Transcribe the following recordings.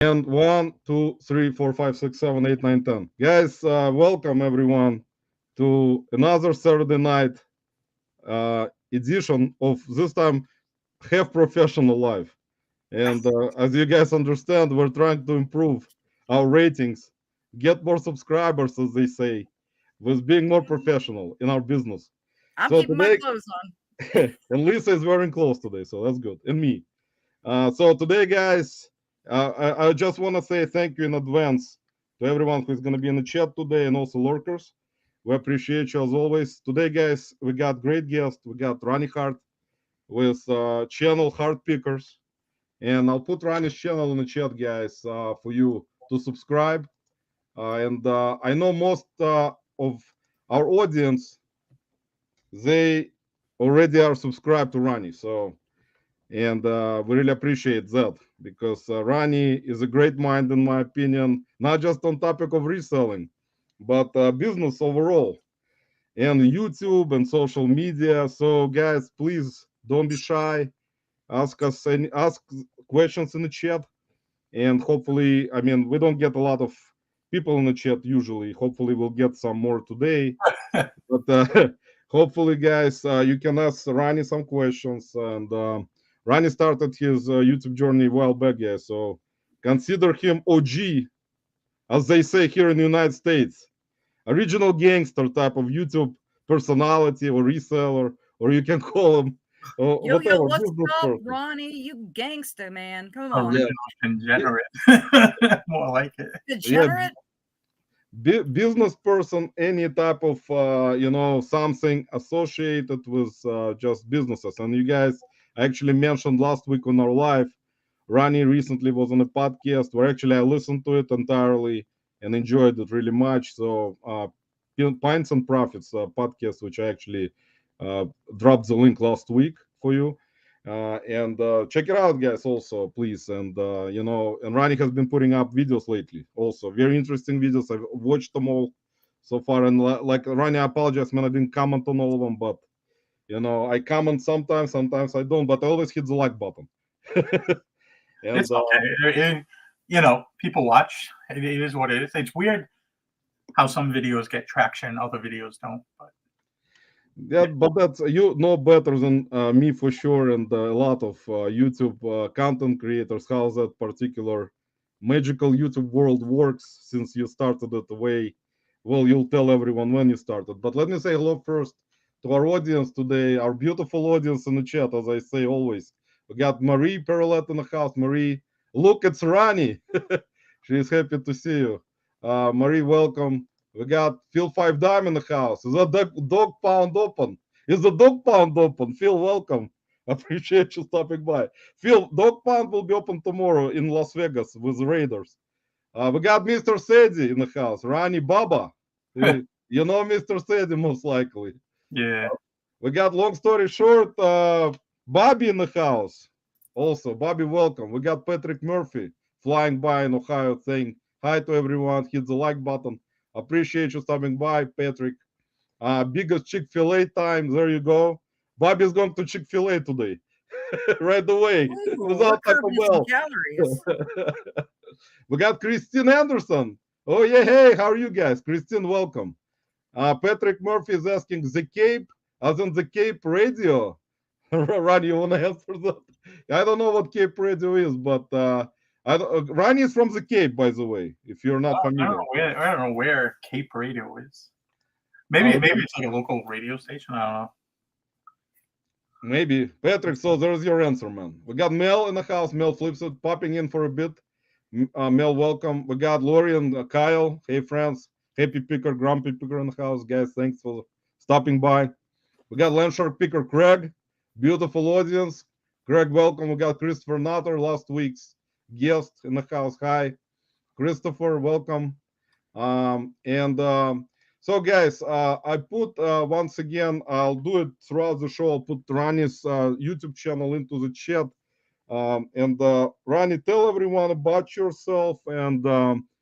And 1, 2, 3, 4, 5, 6, 7, 8, 9, 10. Guys, welcome everyone to another Saturday night edition of this time Have Professional Life. And as you guys understand, we're trying to improve our ratings, get more subscribers, as they say, with being more professional in our business. I'm So keeping my today, clothes on. and Lisa is wearing clothes today, so that's good, and me. So today, guys, I just want to say thank you in advance to everyone who's going to be in the chat today and also lurkers. We appreciate you as always. Today, guys, we got great guests. We got Ronnie Hart with channel Hart Pickers. And I'll put Ronnie's channel in the chat, guys, for you to subscribe. And I know most of our audience, they already are subscribed to Ronnie. So and we really appreciate that because Rani is a great mind in my opinion, not just on topic of reselling, but business overall and YouTube and social media. So guys, please don't be shy. Ask questions in the chat, and hopefully, I mean, we don't get a lot of people in the chat usually. Hopefully, we'll get some more today. But hopefully, guys, you can ask Rani some questions. And Rani started his YouTube journey a while back, guys. So consider him OG, as they say here in the United States, original gangster type of YouTube personality or reseller, or you can call him Yo, yo, whatever what's business up, person. Ronnie? You gangster, man. Come on. Yeah, Original degenerate. More like it. yeah, Degenerate? business person, any type of something associated with just businesses. And you guys actually mentioned last week on our live, Ronnie recently was on a podcast where actually I listened to it entirely and enjoyed it really much. So Pints and Profits podcast, which I actually uh, dropped the link last week for you. And check it out, guys, also, please. And, and Ronnie has been putting up videos lately, also. Very interesting videos. I've watched them all so far. And like Ronnie, I apologize, man, I didn't comment on all of them, but, I comment sometimes, sometimes I don't, but I always hit the like button. It's And okay. People watch. It is what it is. It's weird how some videos get traction, other videos don't. But yeah, but that's you know better than me for sure, and a lot of YouTube content creators how that particular magical YouTube world works. Since you started it the way, well, you'll tell everyone when you started. But let me say hello first to our audience today, our beautiful audience in the chat. As I say always, we got Marie Perlet in the house. Marie, look, it's Rani. She is happy to see you. Marie, welcome. We got Phil Five Dime in the house. Is that dog pound open? Is the dog pound open? Phil, welcome. Appreciate you stopping by. Phil, dog pound will be open tomorrow in Las Vegas with the Raiders. We got Mr. Sadie in the house. Rani Baba. You know Mr. Sadie most likely. yeah, We got long story short, Bobby in the house. Also, Bobby, welcome. We got Patrick Murphy flying by in Ohio saying hi to everyone. Hit the like button. Appreciate you stopping by, Patrick. Biggest Chick-fil-A time. There you go. Bobby's going to Chick-fil-A today. Right away. Ooh, we're Without Taco curbing some Bell. calories. We got Christine Anderson. Oh, yeah. Hey, how are you guys? Christine, welcome. Patrick Murphy is asking the Cape, as in the Cape Radio. Ronnie, you want to answer that? I don't know what Cape Radio is, but Ronnie is from the Cape, by the way, if you're not familiar. I don't know where Cape Radio is. Uh, Maybe it's like a local radio station. I don't know. Maybe. Patrick, so there's your answer, man. We got Mel in the house. Mel flips it, popping in for a bit. Mel, welcome. We got Lori and Kyle. Hey, friends. Happy Picker, Grumpy Picker in the house. Guys, thanks for stopping by. We got Landshark Picker Craig. Beautiful audience. Craig, welcome. We got Christopher Nutter, last week's guest in the house. Hi. Christopher, welcome. And so, guys, I put once again, I'll do it throughout the show. I'll put Rani's YouTube channel into the chat. And Rani, tell everyone about yourself and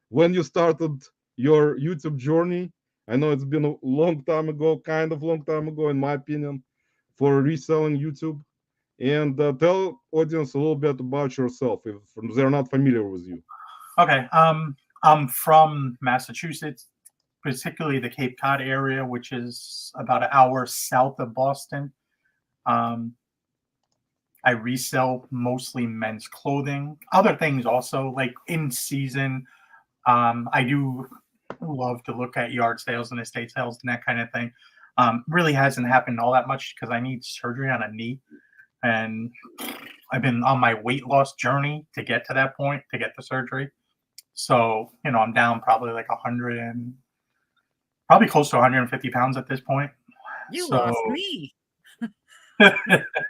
when you started your YouTube journey. I know it's been a long time ago, kind of long time ago, in my opinion, for reselling YouTube. And tell audience a little bit about yourself if they're not familiar with you. Okay. I'm from Massachusetts, particularly the Cape Cod area, which is about an hour south of Boston. Um, I resell mostly men's clothing, other things also, like in season. I do love to look at yard sales and estate sales and that kind of thing. Really hasn't happened all that much because I need surgery on a knee, and I've been on my weight loss journey to get to that point to get the surgery. So, I'm down probably like 100 and probably close to 150 pounds at this point. You So, lost me.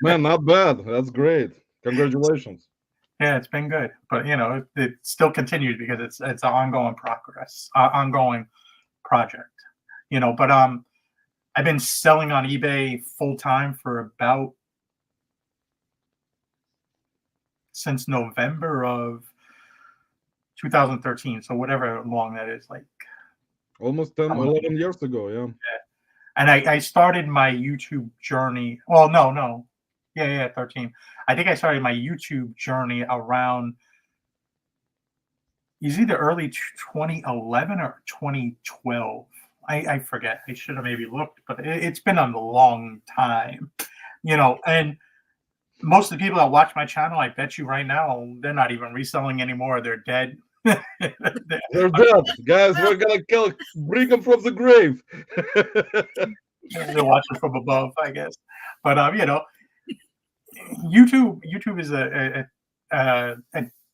Man, not bad. That's great. Congratulations. yeah, it's been good, but it still continues because it's an ongoing progress, ongoing project. But I've been selling on eBay full time for about since November of 2013. So whatever long that is, like Almost 10, how long- 11 years ago, yeah. and I started my YouTube journey. Well, no, yeah, 13. I think I started my YouTube journey around is either early 2011 or 2012. I forget. I should have maybe looked, but it's been a long time, and most of the people that watch my channel, I bet you right now, they're not even reselling anymore. They're dead. They're dead. Guys, we're gonna bring them from the grave. They're watching from above, I guess. But YouTube is a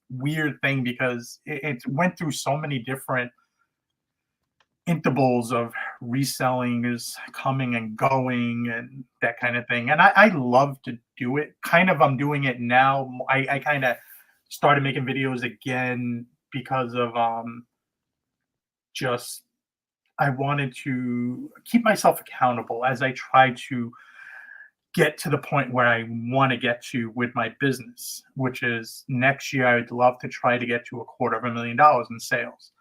weird thing because it went through so many different intervals of reselling is coming and going and that kind of thing. And I love to do it. Kind of, I'm doing it now. I kind of started making videos again because of just I wanted to keep myself accountable as I try to get to the point where I want to get to with my business, which is next year I'd love to try to get to $250,000 in sales.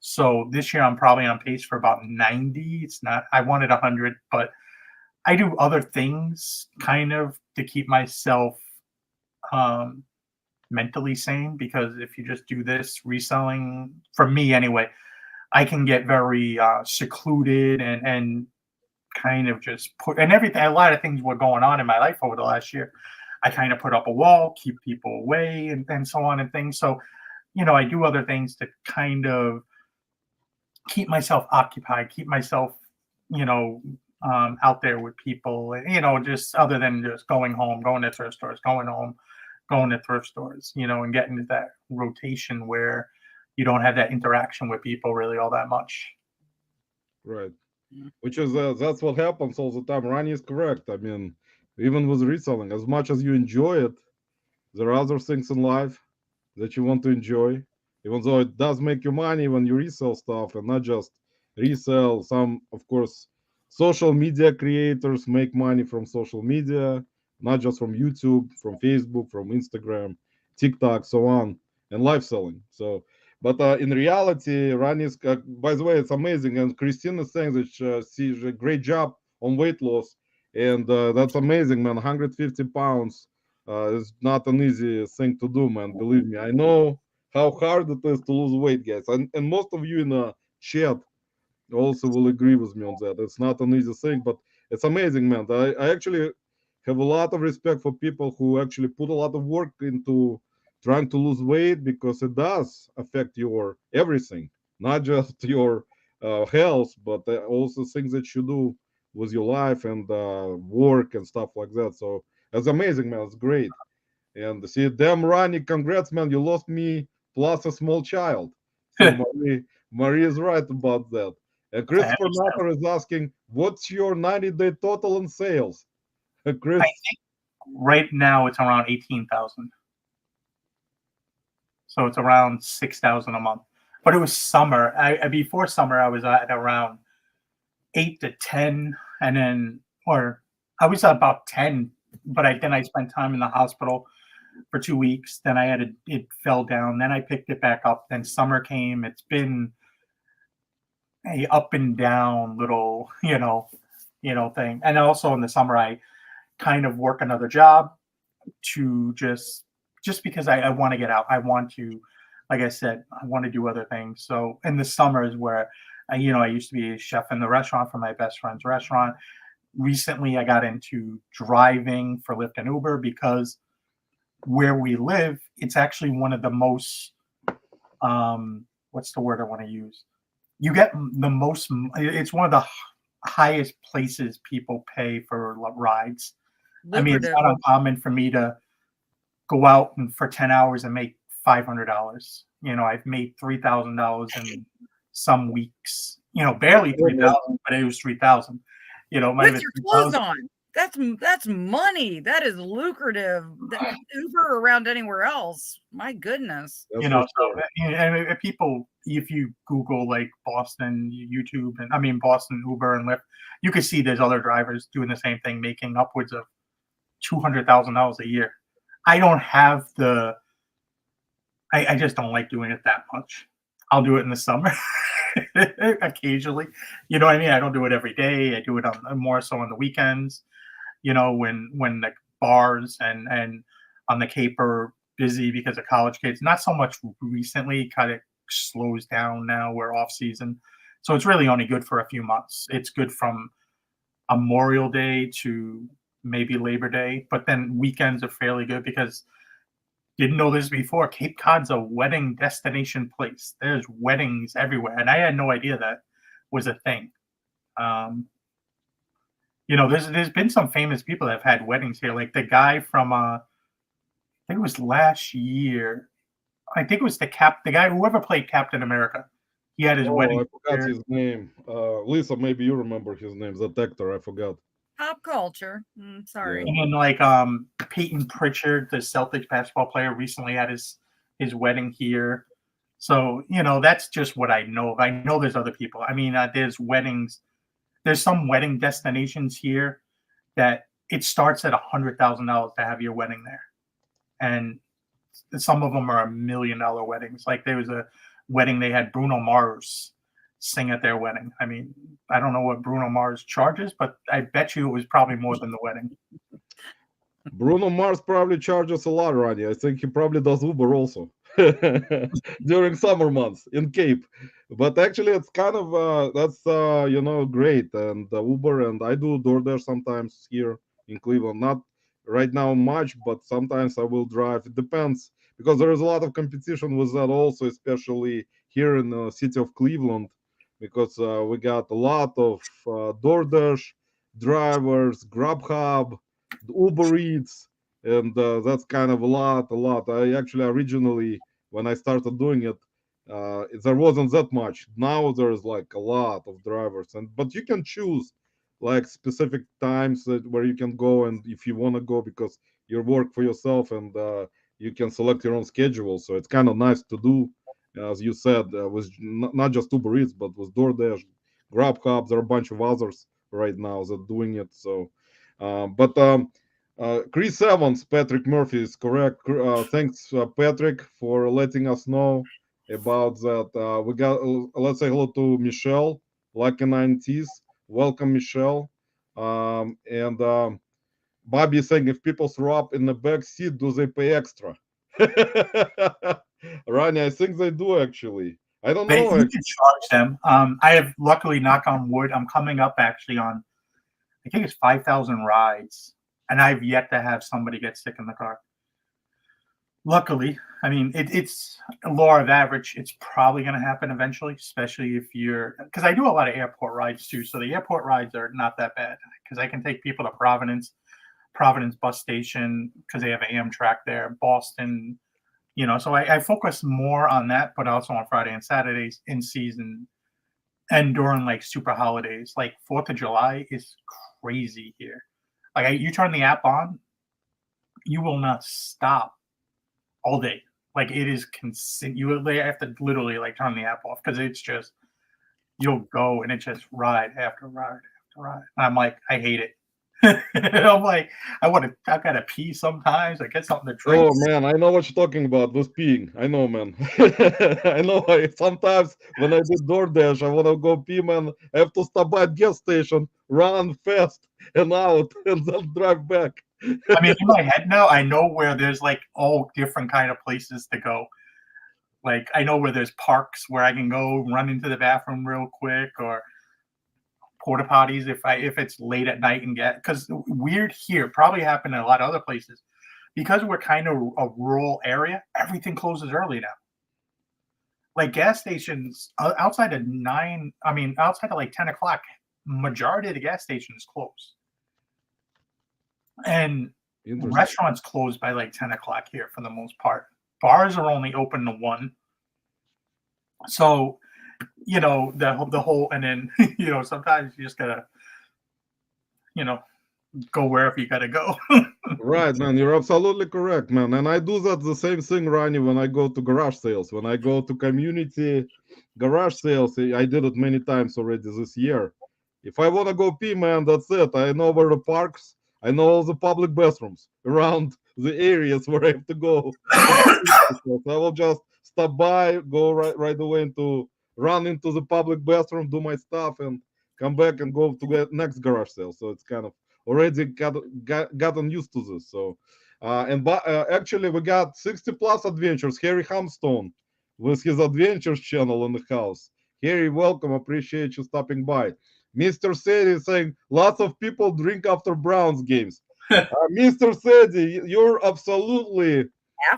So this year I'm probably on pace for about 90. It's not, I wanted 100, but I do other things kind of to keep myself mentally sane, because if you just do this reselling, for me anyway, I can get very secluded and kind of just put, and everything, a lot of things were going on in my life over the last year. I kind of put up a wall, keep people away, and so on and things. So, I do other things to kind of keep myself occupied, keep myself, out there with people, just other than just going home, going to thrift stores, going home, going to thrift stores, and getting into that rotation where you don't have that interaction with people really all that much. Right. Which is that's what happens all the time. Ronnie is correct. I mean, even with reselling, as much as you enjoy it, there are other things in life that you want to enjoy. Even though it does make you money when you resell stuff, and not just resell. Some, of course, social media creators make money from social media, not just from YouTube, from Facebook, from Instagram, TikTok, so on, and live selling. So, but in reality, Ronnie's, by the way, it's amazing. And Christine is saying that she's a great job on weight loss. And that's amazing, man. 150 pounds is not an easy thing to do, man. Believe me. I know how hard it is to lose weight, guys. And most of you in the chat also will agree with me on that. It's not an easy thing, but it's amazing, man. I actually have a lot of respect for people who actually put a lot of work into trying to lose weight, because it does affect your everything, not just your health, but also things that you do with your life and work and stuff like that. So it's amazing, man. It's great. And see, damn, Ronnie, congrats, man. You lost me plus a small child. So Marie is right about that. And Christopher Nutter is asking, what's your 90-day total in sales? Chris? I think right now it's around 18,000. So it's around 6,000 a month. But it was summer. Before summer, I was at around 8 to 10, and then, or I was at about 10. But then I spent time in the hospital for 2 weeks. Then it fell down. Then I picked it back up. Then summer came. It's been a up and down little, thing. And also in the summer, I kind of work another job to just because I want to get out. I want to like I said, I want to do other things. So in the summers where, I used to be a chef in the restaurant for my best friend's restaurant. Recently, I got into driving for Lyft and Uber because where we live, it's actually one of the most, what's the word I want to use? You get the most, it's one of the highest places people pay for rides. I mean, it's Lucrative. not uncommon for me to go out for 10 hours and make $500. I've made $3,000 in some weeks, barely 3,000, but it was 3,000. With your clothes on. That's money. That is lucrative. Uber around anywhere else. My goodness. And people, if you Google like Boston YouTube and Boston Uber and Lyft, you can see there's other drivers doing the same thing, making upwards of $200,000 a year. I don't have I just don't like doing it that much. I'll do it in the summer occasionally. You know what I mean? I don't do it every day. I do it more so on the weekends. When the bars and on the Cape are busy because of college kids. Not so much recently. Kind of slows down now. We're off season, so it's really only good for a few months. It's good from Memorial Day to maybe Labor Day, but then weekends are fairly good because didn't know this before. Cape Cod's a wedding destination place. There's weddings everywhere, and I had no idea that was a thing. There's been some famous people that have had weddings here, like the guy from I think it was last year. I think it was the guy whoever played Captain America. He had his wedding. I forgot his name. Lisa, maybe you remember his name. The actor, I forgot. Pop culture. Sorry. And then Peyton Pritchard, the Celtics basketball player, recently had his wedding here. So that's just what I know of. I know there's other people. I mean, there's weddings. There's some wedding destinations here that it starts at $100,000 to have your wedding there, and some of them are $1 million weddings. Like there was a wedding they had Bruno Mars sing at their wedding. I mean, I don't know what Bruno Mars charges, but I bet you it was probably more than the wedding. Bruno Mars probably charges a lot, Ronnie. I think he probably does Uber also during summer months in Cape. But actually, it's kind of that's great. And Uber and I do DoorDash sometimes here in Cleveland. Not right now much, but sometimes I will drive. It depends because there is a lot of competition with that also, especially here in the city of Cleveland, because we got a lot of DoorDash drivers, Grubhub, Uber Eats, and that's kind of a lot. I actually originally, when I started doing it, there wasn't that much. Now there's like a lot of drivers, but you can choose like specific times where you can go, and if you want to go because you work for yourself, and you can select your own schedule. So it's kind of nice to do, as you said, with not just Uber Eats, but with DoorDash, Grubhub. There are a bunch of others right now that doing it. So, Chris Evans, Patrick Murphy is correct. Thanks, Patrick, for letting us know about that. We got, let's say hello to Michelle, Lucky 90s. Welcome, Michelle. And Bobby is saying if people throw up in the back seat, do they pay extra? Ronnie, I think they do actually. I don't know. You can charge them. I have, luckily, knock on wood, I'm coming up actually on, I think it's 5,000 rides, and I've yet to have somebody get sick in the car. Luckily, I mean, it's a law of average. It's probably going to happen eventually, especially if because I do a lot of airport rides too. So the airport rides are not that bad because I can take people to Providence bus station because they have an Amtrak there, Boston, so I focus more on that, but also on Friday and Saturdays in season and during like super holidays. Like 4th of July is crazy here. Like you turn the app on, you will not stop all day. Like it is you have to literally like turn the app off because it's just, you'll go and it's just ride after ride after ride. And I'm like, I hate it. I'm like, I gotta pee sometimes. I get something to drink. Oh man, I know what you're talking about with peeing. I know, man. I know. Sometimes when I do DoorDash, I want to go pee, man. I have to stop by at gas station, run fast and out, and then drive back. I mean, in my head now, I know where there's like all different kind of places to go. Like I know where there's parks where I can go run into the bathroom real quick, or porta potties if it's late at night and get, because weird here probably happen in a lot of other places, because we're kind of a rural area. Everything closes early now. Like gas stations outside of outside of like 10 o'clock, majority of the gas stations close, and restaurants close by like 10 o'clock here for the most part. Bars are only open to 1. So, the whole, and then, sometimes you just gotta, go wherever you gotta go. Right, man. You're absolutely correct, man. And I do that the same thing, Ronnie, when I go to garage sales. When I go to community garage sales, I did it many times already this year. If I want to go pee, man, that's it. I know where the parks, I know all the public bathrooms around the areas where I have to go. So I will just stop by, go right away run into the public bathroom, do my stuff, and come back and go to the next garage sale. So it's kind of already gotten used to this. So, actually, we got 60 plus adventures. Harry Hamstone with his adventures channel in the house. Harry, welcome. Appreciate you stopping by. Mr. Sadie is saying lots of people drink after Browns games. Mr. Sadie, you're absolutely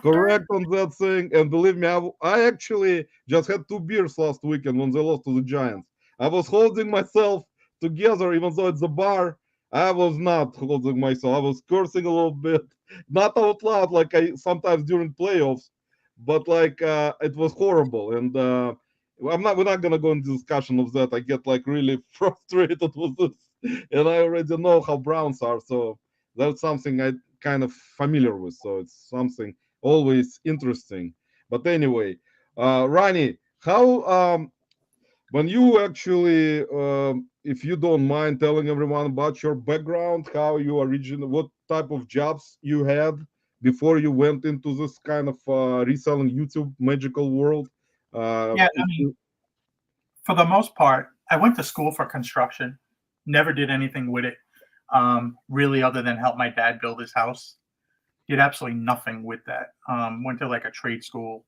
correct on that thing. And believe me, I actually just had 2 beers last weekend when they lost to the Giants. I was holding myself together, even though it's a bar. I was not holding myself. I was cursing a little bit, not out loud like I sometimes during playoffs, but like it was horrible. And we're not gonna go into discussion of that. I get like really frustrated with this, and I already know how Browns are, so that's something I kind of familiar with. So it's something always interesting. But anyway, Ronnie, how when you actually, if you don't mind telling everyone about your background, how you what type of jobs you had before you went into this kind of reselling YouTube magical world. Yeah, I mean, for the most part, I went to school for construction, never did anything with it, really, other than help my dad build his house. Did absolutely nothing with that. Went to like a trade school,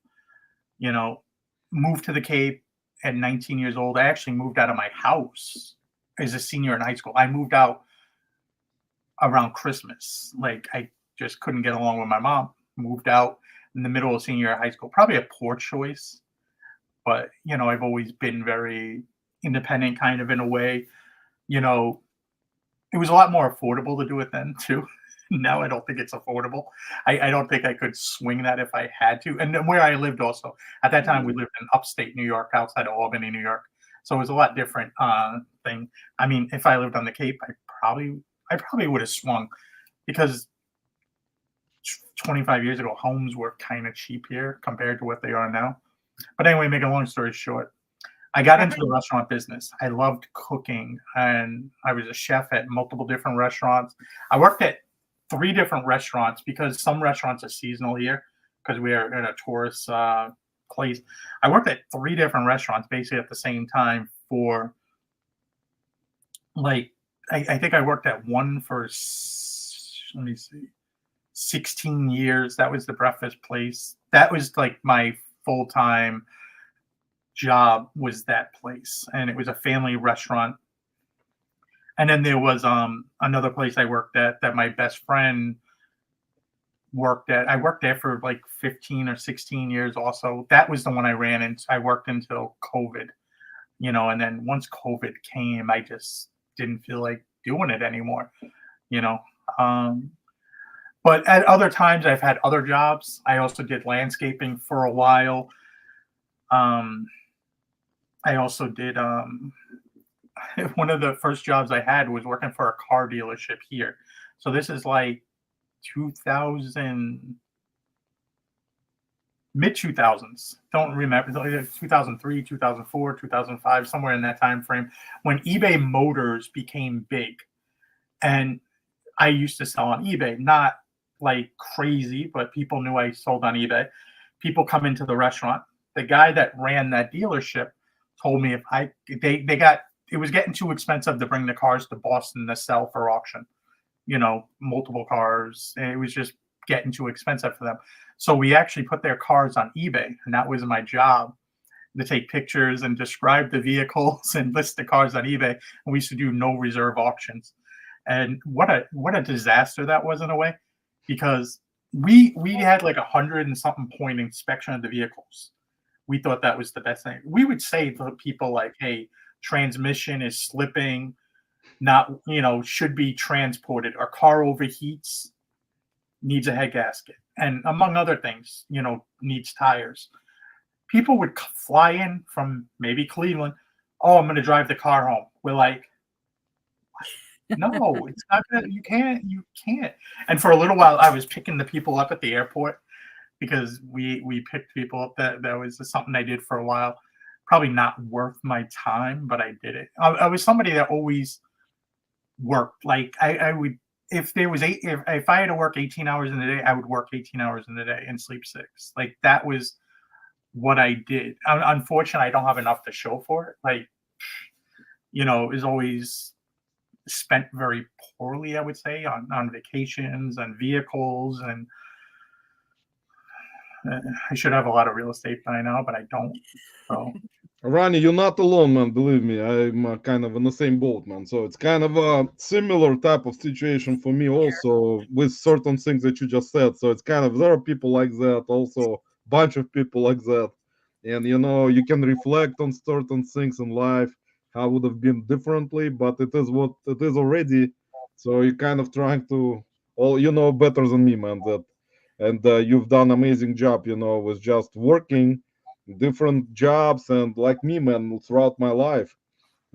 moved to the Cape at 19 years old. I actually moved out of my house as a senior in high school. I moved out around Christmas. Like I just couldn't get along with my mom. Moved out in the middle of senior high school. Probably a poor choice, but I've always been very independent, kind of in a way. It was a lot more affordable to do it then too. Now I don't think it's affordable. I don't think I could swing that if I had to. And then where I lived also, at that time we lived in upstate New York, outside of Albany, New York. So it was a lot different thing. I mean, if I lived on the Cape, I probably would have swung, because 25 years ago, homes were kind of cheap here compared to what they are now. But anyway, make a long story short, I got into the restaurant business. I loved cooking, and I was a chef at multiple different restaurants. I worked at 3 different restaurants, because some restaurants are seasonal here, because we are in a tourist place. I worked at 3 different restaurants basically at the same time for like, I think I worked at one for, let me see, 16 years. That was the breakfast place. That was like my full-time job, was that place. And it was a family restaurant. And then there was another place I worked at that my best friend worked at. I worked there for like 15 or 16 years also. That was the one I ran into. I worked until COVID, and then once COVID came, I just didn't feel like doing it anymore, But at other times, I've had other jobs. I also did landscaping for a while. I also did one of the first jobs I had was working for a car dealership here. So this is like 2000, mid 2000s. Don't remember, 2003, 2004, 2005, somewhere in that time frame, when eBay Motors became big. And I used to sell on eBay, not like crazy, but people knew I sold on eBay. People come into the restaurant. The guy that ran that dealership told me it was getting too expensive to bring the cars to Boston to sell for auction, multiple cars. And it was just getting too expensive for them. So we actually put their cars on eBay, and that was my job, to take pictures and describe the vehicles and list the cars on eBay. And we used to do no reserve auctions. And what a disaster that was in a way, because we had like 100 and something point inspection of the vehicles. We thought that was the best thing. We would say to people like, hey, transmission is slipping, not, should be transported, or car overheats, needs a head gasket, and among other things, needs tires. People would fly in from maybe Cleveland. Oh, I'm going to drive the car home. We're like, no, it's not gonna. You can't. And for a little while, I was picking the people up at the airport, because we picked people up. That was something I did for a while. Probably not worth my time, but I did it. I was somebody that always worked. Like I would, if there was if I had to work 18 hours in a day, I would work 18 hours in a day and sleep 6. Like that was what I did. Unfortunately, I don't have enough to show for it. Like, is always spent very poorly, I would say, on vacations and vehicles, and I should have a lot of real estate by now, but I don't. So, Ronnie, you're not alone, man. Believe me, I'm kind of in the same boat, man. So it's kind of a similar type of situation for me, also with certain things that you just said. So it's kind of, there are people like that, also bunch of people like that, and you can reflect on certain things in life, how would have been differently, but it is what it is already. So you're kind of trying to, better than me, man. That, and you've done amazing job, with just working different jobs, and like me, man, throughout my life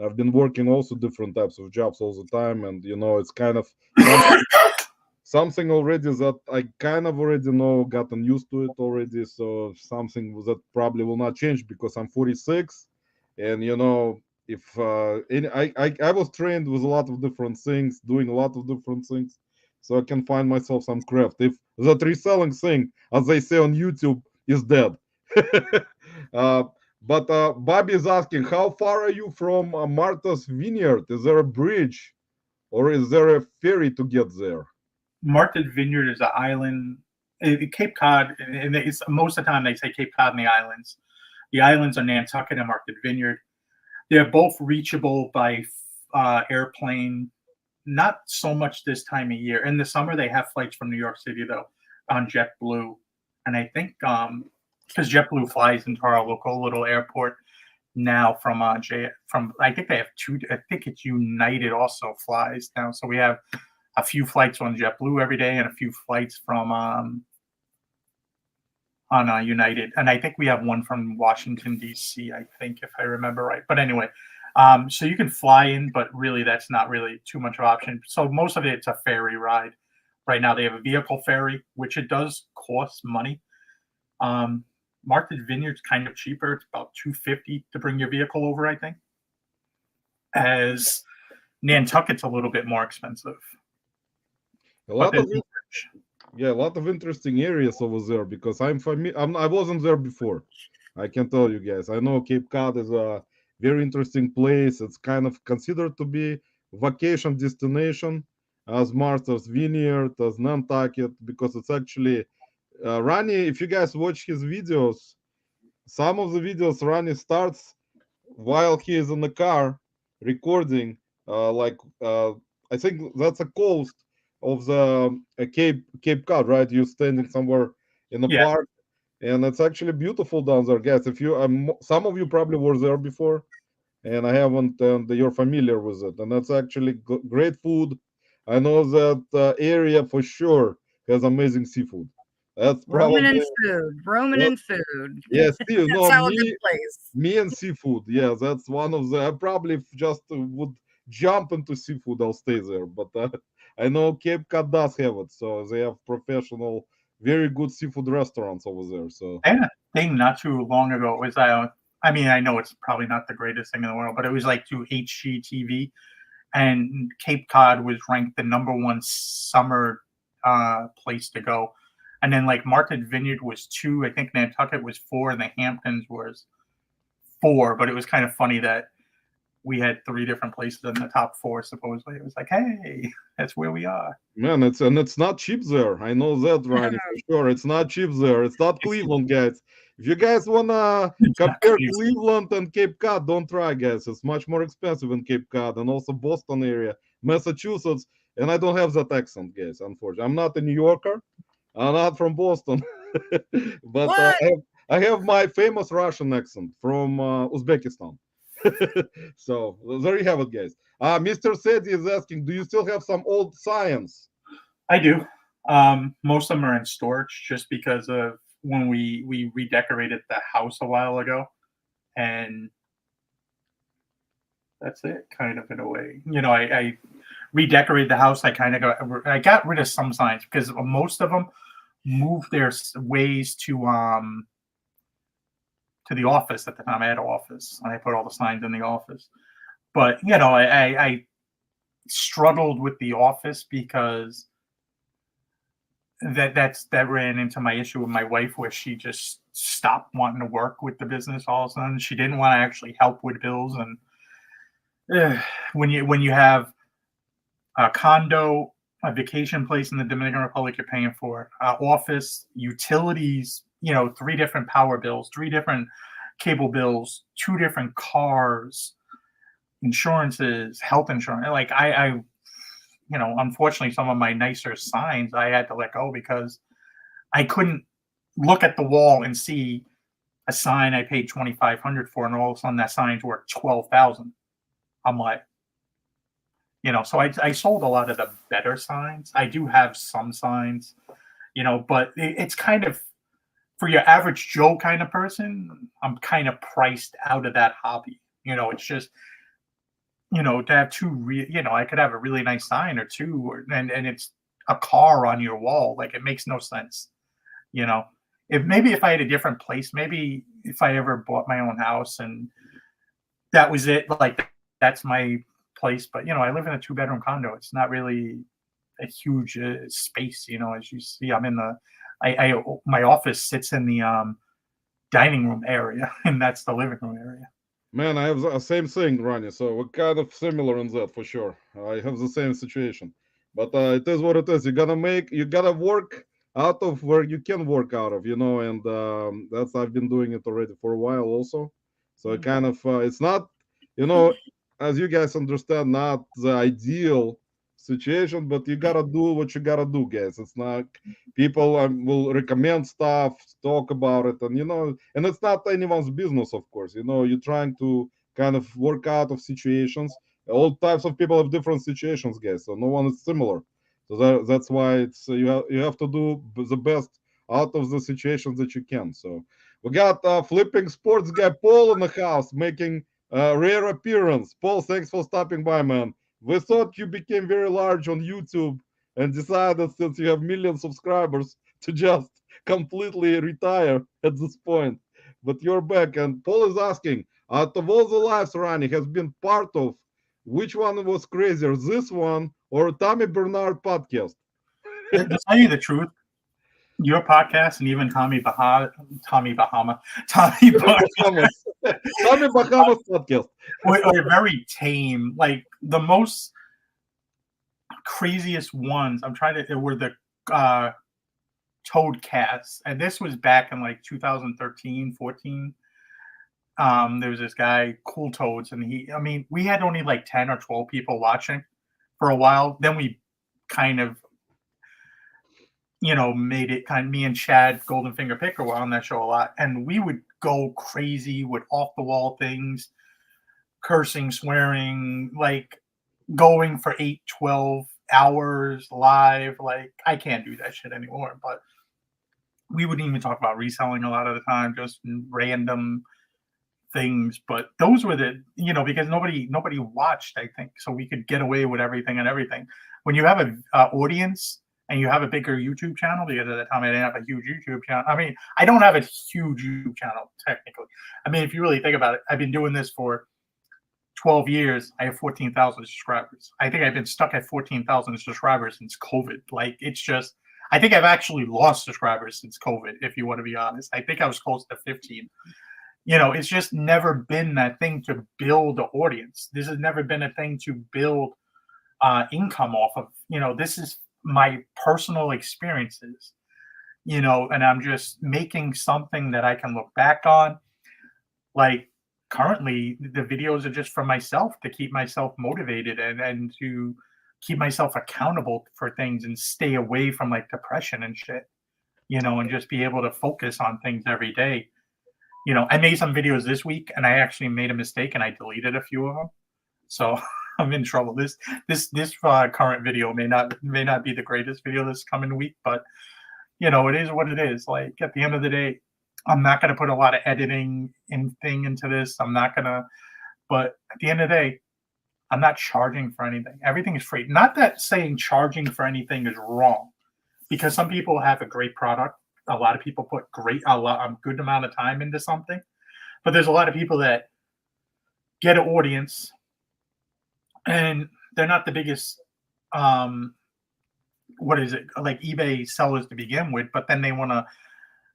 I've been working also different types of jobs all the time, and it's kind of something already that I kind of already know, gotten used to it already. So something that probably will not change, because I'm 46, and if I was trained with a lot of different things, doing a lot of different things, so I can find myself some craft. If that reselling thing, as they say on YouTube, is dead. uh, but Bobby is asking, how far are you from Martha's Vineyard? Is there a bridge, or is there a ferry to get there? Martha's Vineyard is an island, Cape Cod, and it's most of the time they say Cape Cod and the islands. The islands are Nantucket and Martha's Vineyard. They're both reachable by airplane. Not so much this time of year. In the summer, they have flights from New York City though, on JetBlue, and I think because JetBlue flies into our local little airport now from I think they have two. I think it's United also flies now, so we have a few flights on JetBlue every day and a few flights from on United, and I think we have one from Washington D.C. I think, if I remember right. But anyway, so you can fly in, but really that's not really too much of an option. So most of it's a ferry ride. Right now they have a vehicle ferry, which it does cost money. Martha's Vineyard's kind of cheaper. It's about $250 to bring your vehicle over, I think. As Nantucket's a little bit more expensive. A lot of interesting areas over there, because I wasn't there before. I can tell you guys. I know Cape Cod is a very interesting place. It's kind of considered to be vacation destination, as Martha's Vineyard, as Nantucket, because it's actually Ronnie. If you guys watch his videos, some of the videos Ronnie starts while he is in the car recording. I think that's a coast of the Cape Cod, right? You're standing somewhere in the park, and it's actually beautiful down there, guys. If you some of you probably were there before, and I haven't, and you're familiar with it, and that's actually great food. I know that area for sure has amazing seafood. That's probably Roman and food. Yes, That's no, how a good place. me and seafood. Yeah, that's one of the. I probably just would jump into seafood. I'll stay there, but I know Cape Cod does have it, so they have professional, very good seafood restaurants over there. So I had a thing not too long ago. Was I mean, I know it's probably not the greatest thing in the world, but it was like to HGTV, and Cape Cod was ranked the #1 summer place to go. And then like Martha's Vineyard was 2, I think Nantucket was 4, and the Hamptons was 4. But it was kind of funny that we had 3 different places in the top 4, supposedly. It was like, hey, that's where we are. Man, it's not cheap there. I know that, Ronnie, for sure. It's not cheap there. It's not Cleveland, guys. If you guys wanna compare Cleveland and Cape Cod, don't try, guys. It's much more expensive in Cape Cod and also Boston area, Massachusetts. And I don't have that accent, guys. Unfortunately, I'm not a New Yorker. I'm not from Boston, but What? I have my famous Russian accent from Uzbekistan. So there you have it, guys. Mr. Seti is asking, do you still have some old science? I do. Most of them are in storage just because of when we redecorated the house a while ago, and that's it, kind of, in a way. I redecorated the house. I got rid of some signs because most of them moved their ways to the office. At the time I had an office, and I put all the signs in the office. But I struggled with the office because that ran into my issue with my wife, where she just stopped wanting to work with the business all of a sudden. She didn't want to actually help with bills. And when you have a condo, a vacation place in the Dominican Republic you're paying for, office, utilities, 3 different power bills, 3 different cable bills, 2 different cars, insurances, health insurance. Like I unfortunately, some of my nicer signs I had to let go because I couldn't look at the wall and see a sign I paid $2,500 for, and all of a sudden that sign's worth $12,000. I'm like, so I sold a lot of the better signs. I do have some signs, but it's kind of, for your average Joe kind of person, I'm kind of priced out of that hobby. It's just, to have 2 I could have a really nice sign or 2, and it's a car on your wall. Like, it makes no sense. If I had a different place, maybe if I ever bought my own house and that was it, like that's my place. But I live in a 2-bedroom condo. It's not really a huge space. As you see, I'm in my office sits in the dining room area, and that's the living room area. Man, I have the same thing, Ronnie. So we're kind of similar in that for sure. I have the same situation, but it is what it is. You gotta work out of where you can work out of, and that's I've been doing it already for a while also. So it kind of it's not, as you guys understand, not the ideal situation, but you gotta do what you gotta do, guys. It's not people will recommend stuff, talk about it, and and it's not anyone's business, of course. You're trying to kind of work out of situations. All types of people have different situations, guys, so no one is similar. So that's why it's you have to do the best out of the situations that you can. So we got flipping sports guy Paul in the house making a rare appearance. Paul, thanks for stopping by, man. We thought you became very large on YouTube and decided, since you have million subscribers, to just completely retire at this point. But you're back, and Paul is asking, out of all the lives Ronnie has been part of, which one was crazier, this one or Tommy Bernard podcast? To tell you the truth, your podcast and even Tommy Bahamas podcast were very tame. Like, the most craziest ones were the Toadcasts, and this was back in like 2013, 14. There was this guy, Cool Toads, and we had only like 10 or 12 people watching for a while. Then we kind of made it me and Chad Golden Finger Picker were on that show a lot, and we would go crazy with off the wall things, cursing, swearing, like going for 8, 12 hours live. Like, I can't do that shit anymore, but we wouldn't even talk about reselling a lot of the time, just random things. But those were because nobody watched, I think, so we could get away with everything. When you have an audience and you have a bigger YouTube channel, because at the time I didn't have a huge YouTube channel. I don't have a huge YouTube channel technically. If you really think about it, I've been doing this for 12 years. I have 14,000 subscribers. I think I've been stuck at 14,000 subscribers since COVID. Like, it's just, I think I've actually lost subscribers since COVID, if you want to be honest. I think I was close to 15. It's just never been that thing to build an audience. This has never been a thing to build income off of. This is my personal experiences, and I'm just making something that I can look back on. Like currently, the videos are just for myself to keep myself motivated and to keep myself accountable for things and stay away from like depression and shit, and just be able to focus on things every day. I made some videos this week and I actually made a mistake and I deleted a few of them. So I'm in trouble. This current video may not be the greatest video this coming week, but it is what it is. Like at the end of the day, I'm not going to put a lot of editing into this. I'm not going to, but at the end of the day, I'm not charging for anything. Everything is free. Not that saying charging for anything is wrong, because some people have a great product. A lot of people put a good amount of time into something, but there's a lot of people that get an audience and they're not the biggest what is it, like eBay sellers to begin with, but then they want to,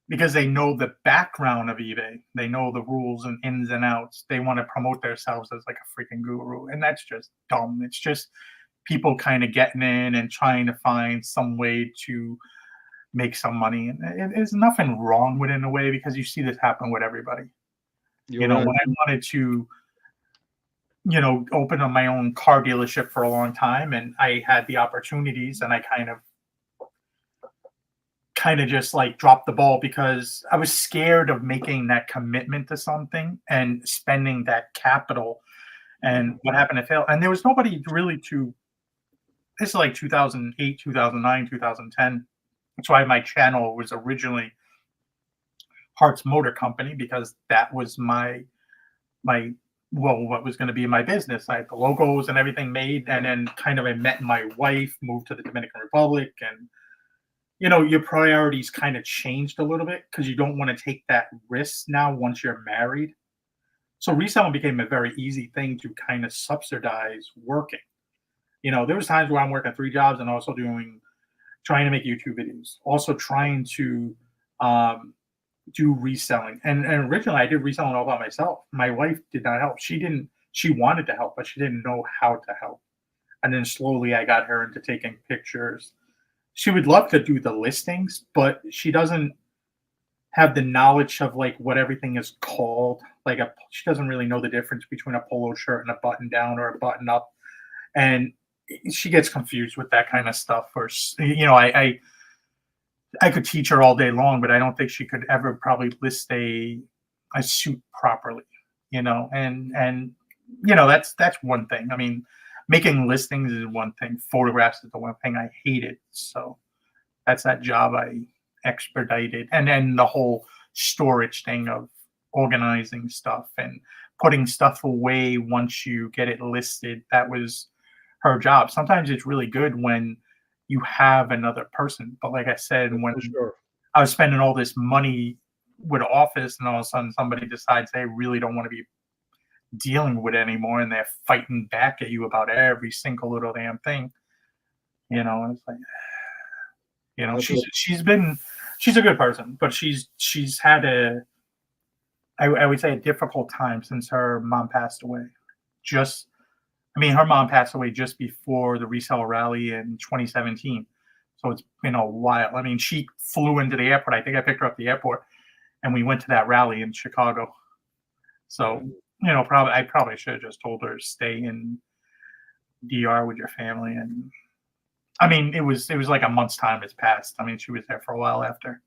because they know the background of eBay, they know the rules and ins and outs, they want to promote themselves as like a freaking guru, and that's just dumb. It's just people kind of getting in and trying to find some way to make some money, and there's nothing wrong with it in a way, because you see this happen with everybody. You're right. When I wanted to open up my own car dealership for a long time, and I had the opportunities, and I kind of just like dropped the ball because I was scared of making that commitment to something and spending that capital, and what happened to fail. And there was nobody really this is like 2008, 2009, 2010. That's why my channel was originally Hart's Motor Company, because that was what was going to be my business. I had the logos and everything made, and then kind of I met my wife, moved to the Dominican Republic, and your priorities kind of changed a little bit because you don't want to take that risk now once you're married. So reselling became a very easy thing to kind of subsidize working. There was times where I'm working 3 jobs and also trying to make YouTube videos, also trying to do reselling. And originally I did reselling all by myself. My wife did not help. She wanted to help, but she didn't know how to help. And then slowly I got her into taking pictures. She would love to do the listings, but she doesn't have the knowledge of like what everything is called. She doesn't really know the difference between a polo shirt and a button down or a button up. And she gets confused with that kind of stuff. Or, I could teach her all day long, but I don't think she could ever probably list a suit properly, and that's one thing. I mean, making listings is one thing. Photographs is the one thing I hated. So that's that job I expedited. And then the whole storage thing of organizing stuff and putting stuff away once you get it listed, that was her job. Sometimes it's really good when you have another person. But like I said, when I was spending all this money with an office, and all of a sudden somebody decides they really don't want to be dealing with it anymore, and they're fighting back at you about every single little damn thing. It's like, she's a good person, but she's had I would say a difficult time since her mom passed away. Her mom passed away just before the Reseller rally in 2017. So it's been a while. I mean, she flew into the airport. I think I picked her up at the airport, and we went to that rally in Chicago. So, I probably should have just told her to stay in DR with your family. And I mean, it was like a month's time has passed. I mean, she was there for a while after.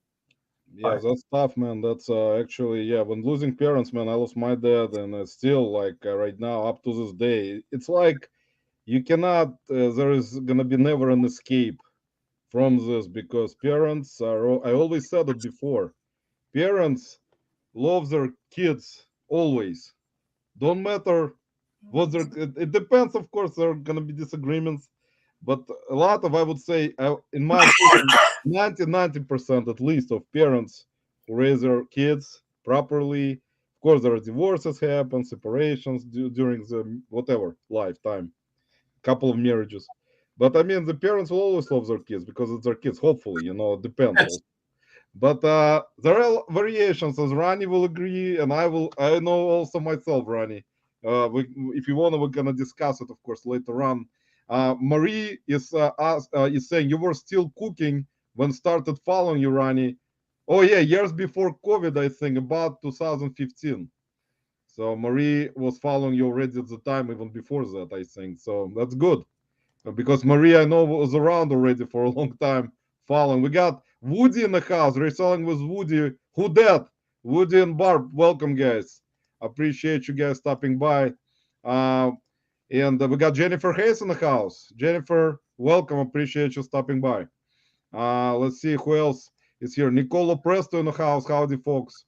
Yeah, that's tough, man. That's actually, yeah, when losing parents, man, I lost my dad, and still, like, right now, up to this day, it's like you cannot, there is gonna be never an escape from this, because parents I always said it before, parents love their kids always. Don't matter what it depends, of course, there are gonna be disagreements, but a lot of, I would say, in my opinion, 90% at least of parents who raise their kids properly. Of course, there are divorces happen, separations during the whatever lifetime, couple of marriages. But I mean, the parents will always love their kids because it's their kids. Hopefully, it depends. But there are variations, as Ronnie will agree, and I will. I know also myself, Ronnie. If you want, we're gonna discuss it, of course, later on. Marie is saying you were still cooking when started following you, Ronnie. Oh yeah, years before COVID, I think, about 2015. So Marie was following you already at the time, even before that, I think. So that's good. Because Maria, I know, was around already for a long time following. We got Woody in the house, reselling with Woody. Who that? Woody and Barb, welcome, guys. Appreciate you guys stopping by. Uh, and we got Jennifer Hayes in the house. Jennifer, welcome. Appreciate you stopping by. Let's see who else is here. Nicola Presto in the house. Howdy, folks.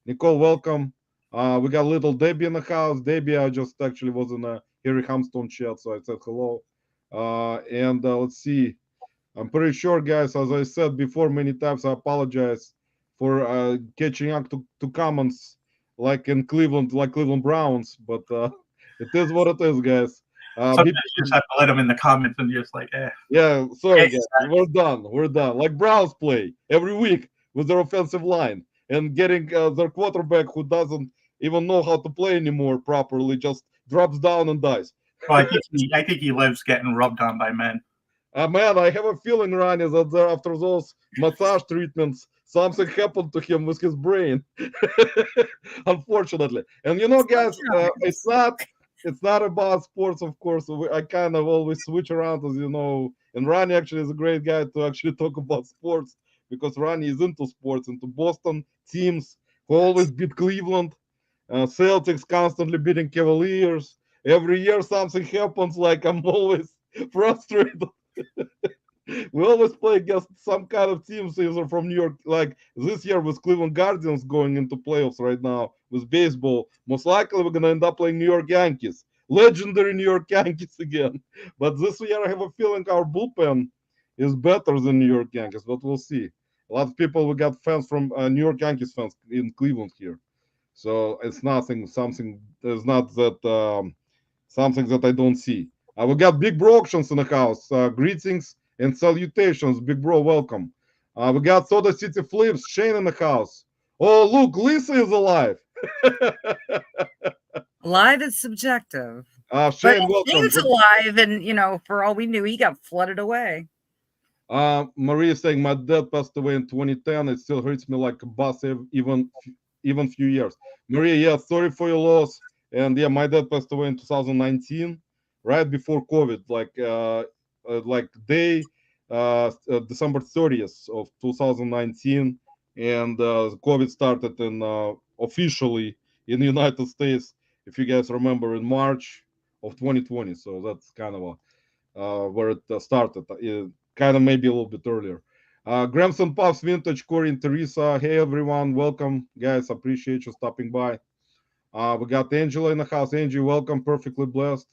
Nicole, welcome. We got little Debbie in the house. Debbie, I just actually was in a Harry Hamstone chat, so I said hello. And let's see. I'm pretty sure, guys, as I said before many times, I apologize for catching up to comments like in Cleveland, like Cleveland Browns, but it is what it is, guys. Sometimes you just have to let them in the comments and just like, yeah, sorry, guys. Exactly. We're done. We're done. Like Browns play every week with their offensive line and getting their quarterback who doesn't even know how to play anymore properly just drops down and dies. Well, I think he lives getting rubbed on by men. Man, I have a feeling, Ronnie, that there, after those massage treatments, something happened to him with his brain. Unfortunately, and you know, guys, it's not about sports, of course. I kind of always switch around, as you know. And Ronnie actually is a great guy to actually talk about sports because Ronnie is into sports, into Boston teams who always beat Cleveland, Celtics constantly beating Cavaliers. Every year something happens. Like I'm always frustrated. We always play against some kind of teams either from New York. Like this year with Cleveland Guardians going into playoffs right now with baseball. Most likely we're gonna end up playing New York Yankees, legendary New York Yankees again. But this year I have a feeling our bullpen is better than New York Yankees, but we'll see. A lot of people, we got fans from New York Yankees fans in Cleveland here, so it's nothing. Something there's not that something that I don't see. We got Big Bro Auctions in the house. Greetings and salutations, Big Bro. Welcome. We got Soda City Flips, Shane in the house. Oh, look, Lisa is alive. Alive is subjective. But Shane, welcome. Shane's alive, and for all we knew, he got flooded away. Maria is saying my dad passed away in 2010. It still hurts me like a bus even few years. Maria, yeah, sorry for your loss. And yeah, my dad passed away in 2019, right before COVID, like day December 30th of 2019, and COVID started in officially in the United States, if you guys remember, in March of 2020. So that's kind of where it started. Kind of maybe a little bit earlier. Grams and Puffs, Vintage, Corey, and Teresa. Hey everyone, welcome, guys. Appreciate you stopping by. We got Angela in the house. Angie, welcome. Perfectly blessed.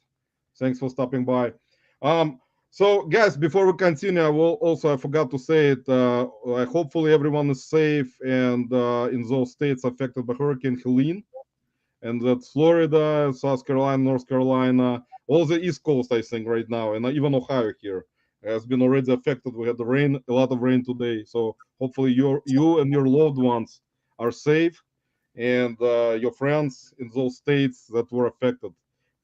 Thanks for stopping by. So, guys, before we continue, I forgot to say it. Hopefully, everyone is safe and in those states affected by Hurricane Helene, and that's Florida, South Carolina, North Carolina, all the East Coast, I think, right now, and even Ohio here has been already affected. We had the rain, a lot of rain today. So hopefully, you and your loved ones are safe, and your friends in those states that were affected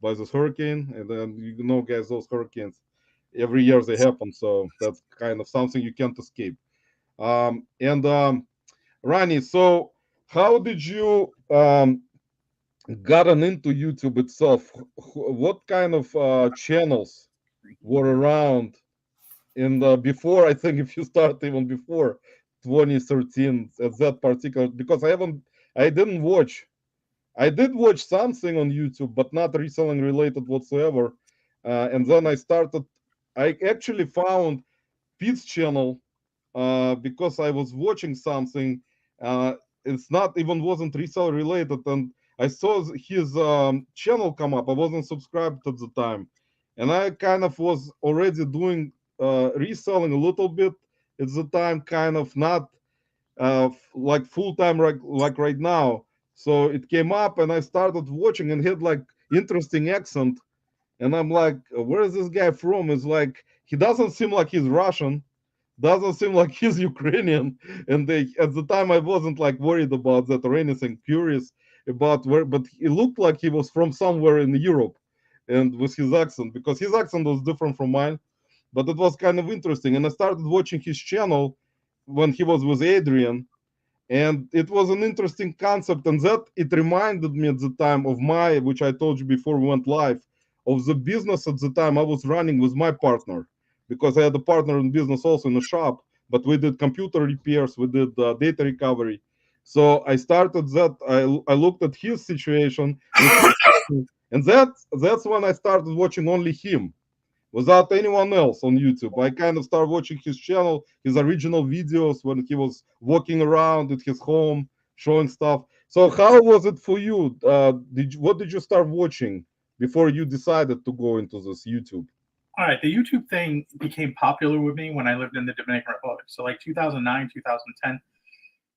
by this hurricane. And then guys, those hurricanes every year they happen, so that's kind of something you can't escape. And Ronnie, so how did you gotten into YouTube itself? What kind of channels were around in the before? I think if you start even before 2013 at that particular, because I didn't watch. I did watch something on YouTube, but not reselling related whatsoever. And then I started. I actually found Pete's channel because I was watching something. Uh, it's not even wasn't resale related, and I saw his channel come up. I wasn't subscribed at the time, and I kind of was already doing reselling a little bit at the time, kind of not like full time like right now. So it came up, and I started watching, and had like interesting accent, and I'm like, where is this guy from? It's like he doesn't seem like he's Russian, doesn't seem like he's Ukrainian. And at the time, I wasn't like worried about that or anything, curious about where, but it looked like he was from somewhere in Europe, and with his accent, because his accent was different from mine, but it was kind of interesting. And I started watching his channel when he was with Adrian, and it was an interesting concept, and that it reminded me at the time of my, which I told you before we went live, of the business at the time I was running with my partner, because I had a partner in business also in a shop, but we did computer repairs, we did data recovery. So I started that. I looked at his situation, and that's when I started watching only him, without anyone else on YouTube. I kind of started watching his channel, his original videos when he was walking around at his home, showing stuff. So how was it for you? What did you start watching before you decided to go into this YouTube? All right, the YouTube thing became popular with me when I lived in the Dominican Republic. So like 2009, 2010,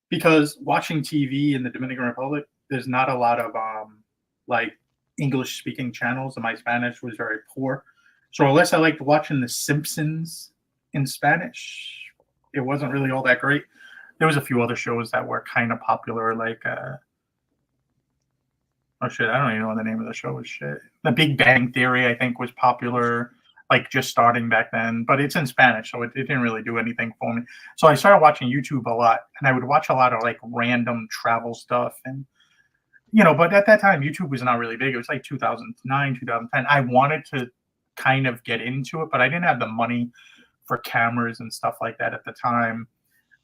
because watching TV in the Dominican Republic, there's not a lot of like English speaking channels, and my Spanish was very poor. So unless I liked watching The Simpsons in Spanish, it wasn't really all that great. There was a few other shows that were kind of popular, like oh shit, I don't even know what the name of the show was. Shit, The Big Bang Theory, I think, was popular, like just starting back then. But it's in Spanish, so it didn't really do anything for me. So I started watching YouTube a lot, and I would watch a lot of like random travel stuff, and But at that time, YouTube was not really big. It was like 2009, 2010. I wanted to kind of get into it, but I didn't have the money for cameras and stuff like that at the time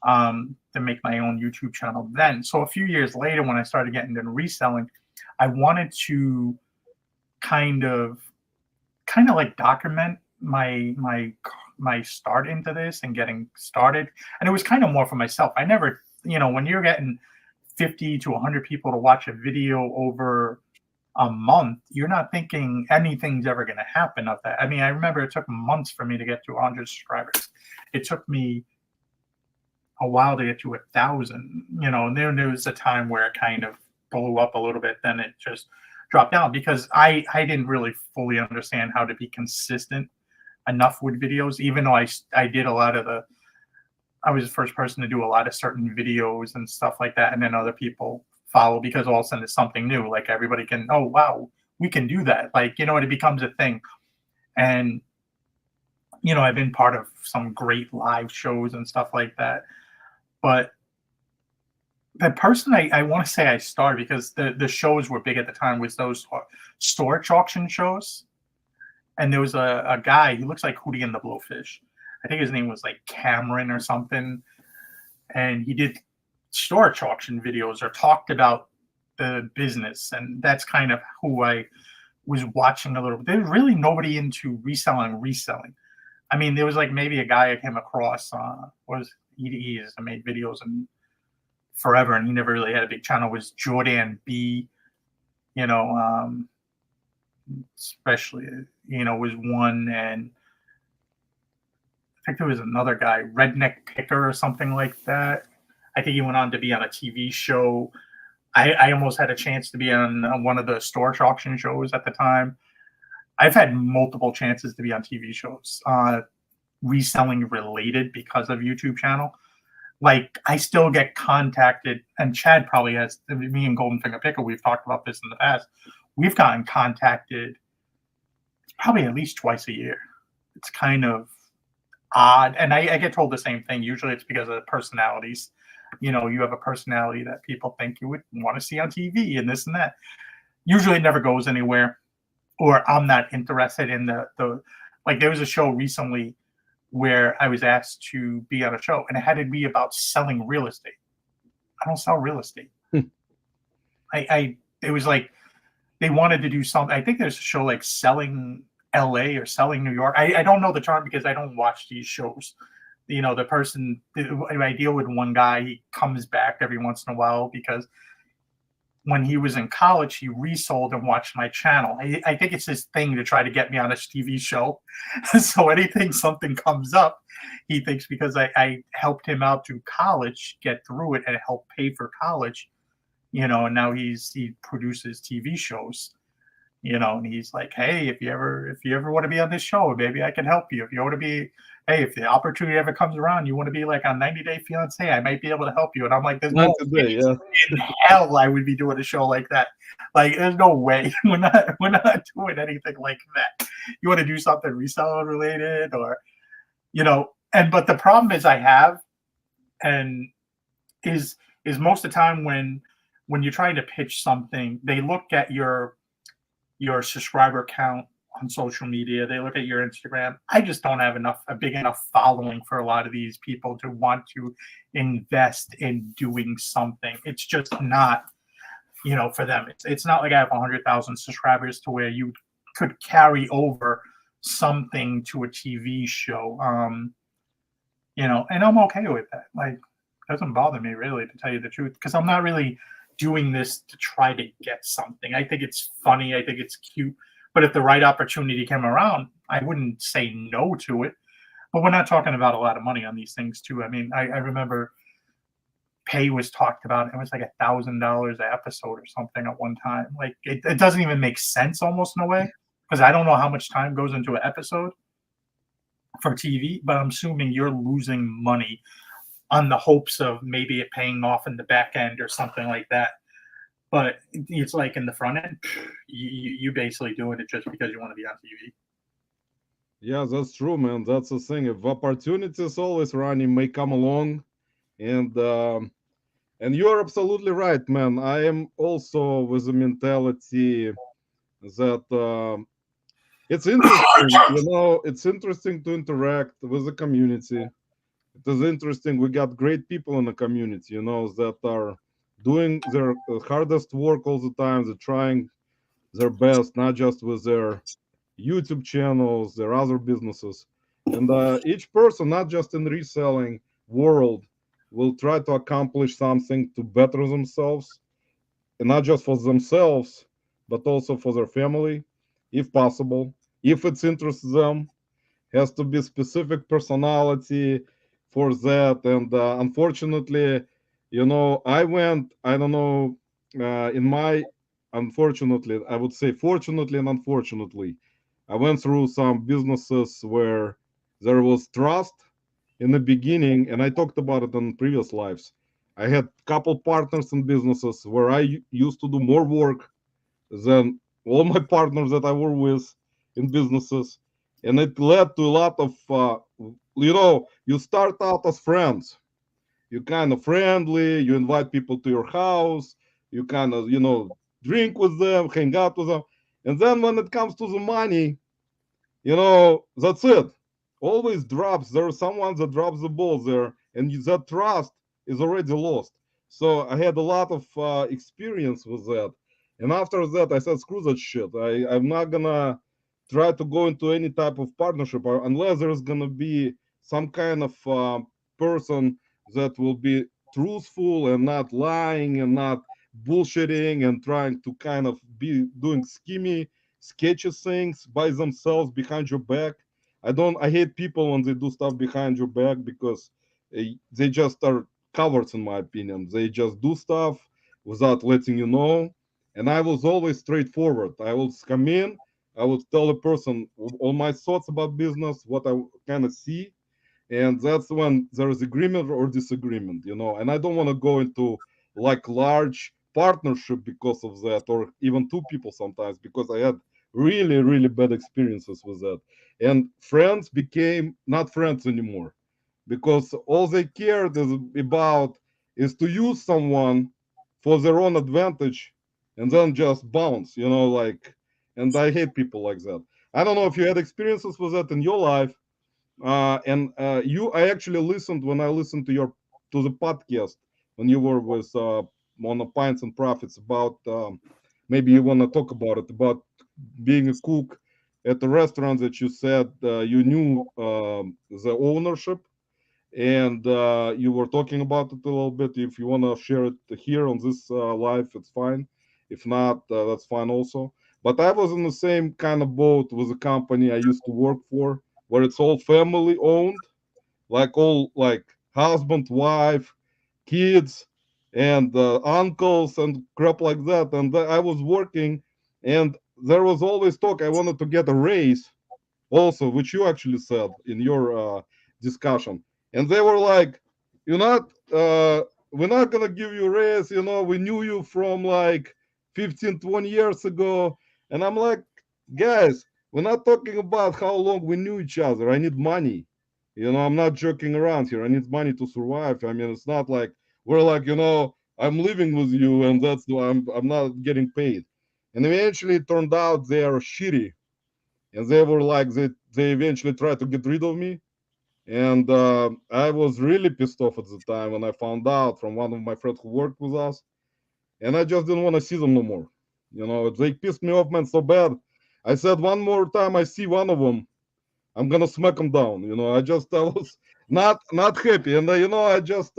to make my own YouTube channel then. So a few years later, when I started getting into reselling, I wanted to kind of like document my start into this and getting started. And it was kind of more for myself. I never, when you're getting 50 to 100 people to watch a video over a month, you're not thinking anything's ever going to happen of that. I mean, I remember it took months for me to get to 100 subscribers. It took me a while to get to 1,000, and then there was a time where it kind of blew up a little bit. Then it just dropped down because I didn't really fully understand how to be consistent enough with videos, even though I did a lot of I was the first person to do a lot of certain videos and stuff like that. And then other people follow because all of a sudden it's something new. Like everybody can, oh, wow, we can do that. Like, and it becomes a thing. And, I've been part of some great live shows and stuff like that. But the person I want to say I started, because the shows were big at the time, was those storage auction shows. And there was a guy, he looks like Hootie and the Blowfish. I think his name was like Cameron or something. And he did storage auction videos or talked about the business. And that's kind of who I was watching a little bit. There was really nobody into reselling. I mean, there was like maybe a guy I came across, he has made videos and forever, and he never really had a big channel, was Jordan B, especially, was one. And I think there was another guy, Redneck Picker or something like that. I think he went on to be on a TV show. I almost had a chance to be on one of the storage auction shows at the time. I've had multiple chances to be on TV shows, reselling related, because of YouTube channel. Like, I still get contacted, and Chad probably has, me and Golden Finger Pickle, we've talked about this in the past. We've gotten contacted probably at least twice a year. It's kind of odd. And I get told the same thing. Usually it's because of personalities. You have a personality that people think you would want to see on TV and this and that. Usually it never goes anywhere, or I'm not interested in the like, there was a show recently where I was asked to be on a show, and it had to be about selling real estate. I don't sell real estate. It was like they wanted to do something. I think there's a show like Selling LA or Selling New York. I don't know the term because I don't watch these shows. The person, I deal with one guy, he comes back every once in a while because when he was in college, he resold and watched my channel. I think it's his thing to try to get me on a TV show. So something comes up, he thinks because I helped him out to college, get through it, and help pay for college, and now he produces TV shows. And he's like, hey, if you ever want to be on this show, maybe I can help you. If you want to be, hey, if the opportunity ever comes around, you want to be like on 90 Day Fiance, I might be able to help you. And I'm like, there's no 90 way day, yeah. in hell I would be doing a show like that. Like, there's no way. We're not doing anything like that. You want to do something reseller related, or but the problem is and is most of the time when you're trying to pitch something, they look at your subscriber count on social media. They look at your Instagram. I just don't have a big enough following for a lot of these people to want to invest in doing something. It's just not, for them. It's not like I have 100,000 subscribers to where you could carry over something to a TV show. And I'm okay with that. Like, it doesn't bother me really, to tell you the truth, because I'm not really doing this to try to get something. I think it's funny. I think it's cute. But if the right opportunity came around, I wouldn't say no to it. But we're not talking about a lot of money on these things too. I mean, I remember pay was talked about. It was like $1,000 an episode or something at one time. Like, it doesn't even make sense almost in a way, because I don't know how much time goes into an episode for TV, but I'm assuming you're losing money on the hopes of maybe it paying off in the back end or something like that. But it's like in the front end, you basically doing it just because you want to be on TV. Yeah, that's true, man. That's the thing. If opportunities always running may come along, and you are absolutely right, man. I am also with the mentality that it's interesting, it's interesting to interact with the community. It is interesting. We got great people in the community, that are doing their hardest work all the time. They're trying their best, not just with their YouTube channels, their other businesses. And each person, not just in reselling world, will try to accomplish something to better themselves, and not just for themselves, but also for their family, if possible, if it interests them. Has to be specific personality for that. And unfortunately, I don't know, in my, unfortunately, I would say fortunately and unfortunately, I went through some businesses where there was trust in the beginning, and I talked about it in previous lives. I had couple partners in businesses where I used to do more work than all my partners that I work with in businesses, and it led to a lot of you start out as friends. You kind of friendly. You invite people to your house. You kind of drink with them, hang out with them, and then when it comes to the money, that's it. Always drops. There's someone that drops the ball there, and that trust is already lost. So I had a lot of experience with that. And after that, I said, screw that shit. I'm not gonna try to go into any type of partnership unless there's gonna be some kind of person that will be truthful and not lying and not bullshitting and trying to kind of be doing schemy sketchy things by themselves behind your back. I hate people when they do stuff behind your back, because they just are cowards, in my opinion. They just do stuff without letting you know. And I was always straightforward. I would come in, I would tell a person all my thoughts about business, what I kind of see, and that's when there is agreement or disagreement. And I don't want to go into like large partnership because of that, or even two people sometimes, because I had really really bad experiences with that, and friends became not friends anymore, because all they cared is to use someone for their own advantage, and then just bounce, like. And I hate people like that. I don't know if you had experiences with that in your life. And I actually listened when I listened to the podcast when you were with on the Pints and Profits about, maybe you want to talk about it, about being a cook at the restaurant that you said you knew the ownership, and you were talking about it a little bit. If you want to share it here on this live, it's fine. If not, that's fine also. But I was in the same kind of boat with the company I used to work for, where it's all family owned, like all like husband, wife, kids, and uncles and crap like that. And I was working, and there was always talk. I wanted to get a raise, also, which you actually said in your discussion, and they were like, "You're not, we're not gonna give you a raise. You know, we knew you from like 15, 20 years ago." And I'm like, guys, we're not talking about how long we knew each other. I need money. You know, I'm not joking around here. I need money to survive. I mean, it's not like we're like, you know, I'm living with you and that's why I'm not getting paid. And eventually it turned out they are shitty. And they were like, they eventually tried to get rid of me. And I was really pissed off at the time when I found out from one of my friends who worked with us. And I just didn't want to see them no more. You know, they pissed me off, man, so bad. I said, one more time I see one of them, I'm gonna smack them down. You know, I was not happy, and you know, I just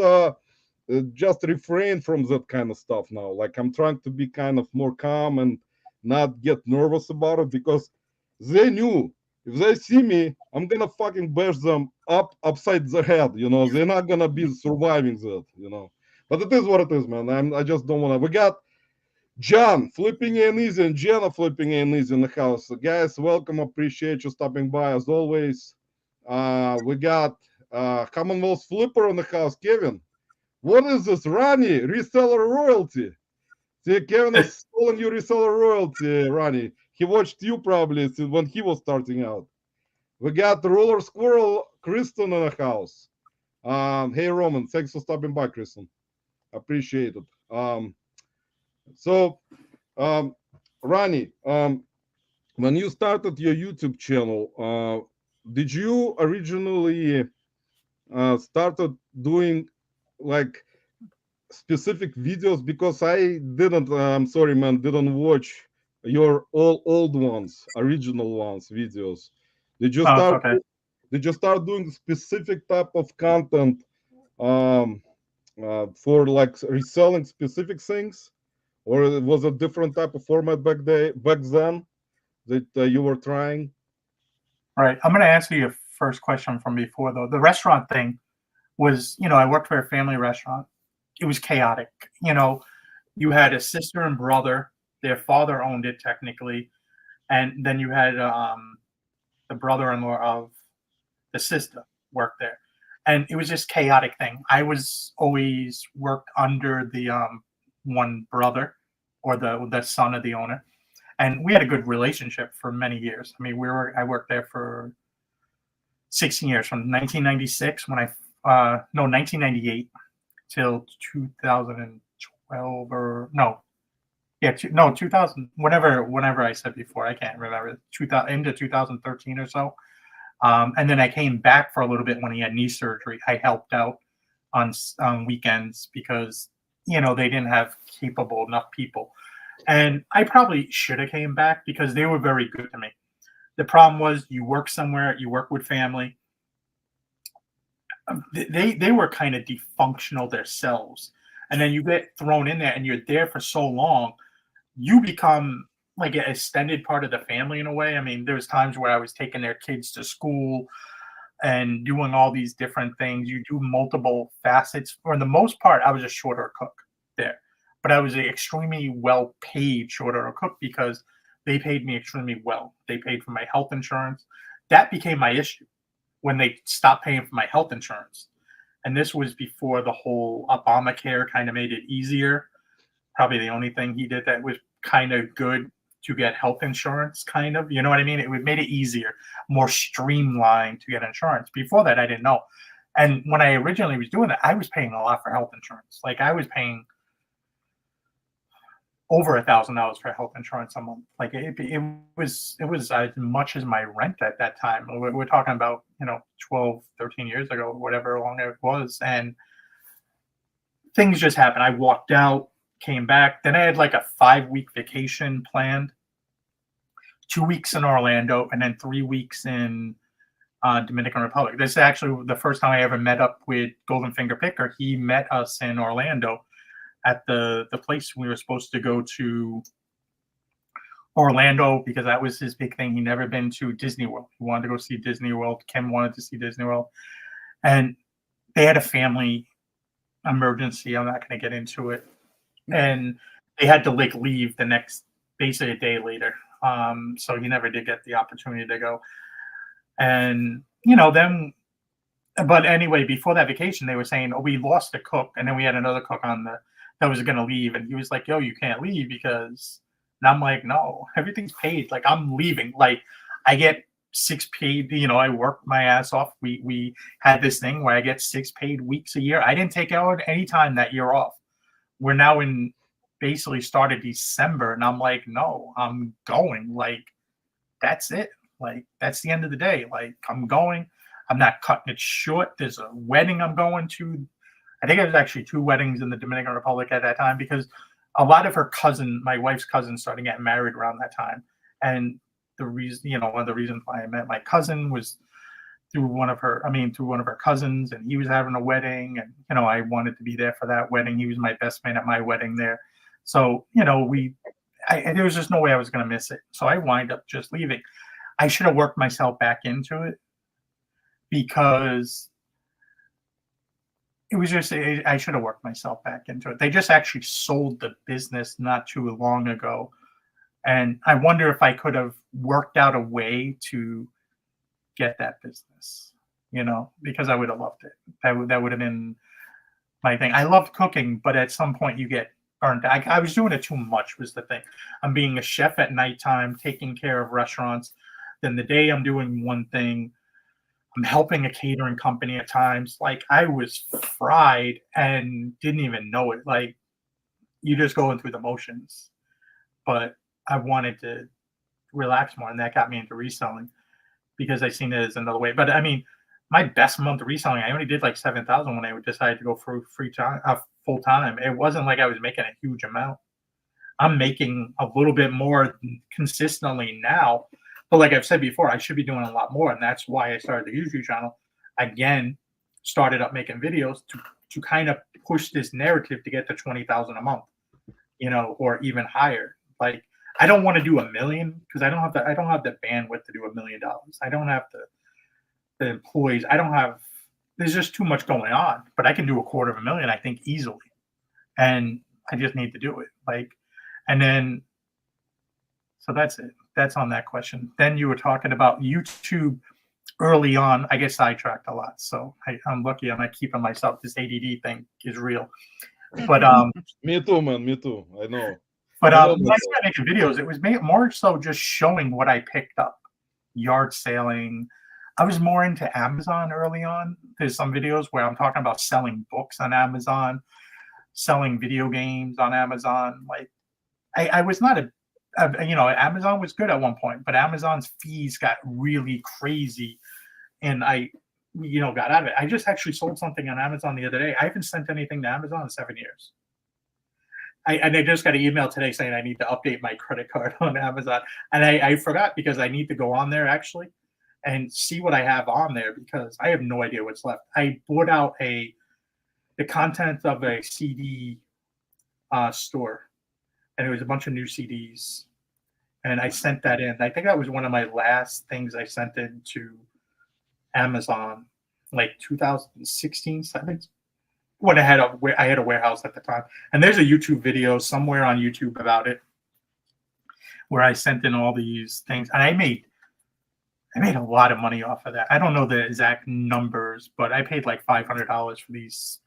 refrain from that kind of stuff now. Like I'm trying to be kind of more calm and not get nervous about it because they knew if they see me, I'm gonna fucking bash them upside the head. You know, they're not gonna be surviving that. You know, but it is what it is, man. I just don't wanna. We got John flipping in easy and Jenna flipping in easy in the house. So guys, welcome. Appreciate you stopping by as always. We got Commonwealth Flipper in the house. Kevin, what is this? Ronnie, reseller royalty. See, Kevin is calling you reseller royalty, Ronnie. He watched you probably when he was starting out. We got the roller squirrel, Kristen in the house. Hey, Roman, thanks for stopping by, Kristen. Appreciate it. So, Ronnie, when you started your YouTube channel, did you originally started doing like specific videos? Because I didn't. I'm sorry, man, didn't watch your all old ones, original ones videos. Did you Oh, it's start? okay. Did you start doing specific type of content um, for like reselling specific things? Or it was a different type of format back then that you were trying? Right. I'm going to answer your first question from before, though. The restaurant thing was, I worked for a family restaurant. It was chaotic. You had a sister and brother. Their father owned it technically, and then you had the brother-in-law of the sister worked there, and it was just chaotic thing. I was always worked under the one brother or the son of the owner, and we had a good relationship for many years. I mean, I worked there for 16 years, from 1996 when I no 1998 till 2012 or no. Yeah, no, 2000. Whenever I said before, I can't remember. 2000 into 2013 or so, and then I came back for a little bit when he had knee surgery. I helped out on weekends because they didn't have capable enough people, and I probably should have came back because they were very good to me. The problem was you work somewhere, you work with family. They were kind of dysfunctional themselves, and then you get thrown in there, and you're there for so long, you become like an extended part of the family in a way. I mean, there was times where I was taking their kids to school and doing all these different things. You do multiple facets. For the most part, I was a short order cook there, but I was an extremely well paid short order cook because they paid me extremely well. They paid for my health insurance. That became my issue when they stopped paying for my health insurance. And this was before the whole Obamacare kind of made it easier. Probably the only thing he did that was kind of good to get health insurance, kind of. You know what I mean? It made it easier, more streamlined to get insurance. Before that, I didn't know. And when I originally was doing that, I was paying a lot for health insurance. Like I was paying over $1,000 for health insurance a month. Like it was as much as my rent at that time. We're talking about 12, 13 years ago, whatever long it was, and things just happened. I walked out, came back, then I had like a 5-week vacation planned, 2 weeks in Orlando, and then 3 weeks in Dominican Republic. This is actually the first time I ever met up with Golden Finger Picker. He met us in Orlando at the place we were supposed to go to Orlando because that was his big thing. He never been to Disney World. He wanted to go see Disney World. Kim wanted to see Disney World. And they had a family emergency. I'm not going to get into it. And they had to like leave the next, basically a day later. So he never did get the opportunity to go. And then, but anyway, before that vacation, they were saying, "Oh, we lost a cook," and then we had another cook on that was going to leave, and he was like, "Yo, you can't leave because," and I'm like, "No, everything's paid. Like I'm leaving. Like I get 6 paid. I work my ass off. We had this thing where I get 6 paid weeks a year. I didn't take out any time that year off. We're now in basically started December, and I'm like, no, I'm going. Like that's it. Like that's the end of the day. Like I'm going. I'm not cutting it short. There's a wedding I'm going to. I think it was actually 2 weddings in the Dominican Republic at that time because a lot of her my wife's cousins, started getting married around that time. And the reason, one of the reasons why I met my cousin was through one of her cousins, and he was having a wedding, and I wanted to be there for that wedding. He was my best man at my wedding there. So, there was just no way I was going to miss it. So I wind up just leaving. I should have worked myself back into it because it was just, I should have worked myself back into it. They just actually sold the business not too long ago. And I wonder if I could have worked out a way to get that business, because I would have loved it. That would have been my thing. I loved cooking, but at some point you get burnt. I was doing it too much was the thing. I'm being a chef at nighttime, taking care of restaurants. Then the day I'm doing one thing, I'm helping a catering company at times. Like I was fried and didn't even know it. Like you just going through the motions. But I wanted to relax more, and that got me into reselling because I seen it as another way. But I mean, my best month of reselling, I only did like 7,000 when I decided to go for full time. It wasn't like I was making a huge amount. I'm making a little bit more consistently now. But like I've said before, I should be doing a lot more. And that's why I started the YouTube channel. Again, started up making videos to kind of push this narrative to get to 20,000 a month, or even higher. Like I don't want to do 1 million because I don't have the bandwidth to do $1 million. I don't have the employees. There's just too much going on, but I can do $250,000, I think, easily. And I just need to do it. So that's it. That's on that question. Then you were talking about YouTube early on. I get sidetracked a lot. So I'm lucky I'm not keeping myself. This ADD thing is real. But me too, man. Me too. I know. But when I started making videos, it was more so just showing what I picked up. Yard sailing. I was more into Amazon early on. There's some videos where I'm talking about selling books on Amazon, selling video games on Amazon. Like I was not Amazon was good at one point, but Amazon's fees got really crazy, and I got out of it. I just actually sold something on Amazon the other day. I haven't sent anything to Amazon in 7 years. I just got an email today saying I need to update my credit card on Amazon, and I forgot because I need to go on there actually and see what I have on there because I have no idea what's left. I bought out the content of a CD store, and it was a bunch of new CDs, and I sent that in. I think that was one of my last things I sent in to Amazon, like 2016, 17. When I had a warehouse at the time, and there's a YouTube video somewhere on YouTube about it, where I sent in all these things, and I made a lot of money off of that. I don't know the exact numbers, but I paid like $500 for these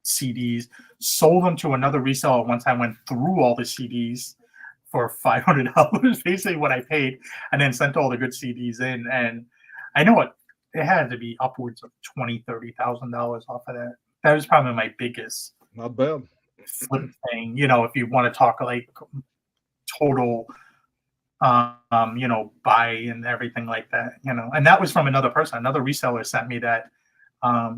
CDs. Sold them to another reseller once I went through all the CDs for $500, basically what I paid, and then sent all the good CDs in. And I know it had to be upwards of $20,000-$30,000 off of that. That was probably my biggest not bad flip thing. If you want to talk like total, buy and everything like that, and that was from another person. Another reseller sent me that. Now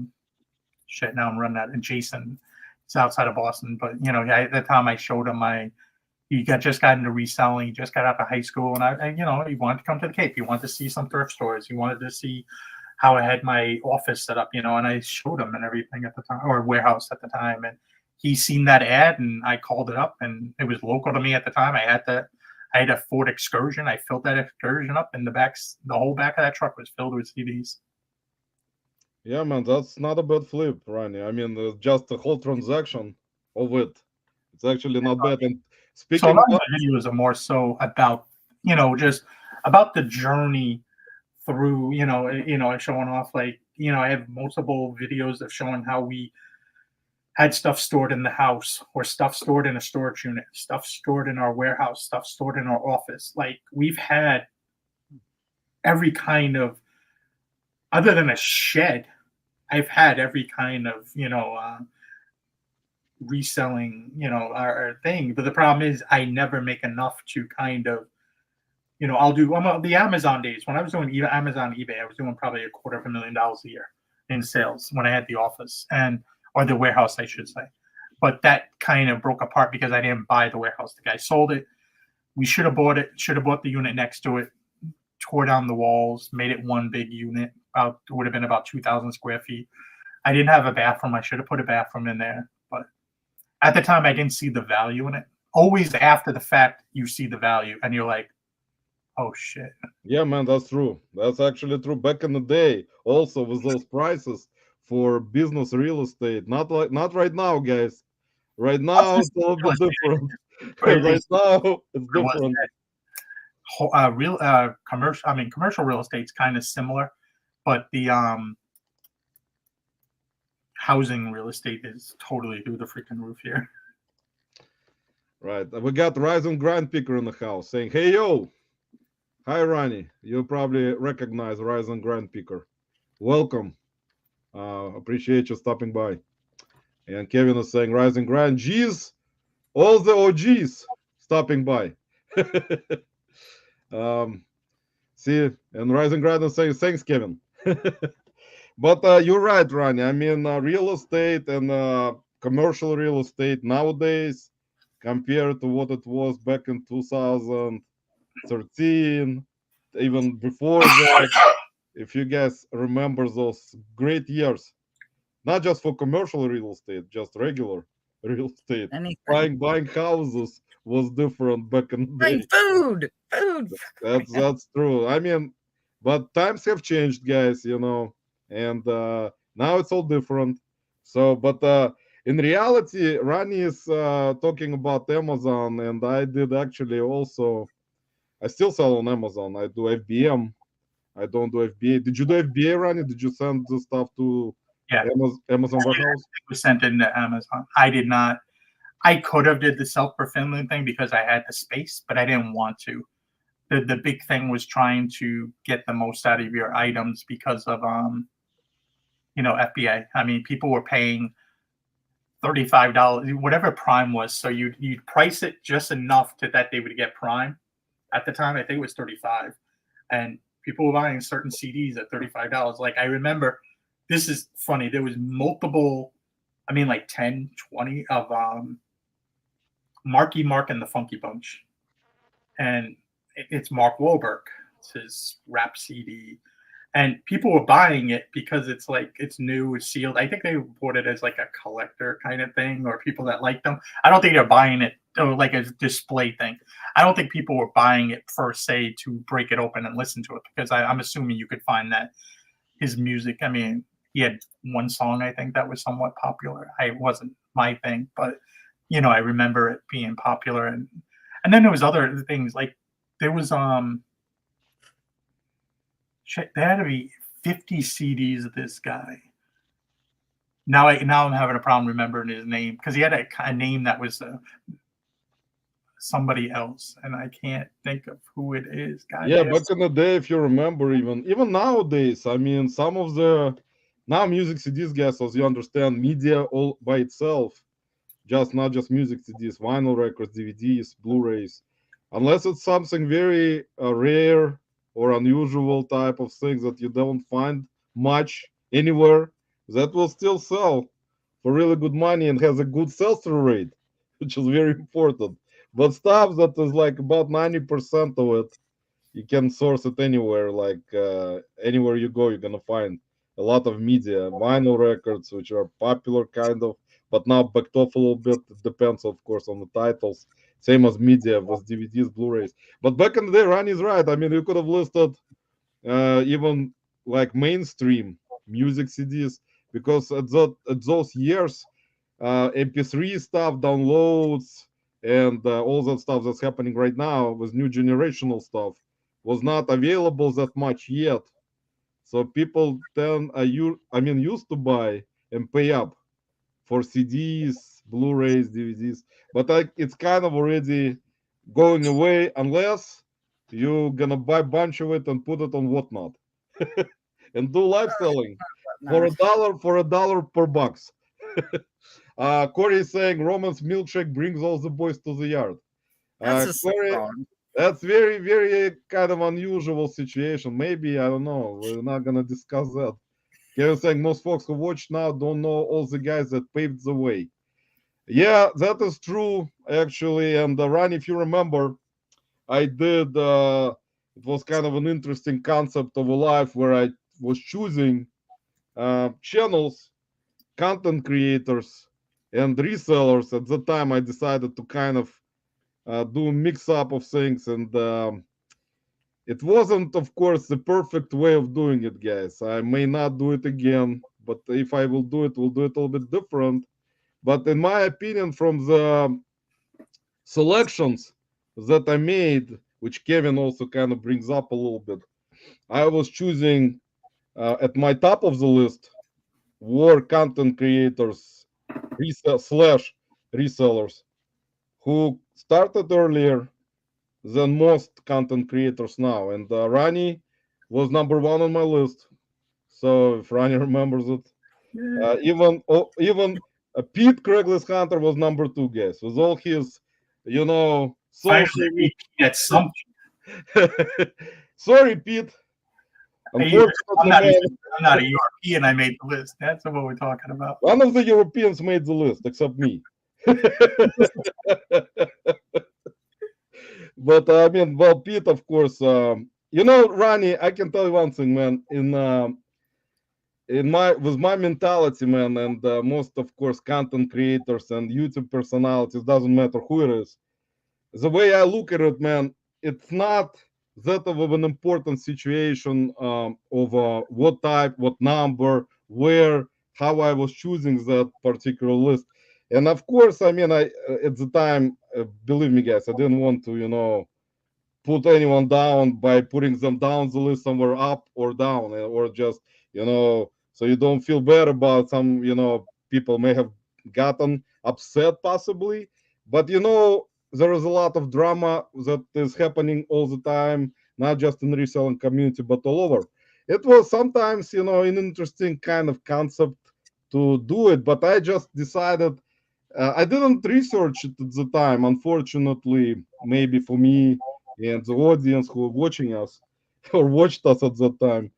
I'm running out. And Jason, it's outside of Boston, but at the time I showed him just got into reselling. He just got out of high school, and he wanted to come to the Cape. He wanted to see some thrift stores. He wanted to see how I had my office set up, and I showed him and everything at the time, or warehouse at the time. And he seen that ad, and I called it up, and it was local to me at the time. I had a Ford Excursion. I filled that Excursion up, and the whole back of that truck was filled with CDs. Yeah, man, that's not a bad flip, Ronnie. I mean, just the whole transaction of it. It's actually not bad. And speaking so a lot of my videos are more so about just about the journey through, showing off, like, I have multiple videos of showing how we had stuff stored in the house, or stuff stored in a storage unit, stuff stored in our warehouse, stuff stored in our office. Like, we've had every kind of, other than a shed, I've had every kind of, reselling, our thing. But the problem is I never make enough to kind of, the Amazon days. When I was doing Amazon, eBay, I was doing probably $250,000 a year in sales when I had the office, or the warehouse, I should say. But that kind of broke apart because I didn't buy the warehouse. The guy sold it. We should have bought it. Should have bought the unit next to it. Tore down the walls, made it one big unit. It would have been about 2,000 square feet. I didn't have a bathroom. I should have put a bathroom in there, but at the time I didn't see the value in it. Always after the fact, you see the value, and you're like, oh shit. Yeah, man, that's true. That's actually true. Back in the day, also with those prices for business real estate, not right now, guys. Right now it's a little bit different. Right now it's different. Commercial real estate's kind of similar, but the housing real estate is totally through the freaking roof here. Right. We got Rise and Grind Picker in the house saying, hey, yo. Hi, Ronnie. You probably recognize Rise and Grind Picker. Welcome. Appreciate you stopping by. And Kevin is saying, Rise and Grind. G's, all the OGs stopping by. See, and Rise and Grind is saying, thanks, Kevin. But you're right, Ronnie. I mean, real estate and commercial real estate nowadays, compared to what it was back in 2013, even before that, if you guys remember those great years, not just for commercial real estate, just regular real estate. Buying houses was different back in the day. Food. That's true. I mean, but times have changed, guys, and now it's all different. So, but in reality, Ronnie is talking about Amazon, and I did actually also. I still sell on Amazon. I do FBM. I don't do FBA. Did you do FBA, Ronnie? Did you send the stuff to Amazon warehouse? It was sent into Amazon. I did not. I could have did the self-fulfillment thing because I had the space, but I didn't want to. The big thing was trying to get the most out of your items because of FBA. I mean, people were paying $35, whatever Prime was. So you'd price it just enough that they would get Prime. At the time, I think it was $35, and people were buying certain CDs at $35. Like, I remember, this is funny. There was multiple, like 10, 20 of Marky Mark and the Funky Bunch, and it's Mark Wahlberg. It's his rap CD. And people were buying it because it's like, it's new, it's sealed. I think they bought it as like a collector kind of thing, or people that like them. I don't think they're buying it like a display thing. I don't think people were buying it per se to break it open and listen to it, because I'm assuming you could find that his music, he had one song, I think, that was somewhat popular. It wasn't my thing, but I remember it being popular. And then there was other things, like there was there had to be 50 CDs of this guy. Now I'm having a problem remembering his name, because he had a name that was somebody else, and I can't think of who it is. God, yeah, back in the day, if you remember, even nowadays, some of the now music CDs, guys, as you understand, media all by itself, not just music CDs, vinyl records, DVDs, Blu-rays, unless it's something very rare or unusual type of things that you don't find much anywhere, that will still sell for really good money and has a good sell-through rate, which is very important. But stuff that is like about 90% of it, you can source it anywhere. Like anywhere you go, you're gonna find a lot of media, vinyl records, which are popular kind of, but now backed off a little bit. It depends, of course, on the titles. Same as media with DVDs, Blu-rays. But back in the day, Ronnie's right. You could have listed even like mainstream music CDs, because at those years, MP3 stuff, downloads, and all that stuff that's happening right now with new generational stuff was not available that much yet. So people then used to buy and pay up for CDs, Blu-rays, DVDs, but it's kind of already going away unless you're gonna buy a bunch of it and put it on whatnot and do live selling for No. a dollar per box. Corey is saying Roman's milkshake brings all the boys to the yard. That's just so Corey, wrong. that's very, very kind of unusual situation. Maybe, I don't know. We're not gonna discuss that. Kevin saying most folks who watch now don't know all the guys that paved the way. Yeah, that is true actually. And Ryan, if you remember, I did. It was kind of an interesting concept of a life where I was choosing channels, content creators, and resellers. At the time, I decided to kind of do a mix up of things, and it wasn't, of course, the perfect way of doing it, guys. I may not do it again, but if I will do it, we'll do it a little bit different. But in my opinion, from the selections that I made, which Kevin also kind of brings up a little bit, I was choosing at my top of the list were content creators slash resellers who started earlier than most content creators now. And Ronnie was number one on my list. So if Ronnie remembers it, even Pete Craigslist Hunter was number two, guys, with all his, social. Finally, get something. Sorry, Pete. Unfortunately, I'm not a European. I made the list. That's what we're talking about. One of the Europeans made the list, except me. But I mean, well, Pete, of course. Ronnie, I can tell you one thing, man. In my mentality, man, and most, of course, content creators and YouTube personalities, doesn't matter who it is. The way I look at it, man, it's not that of an important situation of what type, what number, where, how I was choosing that particular list. And of course, I mean, I at the time, believe me, guys, I didn't want to, put anyone down by putting them down the list somewhere up or down, or just, so you don't feel bad about some, people may have gotten upset possibly. But, there is a lot of drama that is happening all the time, not just in the reselling community, but all over. It was sometimes, an interesting kind of concept to do it, but I just decided I didn't research it at the time, unfortunately, maybe for me and the audience who were watching us or watched us at that time.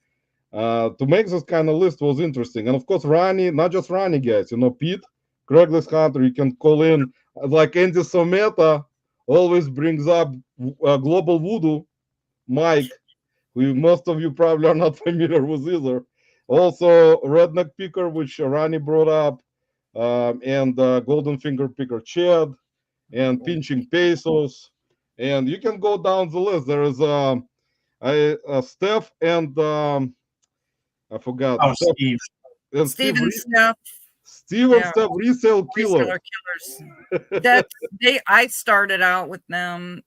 To make this kind of list was interesting. And of course, Ronnie, not just Ronnie, guys, Pete, Craigslist Hunter, you can call in. Like Andy Someta always brings up Global Voodoo, Mike, who most of you probably are not familiar with either. Also, Redneck Picker, which Ronnie brought up, and Golden Finger Picker Chad, and Pinching Pesos. And you can go down the list. There is Steph and I forgot. Oh, Steph, Steve. and Steve and Steph. Steve and Steph Resale Killer. Reseller killers. I started out with them.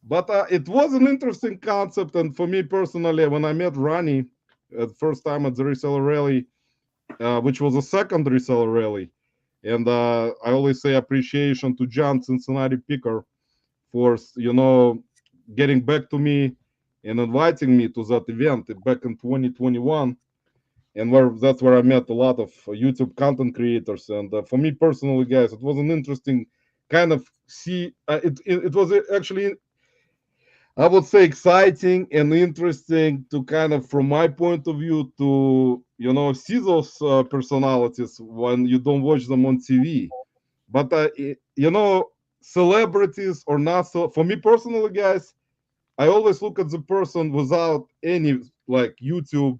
But it was an interesting concept, and for me personally, when I met Ronnie first time at the reseller rally, which was a second reseller rally, and I always say appreciation to John Cincinnati Picker for getting back to me and inviting me to that event back in 2021, and that's where I met a lot of YouTube content creators. And for me personally, guys, it was an interesting kind of it was actually, I would say, exciting and interesting to kind of, from my point of view, to see those personalities when you don't watch them on TV. But celebrities or not, so for me personally, guys, I always look at the person without any like YouTube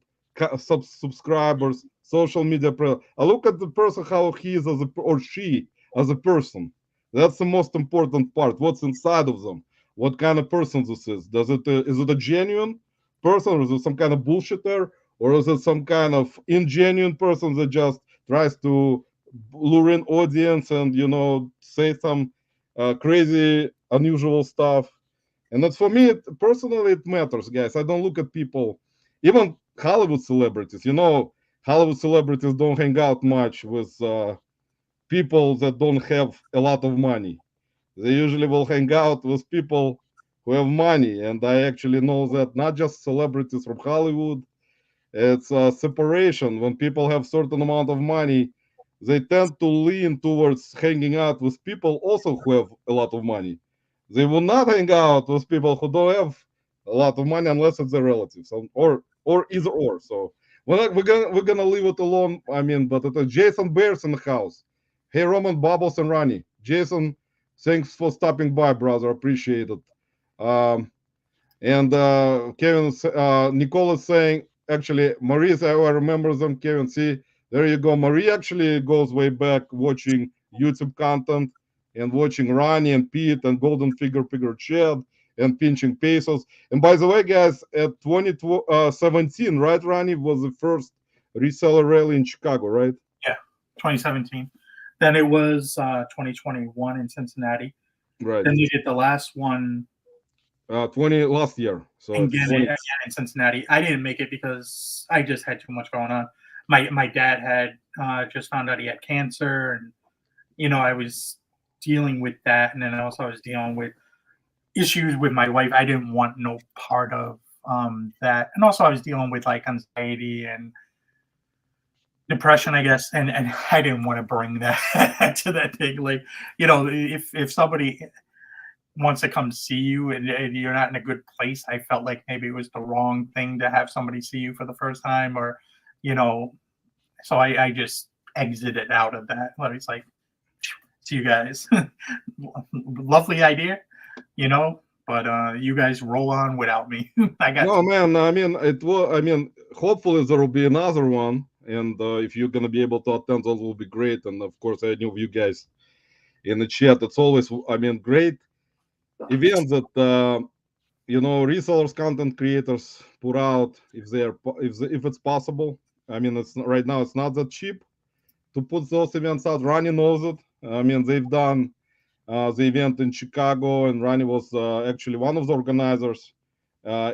subscribers, social media. I look at the person how he is or she as a person. That's the most important part. What's inside of them? What kind of person this is? Is it a genuine person, or is it some kind of bullshitter, or is it some kind of ingenuine person that just tries to luring audience and say some crazy, unusual stuff. And that's for me, personally, it matters, guys. I don't look at people, even Hollywood celebrities. Hollywood celebrities don't hang out much with people that don't have a lot of money. They usually will hang out with people who have money. And I actually know that not just celebrities from Hollywood, it's a separation. When people have certain amount of money, they tend to lean towards hanging out with people also who have a lot of money. They will not hang out with people who don't have a lot of money unless it's their relatives, or either or. So we're gonna leave it alone. I mean, but it's Jason Bears in the house. Hey, Roman, Bubbles, and Ronnie. Jason, thanks for stopping by, brother. Appreciate it. And Kevin, Nicole is saying, actually, Marie, I remember them, Kevin. See, there you go. Marie actually goes way back watching YouTube content and watching Ronnie and Pete and Golden Figure Chad and Pinching Pesos. And by the way, guys, at 2017, right, Ronnie, was the first reseller rally in Chicago, right? Yeah, 2017. Then it was 2021 in Cincinnati. Right. Then you did the last one 20 last year. So again in Cincinnati. I didn't make it because I just had too much going on. My dad had just found out he had cancer, and I was dealing with that, and then also I was dealing with issues with my wife. I didn't want no part of that, and also I was dealing with like anxiety and depression, I guess, and I didn't want to bring that to that thing. Like, if somebody wants to come see you and you're not in a good place, I felt like maybe it was the wrong thing to have somebody see you for the first time, or so I just exited out of that. It's like, see you guys. Lovely idea, but you guys roll on without me. I got no, man. I mean, hopefully there will be another one, and if you're gonna be able to attend, those will be great. And of course, I knew you guys in the chat. It's always, great events that resellers, content creators put out if it's possible. I mean, right now it's not that cheap to put those events out. Ronnie knows it. I mean, they've done the event in Chicago, and Ronnie was actually one of the organizers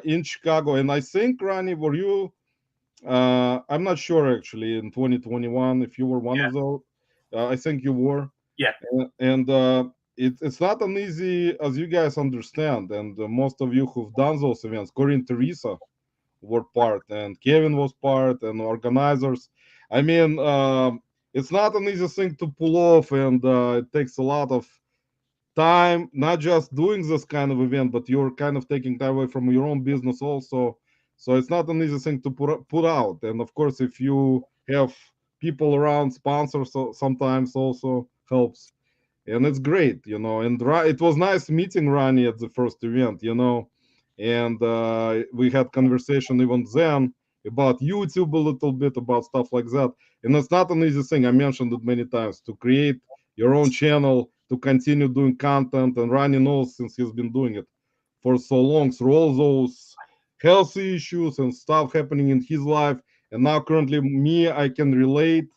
in Chicago. And I think, Ronnie, were you? I'm not sure actually in 2021 if you were one of those. I think you were. Yeah. And it's not an easy, as you guys understand, and most of you who've done those events, Corey and Teresa were part, and Kevin was part, and organizers. I mean, it's not an easy thing to pull off, and it takes a lot of time, not just doing this kind of event, but you're kind of taking time away from your own business also. So it's not an easy thing to put out. And of course, if you have people around, sponsors sometimes also helps. And it's great, And it was nice meeting Ronnie at the first event, And we had conversation even then about YouTube a little bit, about stuff like that. And it's not an easy thing. I mentioned it many times, to create your own channel, to continue doing content. And Ronnie knows, since he's been doing it for so long, through all those health issues and stuff happening in his life. And now currently me, I can relate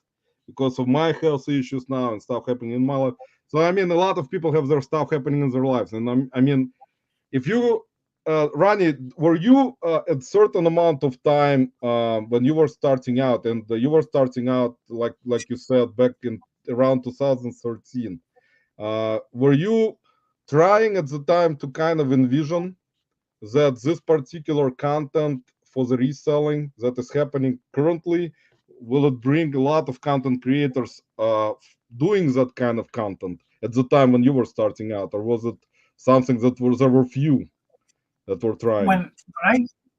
because of my health issues now and stuff happening in my life. So I mean, a lot of people have their stuff happening in their lives. And I mean, if you Ronnie, were you at certain amount of time when you were starting out, and you were starting out like you said back in around 2013? Were you trying at the time to kind of envision that this particular content for the reselling that is happening currently, will it bring a lot of content creators doing that kind of content at the time when you were starting out, or was it something that there were few that were trying?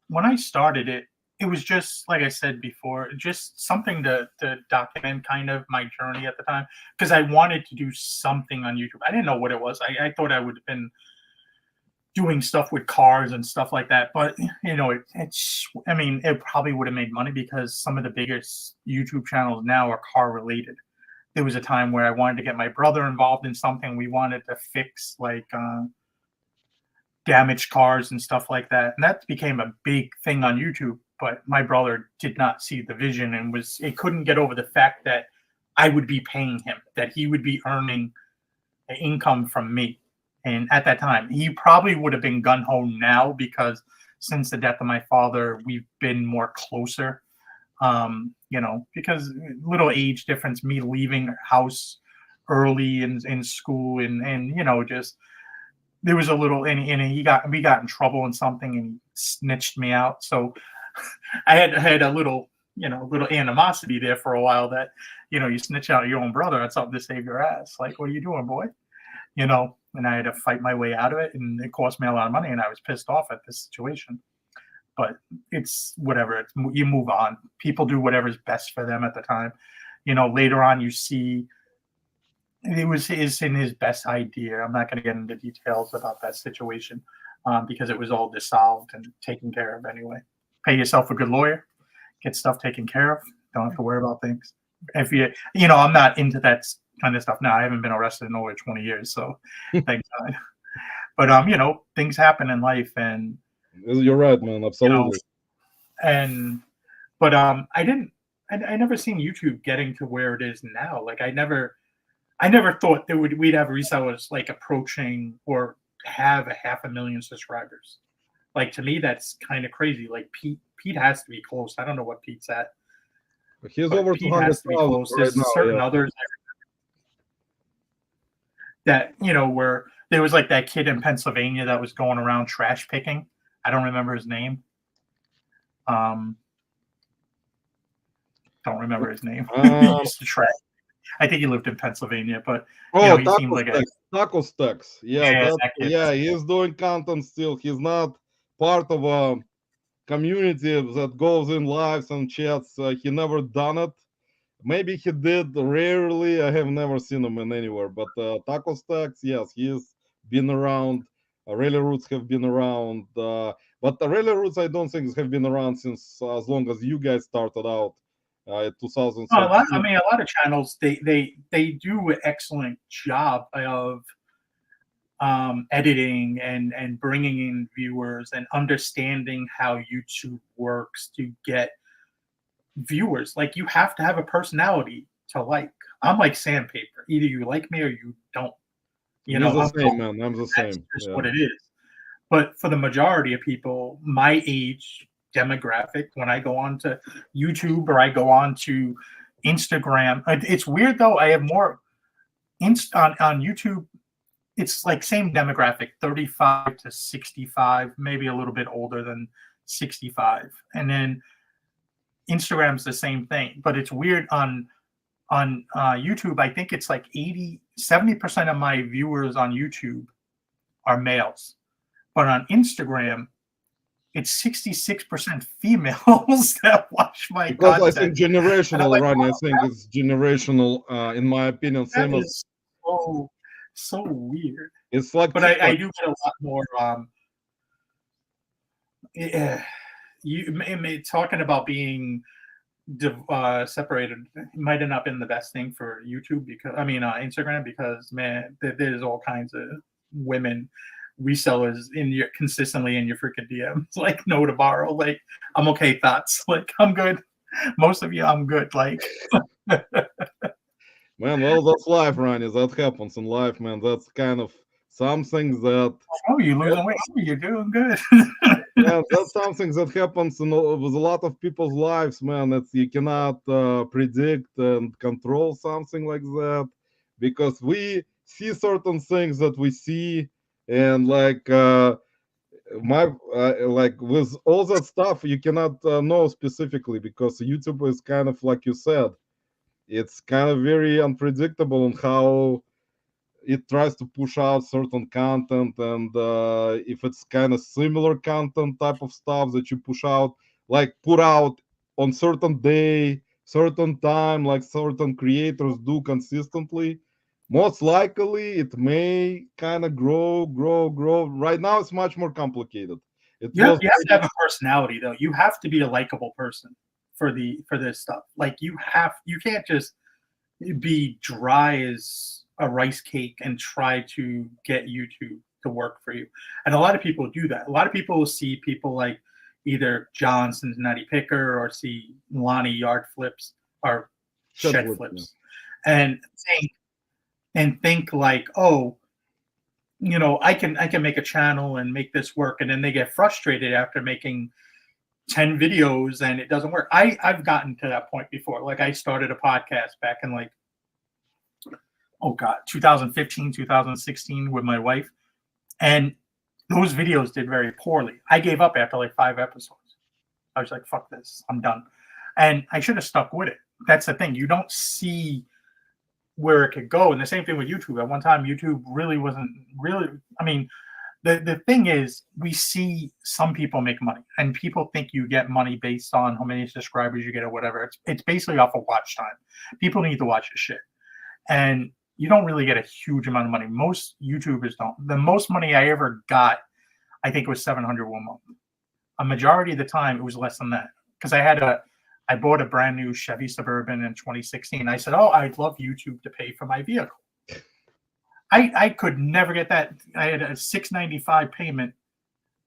When I started it, it was just like I said before, just something to document kind of my journey at the time, because I wanted to do something on YouTube. I didn't know what it was. I thought I would have been doing stuff with cars and stuff like that, but I mean, it probably would have made money because some of the biggest YouTube channels now are car related. There was a time where I wanted to get my brother involved in something. We wanted to fix like damaged cars and stuff like that, and that became a big thing on YouTube. But my brother did not see the vision and it couldn't get over the fact that I would be paying him, that he would be earning an income from me. And at that time, he probably would have been gun-ho now, because since the death of my father, we've been more closer. Because little age difference, me leaving house early in school, and just there was a little, and we got in trouble in something, and he snitched me out. So I had a little animosity there for a while, that you snitch out your own brother, that's something to save your ass. Like, what are you doing, boy? And I had to fight my way out of it, and it cost me a lot of money, and I was pissed off at this situation. But it's whatever. You move on. People do whatever's best for them at the time. Later on, you see it was in his best idea. I'm not going to get into details about that situation, because it was all dissolved and taken care of anyway. Pay yourself a good lawyer, get stuff taken care of. Don't have to worry about things. If I'm not into that kind of stuff now. I haven't been arrested in over 20 years, so thank God. But things happen in life, and you're right, man. Absolutely. But I never seen YouTube getting to where it is now. Like, I never thought that we'd have resellers like approaching or have 500,000 subscribers. Like, to me, that's kind of crazy. Like, Pete has to be close. I don't know what Pete's at. He's over 200,000 There's now, certain others that where there was like that kid in Pennsylvania that was going around trash picking. I don't remember his name. Don't remember his name. He used to trash. I think he lived in Pennsylvania, but he seemed like Taco Stacks. Yeah, he's doing content still. He's not part of a community that goes in lives and chats. He never done it. Maybe he did rarely. I have never seen him in anywhere. But Taco Stacks, yes, he's been around. Rally Roots have been around. But the Rally Roots, I don't think have been around since as long as you guys started out. 2017. A lot of channels they do an excellent job of editing and bringing in viewers and understanding how YouTube works to get viewers. Like, you have to have a personality to like. I'm like sandpaper. Either you like me or you don't. I'm the same, man. I'm the same. That's just what it is. But for the majority of people, my age demographic, when I go on to YouTube or I go on to Instagram, it's weird though. I have more on YouTube. It's like same demographic, 35 to 65, maybe a little bit older than 65. And then Instagram's the same thing, but it's weird on YouTube. I think it's like 70% of my viewers on YouTube are males, but on Instagram, it's 66% females that watch my content. I think generational, Ronnie. I think it's generational. In my opinion, same as so weird. It's like, but I do get a lot more. Talking about being separated might have not been the best thing for YouTube, because Instagram, because man, there's all kinds of women resellers consistently in your freaking DMs, like, no to borrow, like, I'm okay, thoughts, like, I'm good, most of you, I'm good, like. Man, well, that's life, Ronnie. That happens in life, man. That's kind of something that you losing weight, you're doing good. Yeah, that's something that happens with a lot of people's lives, man. That you cannot predict and control something like that, because we see certain things that we see, and like like with all that stuff, you cannot know specifically, because YouTube is kind of like you said, it's kind of very unpredictable on how it tries to push out certain content, and if it's kind of similar content type of stuff that you push out, like put out on certain day, certain time, like certain creators do consistently, most likely it may kind of grow. Right now it's much more complicated. You have to have a personality, though. You have to be a likable person for this stuff. Like, you can't just be dry as a rice cake and try to get YouTube to work for you. And a lot of people do that. A lot of people will see people like either John Cincinnati Picker or see Lonnie Yard Flips or Shed Flips. and think like, oh, I can make a channel and make this work, and then they get frustrated after making 10 videos and it doesn't work. I've gotten to that point before. Like I started a podcast back in like, oh God, 2015, 2016 with my wife. And those videos did very poorly. I gave up after like 5 episodes. I was like, fuck this, I'm done. And I should have stuck with it. That's the thing. You don't see where it could go. And the same thing with YouTube. At one time, YouTube really wasn't really, I mean, the thing is, we see some people make money, and people think you get money based on how many subscribers you get or whatever. It's basically off of watch time. People need to watch your shit. And you don't really get a huge amount of money. Most YouTubers don't. The most money I ever got, I think it was $700 1 month. A majority of the time, it was less than that. Because I bought a brand new Chevy Suburban in 2016. I said, oh, I'd love YouTube to pay for my vehicle. I could never get that. I had a $695 payment,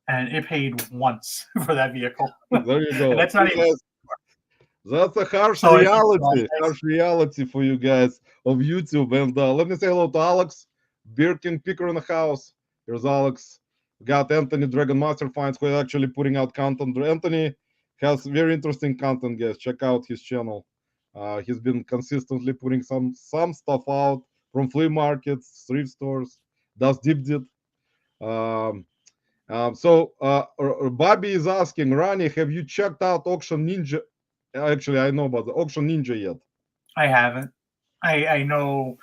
and it paid once for that vehicle. There you go. And that's not even. That's a harsh reality for you guys of YouTube. And let me say hello to Alex, Beer King Picker in the house. Here's Alex. We got Anthony Dragon Master Finds, who is actually putting out content. Anthony has very interesting content, guys. Check out his channel. He's been consistently putting some stuff out from flea markets, thrift stores, does deep dip. So Bobby is asking, Ronnie, have you checked out Auction Ninja? Actually, I know about the Auction Ninja yet. I haven't. I know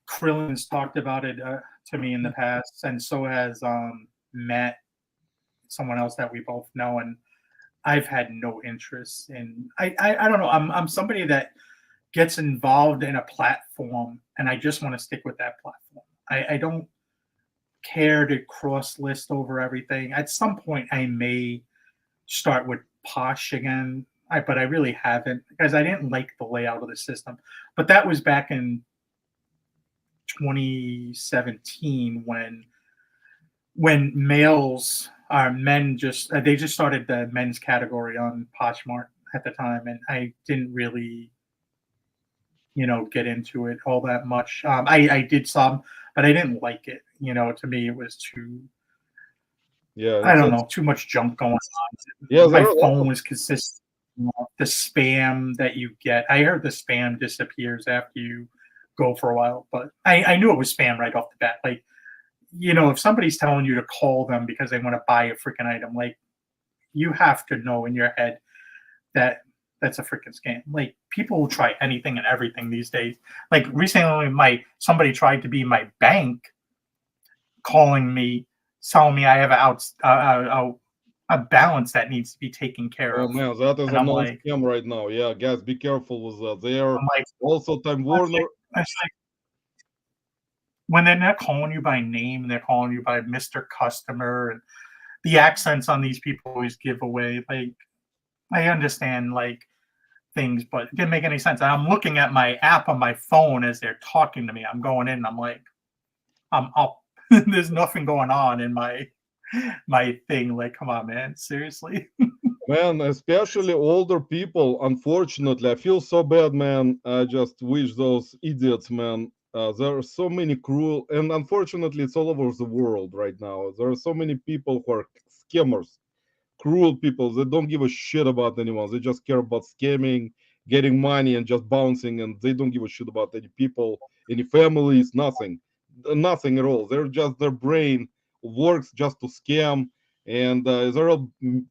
Krillin's talked about it to me in the past, and so has Matt, someone else that we both know, and I've had no interest in. I don't know. I'm somebody that gets involved in a platform, and I just want to stick with that platform. I don't care to cross list over everything. At some point, I may start with Posh again, but I really haven't, because I didn't like the layout of the system. But that was back in 2017 when men just started the men's category on Poshmark at the time, and I didn't really get into it all that much. I did some, but I didn't like it. To me, it was too. Yeah, I don't know, too much junk going on. Yeah, my phone was consistent. The spam that you get, I heard the spam disappears after you go for a while, but I knew it was spam right off the bat. Like, if somebody's telling you to call them because they want to buy a freaking item, like, you have to know in your head that that's a freaking scam. Like, people will try anything and everything these days. Like, recently, somebody tried to be my bank, calling me, telling me I have a balance that needs to be taken care of. Oh man, that is a known scam right now. Yeah, guys, be careful with that. They are also Time Warner. When they're not calling you by name, they're calling you by Mr. Customer, and the accents on these people always give away. Like, I understand things, but it didn't make any sense. I'm looking at my app on my phone as they're talking to me. I'm going in, and I'm like, I'm up. There's nothing going on in my thing. Like, come on, man, seriously. Man, especially older people, unfortunately, I feel so bad, man. I just wish those idiots, man. There are so many cruel, and unfortunately, it's all over the world right now. There are so many people who are scammers, cruel people. They don't give a shit about anyone. They just care about scamming, getting money, and just bouncing, and they don't give a shit about any people, any families, nothing at all. They're just, their brain works just to scam, and there are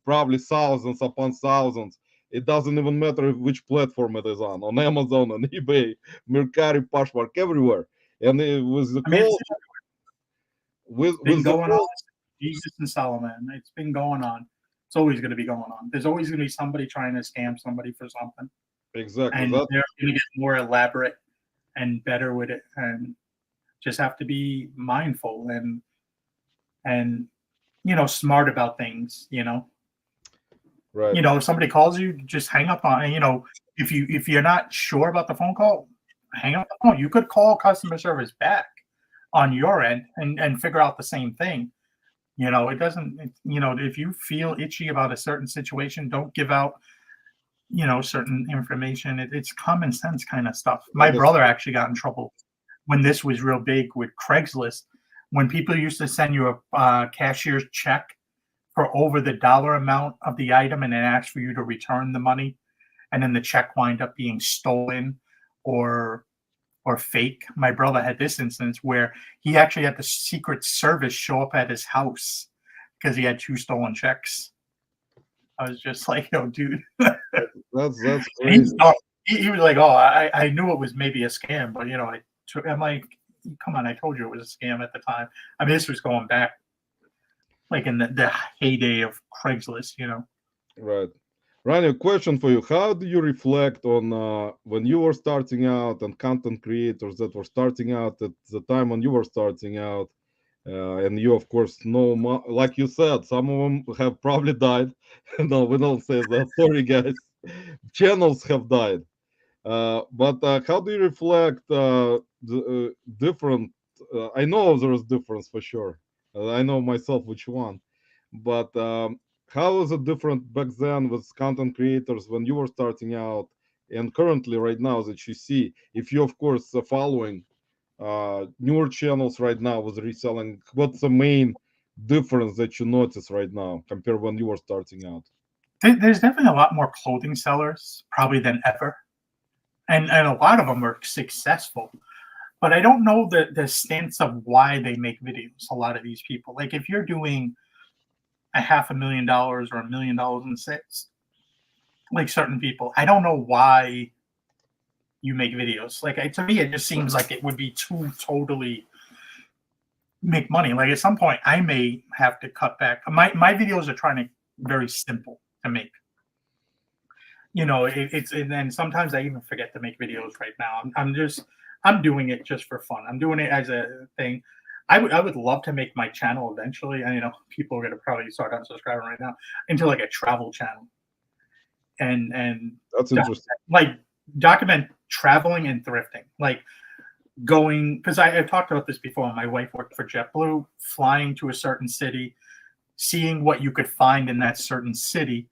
probably thousands upon thousands. It doesn't even matter which platform it is on Amazon, on eBay, Mercari, Poshmark, everywhere. And it was the call. It's been going on. Jesus and Solomon. It's been going on. It's always going to be going on. There's always going to be somebody trying to scam somebody for something. Exactly. And they're going to get more elaborate and better with it, and just have to be mindful and smart about things. Right. If somebody calls you, just hang up on. If you're not sure about the phone call, hang up the phone. You could call customer service back on your end and figure out the same thing. It doesn't. If you feel itchy about a certain situation, don't give out certain information. It's common sense kind of stuff. My that's brother actually got in trouble when this was real big with Craigslist. When people used to send you a cashier's check for over the dollar amount of the item and then ask for you to return the money, and then the check wind up being stolen or fake. My brother had this instance where he actually had the Secret Service show up at his house because he had 2 stolen checks. I was just like, yo, dude. that's He, crazy. he was like, oh, I knew it was maybe a scam, but I'm like, come on, I told you it was a scam at the time. I mean, this was going back like in the heyday of Craigslist, Right. Ronnie, a question for you. How do you reflect on when you were starting out and content creators that were starting out at the time when you were starting out? And you, of course, know, like you said, some of them have probably died. No, we don't say that. Sorry, guys. Channels have died. But how do you reflect the different? I know there is difference for sure. I know myself which one, but how is it different back then with content creators when you were starting out, and currently right now that you see? If you, of course, are following newer channels right now with reselling, what's the main difference that you notice right now compared when you were starting out? There's definitely a lot more clothing sellers probably than ever. And a lot of them are successful. But I don't know the stance of why they make videos, a lot of these people. Like if you're doing $500,000 or $1 million in sales, like certain people, I don't know why you make videos. Like to me, it just seems like it would be too totally make money. Like at some point, I may have to cut back. My videos are trying to very simple to make. It's and then sometimes I even forget to make videos right now. I'm doing it just for fun. I'm doing it as a thing. I would love to make my channel eventually. And people are gonna probably start unsubscribing right now into like a travel channel. And That's interesting. like document traveling and thrifting. Like going, because I've talked about this before. My wife worked for JetBlue, flying to a certain city, seeing what you could find in that certain city,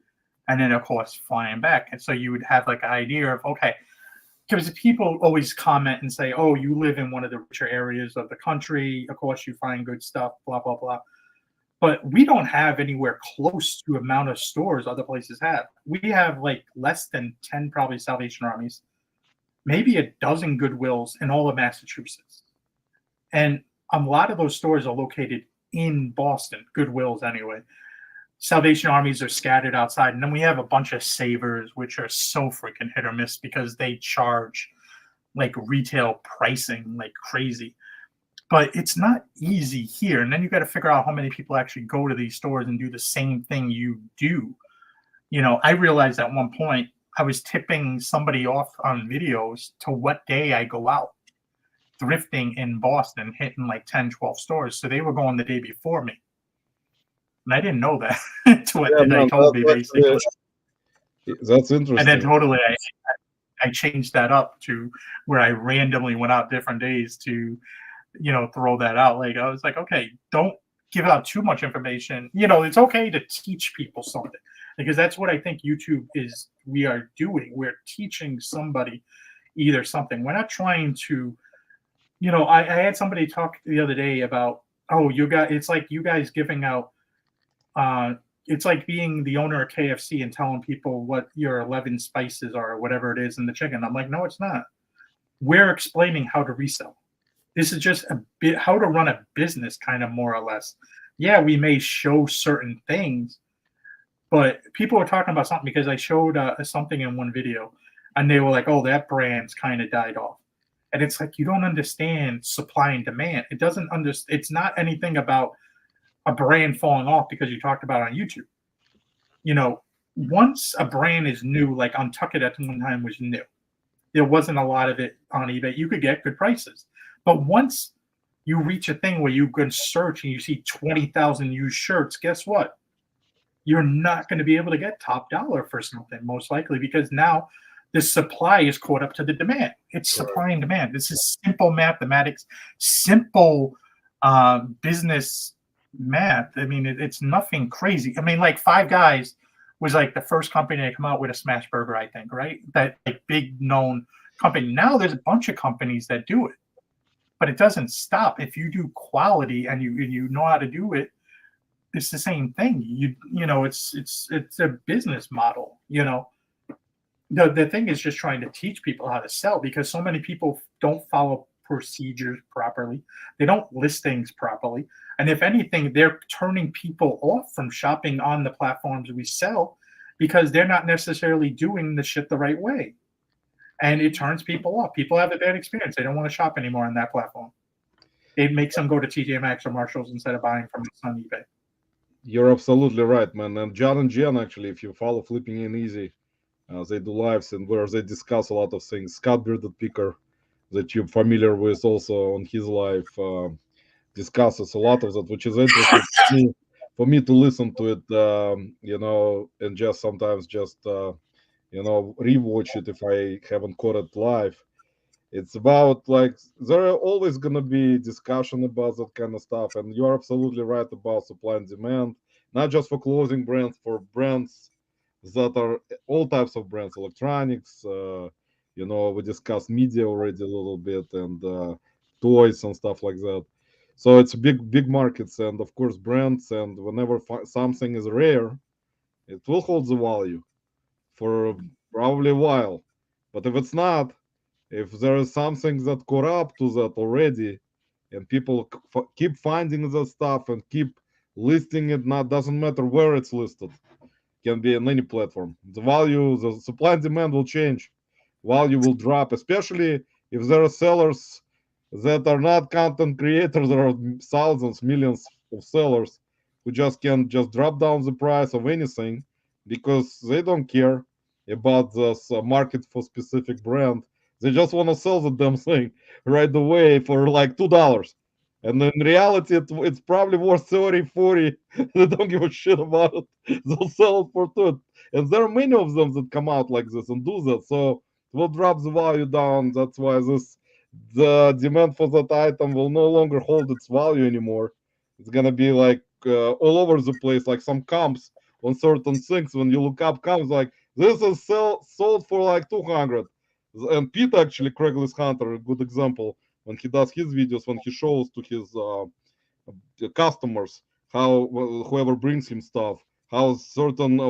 and then of course flying back. And so you would have like an idea of, okay, because people always comment and say, oh, you live in one of the richer areas of the country, of course you find good stuff, blah blah blah. But we don't have anywhere close to amount of stores other places have. We have like less than 10 probably Salvation Armies, maybe a dozen Goodwills in all of Massachusetts. And a lot of those stores are located in Boston, Goodwills anyway. Salvation Armies are scattered outside. And then we have a bunch of Savers, which are so freaking hit or miss because they charge like retail pricing like crazy. But it's not easy here. And then you got to figure out how many people actually go to these stores and do the same thing you do. I realized at one point I was tipping somebody off on videos to what day I go out thrifting in Boston, hitting like 10, 12 stores. So they were going the day before me. And I didn't know that until they told me, basically. That's interesting. And then totally I changed that up to where I randomly went out different days to, throw that out. Like I was like, okay, don't give out too much information. It's okay to teach people something, because that's what I think YouTube is. We are doing. We're teaching somebody either something. We're not trying to, I had somebody talk the other day about, oh, it's like you guys giving out, it's like being the owner of KFC and telling people what your 11 spices are or whatever it is in the chicken. I'm like, no, it's not. We're explaining how to resell. This is just a bit how to run a business, kind of more or less. Yeah, we may show certain things, but people were talking about something because I showed something in one video, and they were like, oh, that brand's kind of died off. And it's like, you don't understand supply and demand. It doesn't understand. It's not anything about a brand falling off because you talked about it on YouTube. Once a brand is new, like Untuckit at one time was new. There wasn't a lot of it on eBay. You could get good prices. But once you reach a thing where you can search and you see 20,000 used shirts, guess what? You're not going to be able to get top dollar for something, most likely, because now the supply is caught up to the demand. It's supply and demand. This is simple mathematics, simple business math. I mean, it's nothing crazy. I mean, like 5 guys was like the first company to come out with a smash burger, I think, right? That like big known company. Now there's a bunch of companies that do it, but it doesn't stop. If you do quality and you know how to do it, it's the same thing. You know, it's a business model. You know, the thing is just trying to teach people how to sell, because so many people don't follow procedures properly. They don't list things properly. And if anything, they're turning people off from shopping on the platforms we sell because they're not necessarily doing the shit the right way. And it turns people off. People have a bad experience. They don't want to shop anymore on that platform. It makes them go to TJ Maxx or Marshalls instead of buying from us on eBay. You're absolutely right, man. And John and Jen, actually, if you follow Flipping In Easy, they do lives and where they discuss a lot of things. Scott Bearded Picker, that you're familiar with, also on his live, discusses a lot of that, which is interesting for me to listen to it, you know, and just sometimes just you know, rewatch it if I haven't caught it live. It's about like there are always gonna be discussion about that kind of stuff, and you're absolutely right about supply and demand, not just for clothing brands, for brands that are all types of brands, electronics. You know, we discussed media already a little bit, and toys and stuff like that. So it's big markets, and of course brands. And whenever something is rare, it will hold the value for probably a while. But if it's not, if there is something that caught up to that already, and people keep finding that stuff and keep listing it, not doesn't matter where it's listed, can be on any platform. The value, the supply and demand will change. Value will drop, especially if there are sellers that are not content creators. There are thousands, millions of sellers who just can just drop down the price of anything because they don't care about the market for specific brand. They just want to sell the damn thing right away for like $2. And in reality, it's probably worth 30, 40. They don't give a shit about it. They'll sell it for two. And there are many of them that come out like this and do that. So it will drop the value down. That's why the demand for that item will no longer hold its value anymore. It's gonna be like all over the place, like some comps on certain things. When you look up comps, like this is sold for like 200. And Pete, actually, Craigslist Hunter, a good example, when he does his videos, when he shows to his customers how whoever brings him stuff, how certain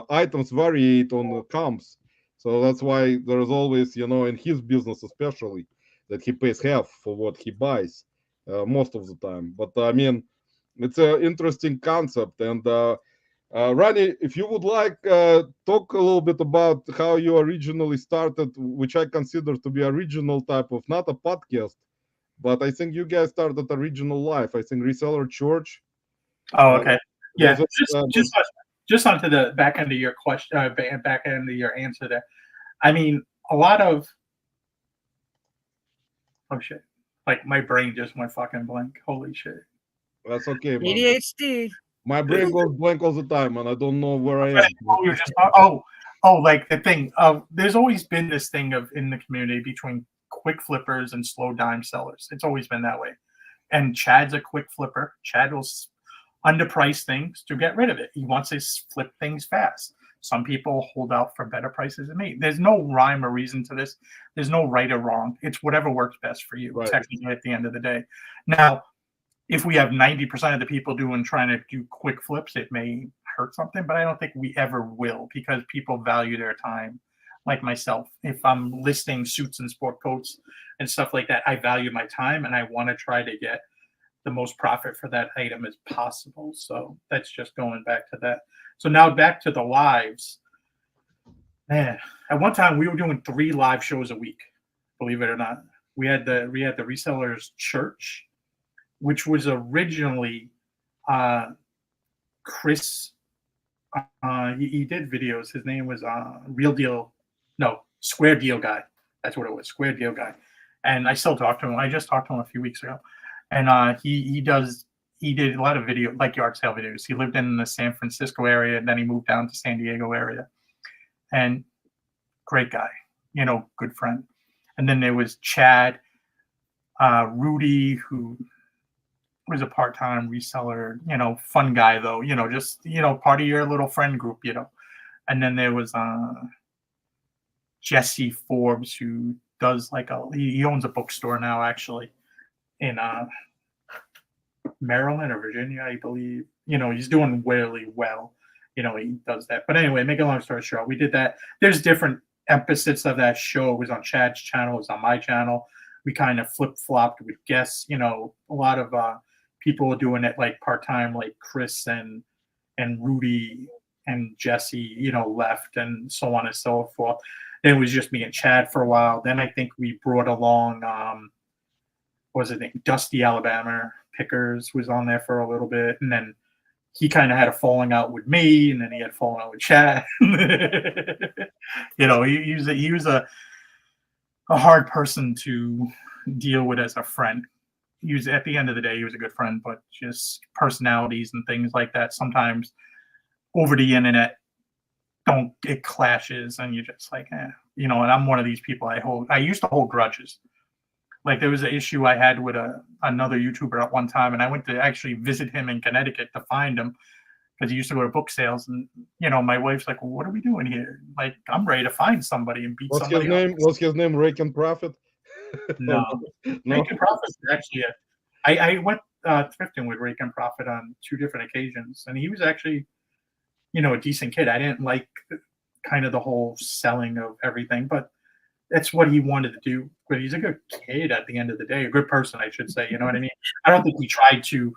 items variate on comps. So that's why there is always, you know, in his business especially, that he pays half for what he buys most of the time. But I mean, it's an interesting concept. And Ronnie, if you would like, talk a little bit about how you originally started, which I consider to be a regional type of, not a podcast, but I think you guys started a regional life. I think Reseller Church. Oh, okay. Yeah, it, just onto the back end of your question, back end of your answer there. I mean, a lot of oh shit, like my brain just went fucking blank. Holy shit. That's okay, man. ADHD. My brain goes blank all the time, and I don't know where I am. You're just like the thing of there's always been this thing of in the community between quick flippers and slow dime sellers. It's always been that way. And Chad's a quick flipper. Chad will underprice things to get rid of it. He wants to flip things fast. Some people hold out for better prices than me. There's no rhyme or reason to this. There's no right or wrong. It's whatever works best for you, technically, at the end of the day. Now, if we have 90% of the people trying to do quick flips, it may hurt something, but I don't think we ever will because people value their time. Like myself, if I'm listing suits and sport coats and stuff like that, I value my time and I want to try to get the most profit for that item as possible. So that's just going back to that. So now back to the lives. Man, at one time we were doing 3 live shows a week, believe it or not. We had the Resellers Church, which was originally Chris. He did videos. His name was Square Deal Guy. That's what it was, Square Deal Guy. And I still talk to him. I just talked to him a few weeks ago. And he did a lot of video, like yard sale videos. He lived in the San Francisco area, and then he moved down to San Diego area. And great guy, you know, good friend. And then there was Chad, Rudy, who was a part-time reseller, fun guy though, just, part of your little friend group, And then there was Jesse Forbes, who does he owns a bookstore now, actually, in Maryland or Virginia, I believe. He's doing really well. He does that. But anyway, make a long story short, we did that. There's different episodes of that show. It was on Chad's channel, it was on my channel. We kind of flip-flopped with guests. A lot of people were doing it like part-time, like Chris and Rudy and Jesse, left, and so on and so forth. Then it was just me and Chad for a while. Then I think we brought along what was his name? Dusty Alabama Pickers was on there for a little bit, and then he kind of had a falling out with me, and then he had a falling out with Chad. He was a hard person to deal with as a friend. He was, at the end of the day, he was a good friend, but just personalities and things like that sometimes over the internet it clashes, and you're just like, and I'm one of these people. I used to hold grudges. Like, there was an issue I had with another YouTuber at one time, and I went to actually visit him in Connecticut to find him, because he used to go to book sales. And my wife's like, well, what are we doing here? Like, I'm ready to find somebody and beat somebody up. What's his name? Rake and Profit? No. Rake and Profit is actually I went thrifting with Rake and Profit on 2 different occasions, and he was actually a decent kid. I didn't like kind of the whole selling of everything, but that's what he wanted to do. But he's a good kid at the end of the day, a good person, I should say. You know what I mean? I don't think he tried to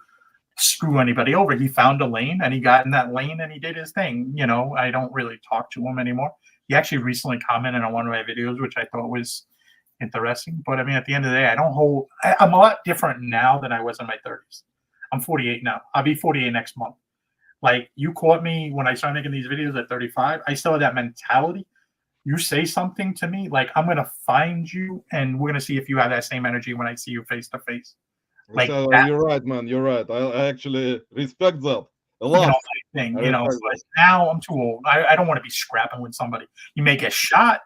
screw anybody over. He found a lane, and he got in that lane, and he did his thing. I don't really talk to him anymore. He actually recently commented on one of my videos, which I thought was interesting. But I mean, at the end of the day, I'm a lot different now than I was in my 30s. I'm 48 now. I'll be 48 next month. Like, you caught me when I started making these videos at 35. I still had that mentality. You say something to me, like, I'm going to find you, and we're going to see if you have that same energy when I see you face to face. Like, so, you're right, man. You're right. I actually respect that a lot. But now I'm too old. I don't want to be scrapping with somebody. You may get shot,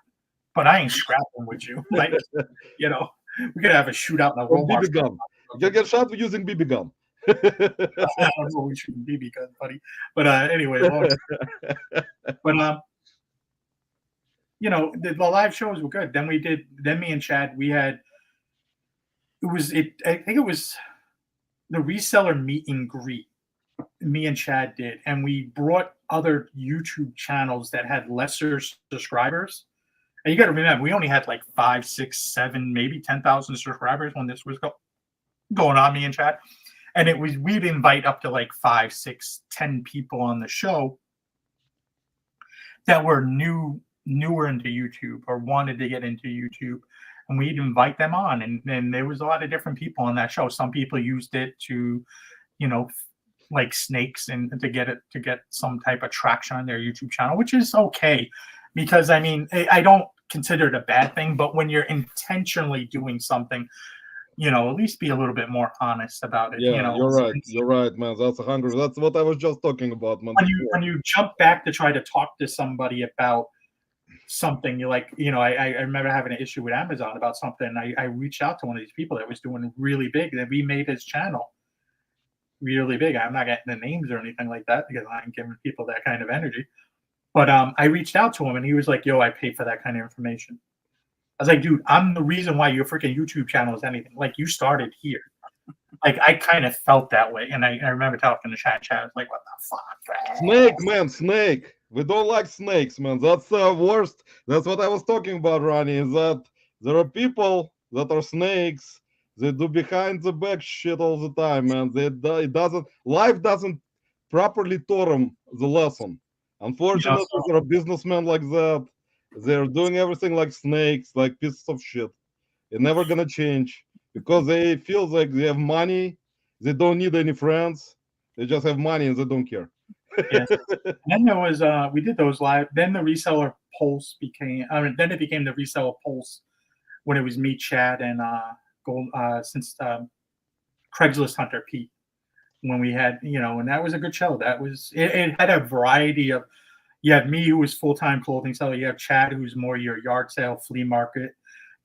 but I ain't scrapping with you. Like, we're going to have a shootout in a Walmart. BB gun. You get shot using BB gun. I don't know, we shooting BB gun, buddy. But anyway, but the live shows were good. Then me and Chad, I think it was the reseller meet and greet. Me and Chad did, and we brought other YouTube channels that had lesser subscribers. And you got to remember, we only had like 5, 6, 7, maybe 10,000 subscribers when this was going on, me and Chad. And we'd invite up to like 5, 6, 10 people on the show that were newer into YouTube or wanted to get into YouTube, and we'd invite them on. And there was a lot of different people on that show. Some people used it to, like snakes, and to get some type of traction on their YouTube channel, which is okay, because I mean, I don't consider it a bad thing, but when you're intentionally doing something, at least be a little bit more honest about it. Yeah, you're right, man. That's what I was just talking about, man. When you jump back to try to talk to somebody about something, you're like, I remember having an issue with Amazon about something. I reached out to one of these people that was doing really big, and we made his channel really big. I'm not getting the names or anything like that, because I ain't giving people that kind of energy. But I reached out to him, and he was like, yo, I pay for that kind of information. I was like, dude, I'm the reason why your freaking YouTube channel is anything. Like, you started here. Like, I kind of felt that way. And I remember talking to Chad. I was like, what the fuck? Snake, man, snake. We don't like snakes, man. That's the worst. That's what I was talking about, Ronnie, is that there are people that are snakes. They do behind the back shit all the time, man. Life doesn't properly taught them the lesson. Unfortunately, there are businessmen like that. They're doing everything like snakes, like pieces of shit. It's never gonna change, because they feel like they have money. They don't need any friends. They just have money and they don't care. Yeah. Then there was we did those live. Then the reseller pulse became. Then it became the reseller pulse when it was me, Chad, and since Craigslist Hunter Pete. When we had, and that was a good show. That was it had a variety of. You have me, who was full-time clothing seller. You have Chad, who's more your yard sale, flea market,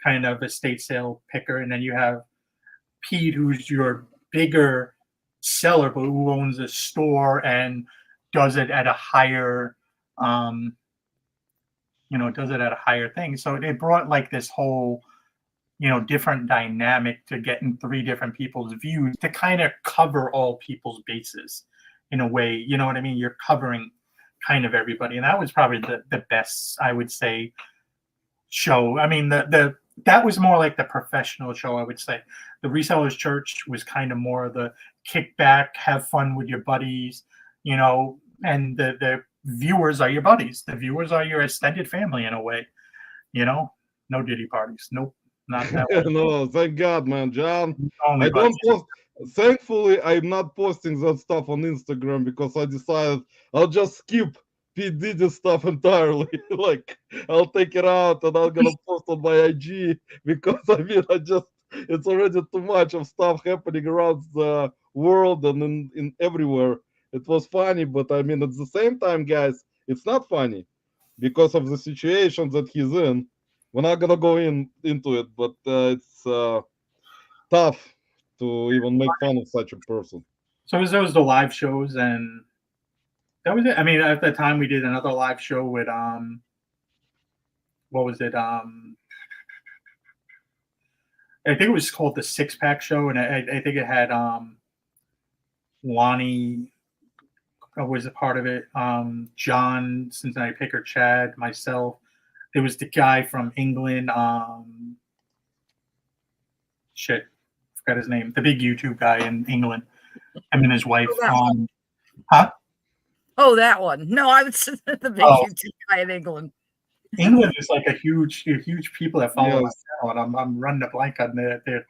kind of estate sale picker. And then you have Pete, who's your bigger seller, but who owns a store and does it at a higher, does it at a higher thing. So it brought like this whole, different dynamic to getting three different people's views to kind of cover all people's bases in a way. You know what I mean? You're covering kind of everybody, and that was probably the best, I would say, show. I mean, that was more like the professional show, I would say. The Resellers Church was kind of more of the kickback, have fun with your buddies, and the viewers are your buddies. The viewers are your extended family in a way, no Diddy parties. Nope, not that one. No, thank God, man, John. Only I don't buddies. post. Thankfully, I'm not posting that stuff on Instagram because I decided I'll just skip P Diddy stuff entirely. Like, I'll take it out and I'm gonna post on my IG because it's already too much of stuff happening around the world and in everywhere. It was funny, but I mean, at the same time, guys, it's not funny because of the situation that he's in. We're not gonna go into it, but it's tough to even make fun of such a person. So there was the live shows, and that was it. I mean, at the time we did another live show with what was it? I think it was called the Six Pack Show, and I think it had Ronnie was a part of it. John, Cincinnati Picker, Chad, myself. There was the guy from England. Forgot his name. The big YouTube guy in England. Him and his wife. Oh, that one. No, I was the big YouTube guy in England. England is like a huge people that follow my Yes. channel, and I'm running a blank on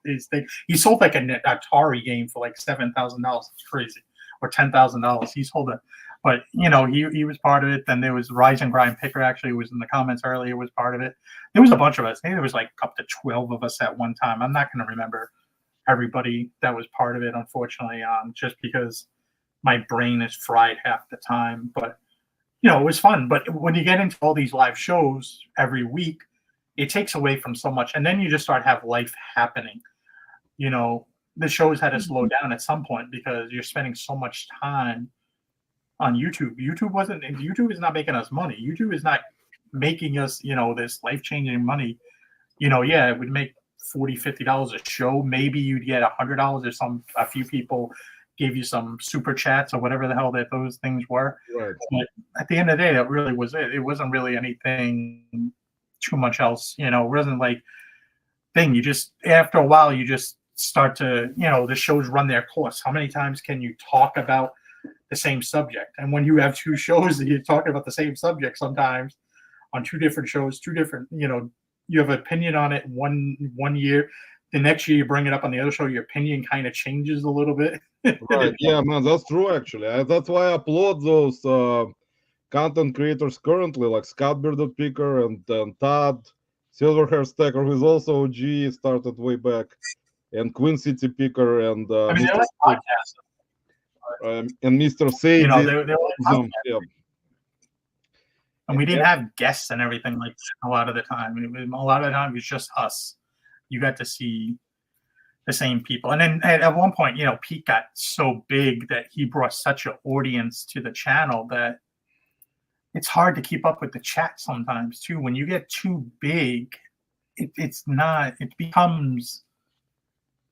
his thing. He sold like an Atari game for like $7,000. It's crazy, or $10,000. He sold it, but he was part of it. Then there was Rise and Grind Picker. Actually, was in the comments earlier. Was part of it. There was a bunch of us. I think there was like up to 12 of us at one time. I'm not going to remember everybody that was part of it, unfortunately, just because my brain is fried half the time. But it was fun. But when you get into all these live shows every week, it takes away from so much. And then you just start have life happening. The shows had to slow down at some point because you're spending so much time on YouTube. YouTube is not making us money. YouTube is not making us, this life-changing money. Yeah, it would make $40, $50 a show. Maybe you'd get $100 if a few people gave you some super chats or whatever the hell that those things were. Right. But at the end of the day, that really was it. It wasn't really anything too much else. It wasn't like thing. You just, after a while, you just start to, the shows run their course. How many times can you talk about the same subject? And when you have two shows and you're talking about the same subject sometimes on two different shows, two different, you have an opinion on it one year. The next year you bring it up on the other show, your opinion kind of changes a little bit. Right. Yeah, man, that's true. Actually, that's why I applaud those content creators currently, like Scott Bearded Picker and Todd Silverhair Stacker, who's also OG, started way back, and Queen City Picker and I mean, they're like podcasts. And Mr. Sadie. They're like podcasts. Yeah. And we didn't have guests and everything like that a lot of the time. A lot of the time it was just us. You got to see the same people. And then at one point, Pete got so big that he brought such an audience to the channel that it's hard to keep up with the chat sometimes too. When you get too big, it becomes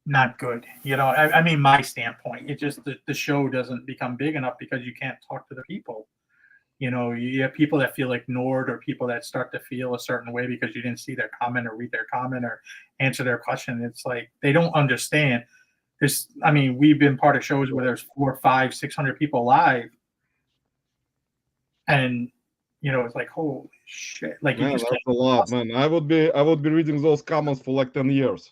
not good. I mean, my standpoint, it just, the show doesn't become big enough because you can't talk to the people. You have people that feel ignored, or people that start to feel a certain way because you didn't see their comment or read their comment or answer their question. It's like they don't understand. We've been part of shows where there's 400, 500, 600 people live, and it's like, holy shit! Like, Man, that's a lot, man. I would be reading those comments for like 10 years.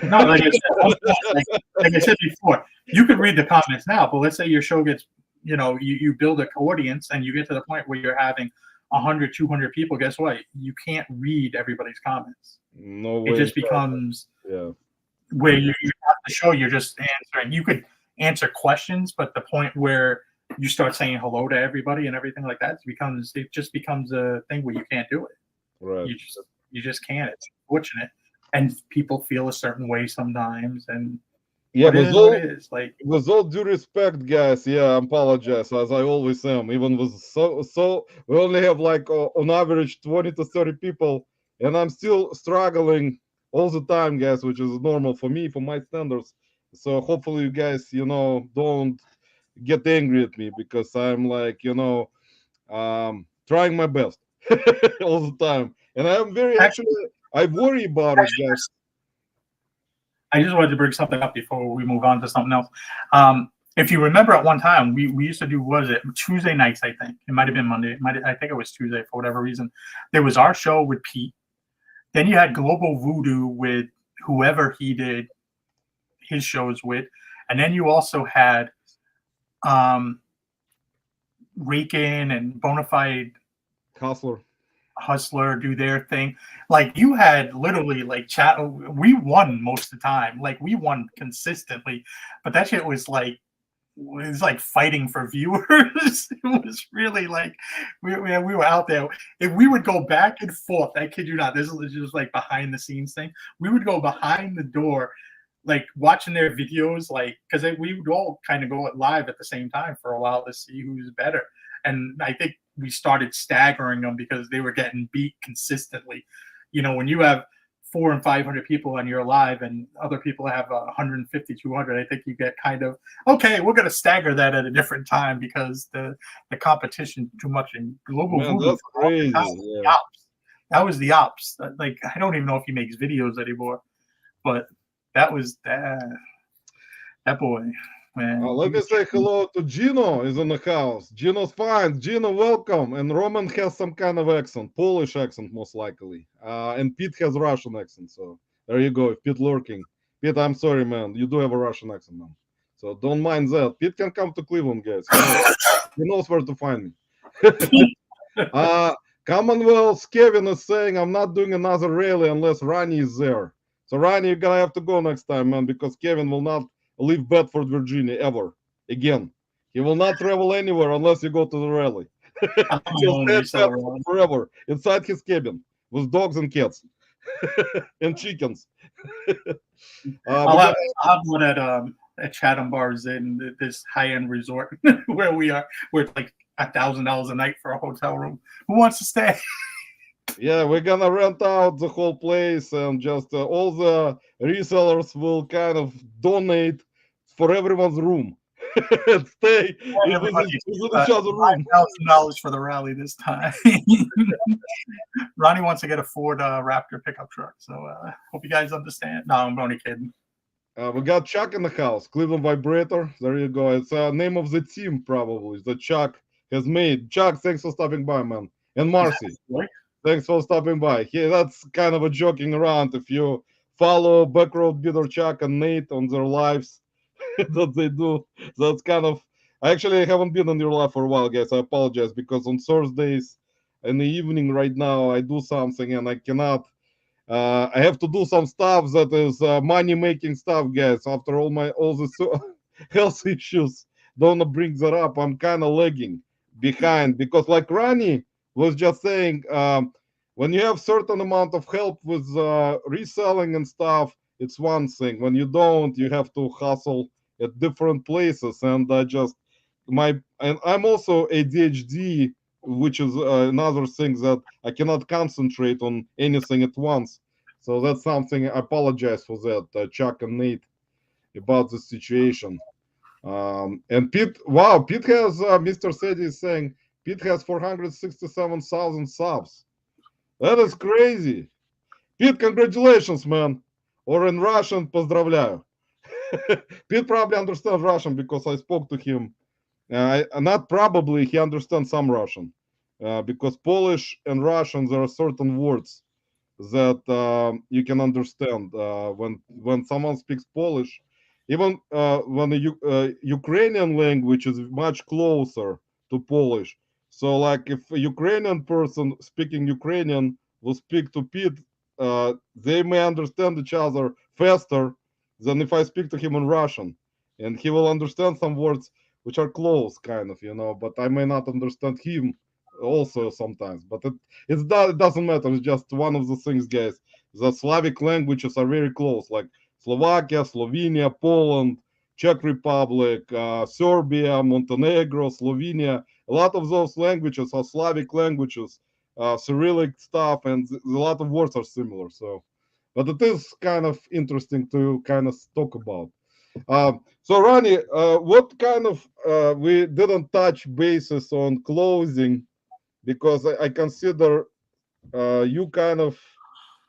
No, like I said before, you could read the comments now, but let's say your show gets, you build an audience and you get to the point where you're having 100, 200 people. Guess what? You can't read everybody's comments. No way. It just becomes where you have the show, you're just answering. You could answer questions, but the point where you start saying hello to everybody and everything like that, it just becomes a thing where you can't do it. Right. You just can't. It's unfortunate. And people feel a certain way sometimes, and Yeah, what it is. Like, with all due respect, guys, yeah, I apologize as I always am. Even with we only have like on average 20 to 30 people, and I'm still struggling all the time, guys, which is normal for me, for my standards. So hopefully you guys, don't get angry at me because I'm like, trying my best all the time, and I'm very actually, actually I worry about it, guys. I just wanted to bring something up before we move on to something else. If you remember, at one time we used to do, what was it, Tuesday nights? I think it might have been Monday. I think it was Tuesday for whatever reason. There was our show with Pete. Then you had Global Voodoo with whoever he did his shows with, and then you also had Rake-In and Bonafide Hustler do their thing. Like, you had literally like chat. We won most of the time. Like, we won consistently, but that shit was like, fighting for viewers. It was really like we were out there. If we would go back and forth, I kid you not, this is just like behind the scenes thing. We would go behind the door, like watching their videos, like, because we would all kind of go live at the same time for a while to see who's better. And I think we started staggering them because they were getting beat consistently. When you have 400 and 500 people on your live and other people have 150, 200, I think you get kind of, okay, we're going to stagger that at a different time because the competition too much in Global Man, Voodoo. that's crazy. Yeah. That was the ops. Like, I don't even know if he makes videos anymore, but that was that boy. Man, Let me say hello to Gino is in the house. Gino's fine. Gino, welcome. And Roman has some kind of accent, Polish accent most likely. And Pete has Russian accent. So there you go. Pete lurking. Pete, I'm sorry, man. You do have a Russian accent, man. So don't mind that. Pete can come to Cleveland, guys. He knows where to find me. Commonwealth Kevin is saying I'm not doing another rally unless Ronnie is there. So Ronnie, you're gonna have to go next time, man, because Kevin will not leave Bedford, Virginia ever again. He will not travel anywhere unless you go to the rally. He'll stay at Bedford forever inside his cabin with dogs and cats and chickens. I'll have one at Chatham Bars in this high-end resort where we are. Where it's like $1,000 a night for a hotel room. Who wants to stay? Yeah, we're gonna rent out the whole place, and just all the resellers will kind of donate for everyone's room and stay in each other's room. $5,000 for the rally this time. Ronnie wants to get a Ford Raptor pickup truck, so hope you guys understand. No, I'm only kidding. We got Chuck in the house, Cleveland Vibrator. There you go. It's the name of the team, probably, that Chuck has made. Chuck, thanks for stopping by, man. And Marcy, thanks for stopping by. That's kind of a joking around. If you follow Backroad Beater Chuck and Nate on their lives that they do, that's kind of. I actually haven't been on your live for a while, guys. I apologize because on Thursdays in the evening right now I do something and I cannot. I have to do some stuff that is money making stuff, guys. After all the health issues, don't bring that up. I'm kind of lagging behind because, like Ronnie was just saying, when you have certain amount of help with reselling and stuff, it's one thing. When you don't, you have to hustle at different places. And and I'm also ADHD, which is another thing that I cannot concentrate on anything at once. So that's something. I apologize for that, Chuck and Nate, about the situation. And Pete, wow, Pete has Mr. Seti is saying Pete has 467,000 subs. That is crazy. Pete, congratulations, man. Or in Russian, поздравляю. Pete probably understands Russian because I spoke to him. Not probably, he understands some Russian. Because Polish and Russian, there are certain words that you can understand when someone speaks Polish. Even when the Ukrainian language is much closer to Polish. So, like, if a Ukrainian person speaking Ukrainian will speak to Pete, they may understand each other faster than if I speak to him in Russian, and he will understand some words which are close, kind of, but I may not understand him also sometimes. But it doesn't matter. It's just one of the things, guys. The Slavic languages are very close. Like Slovakia, Slovenia, Poland, Czech Republic, Serbia, Montenegro, Slovenia. A lot of those languages are Slavic languages, Cyrillic stuff, and a lot of words are similar. So, but it is kind of interesting to kind of talk about. So Ronnie, what kind of we didn't touch bases on closing because I consider you kind of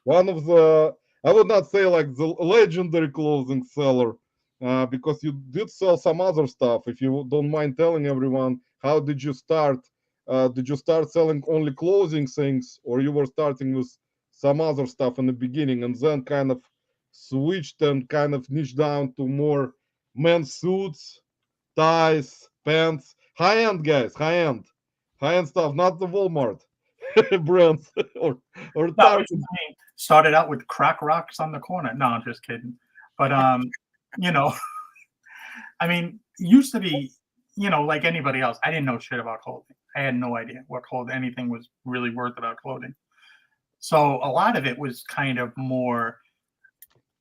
one of the, I would not say like the legendary closing seller, because you did sell some other stuff. If you don't mind telling everyone, how did you start? Did you start selling only closing things, or you were starting with some other stuff in the beginning and then kind of switched and kind of niched down to more men's suits, ties, pants, high end guys, high end stuff, not the Walmart brands or No, Target. started out with crack rocks on the corner. No, I'm just kidding. But you know, I mean, it used to be, you know, like anybody else. I didn't know shit about clothing. I had no idea what clothing anything was really worth about clothing. So a lot of it was kind of more,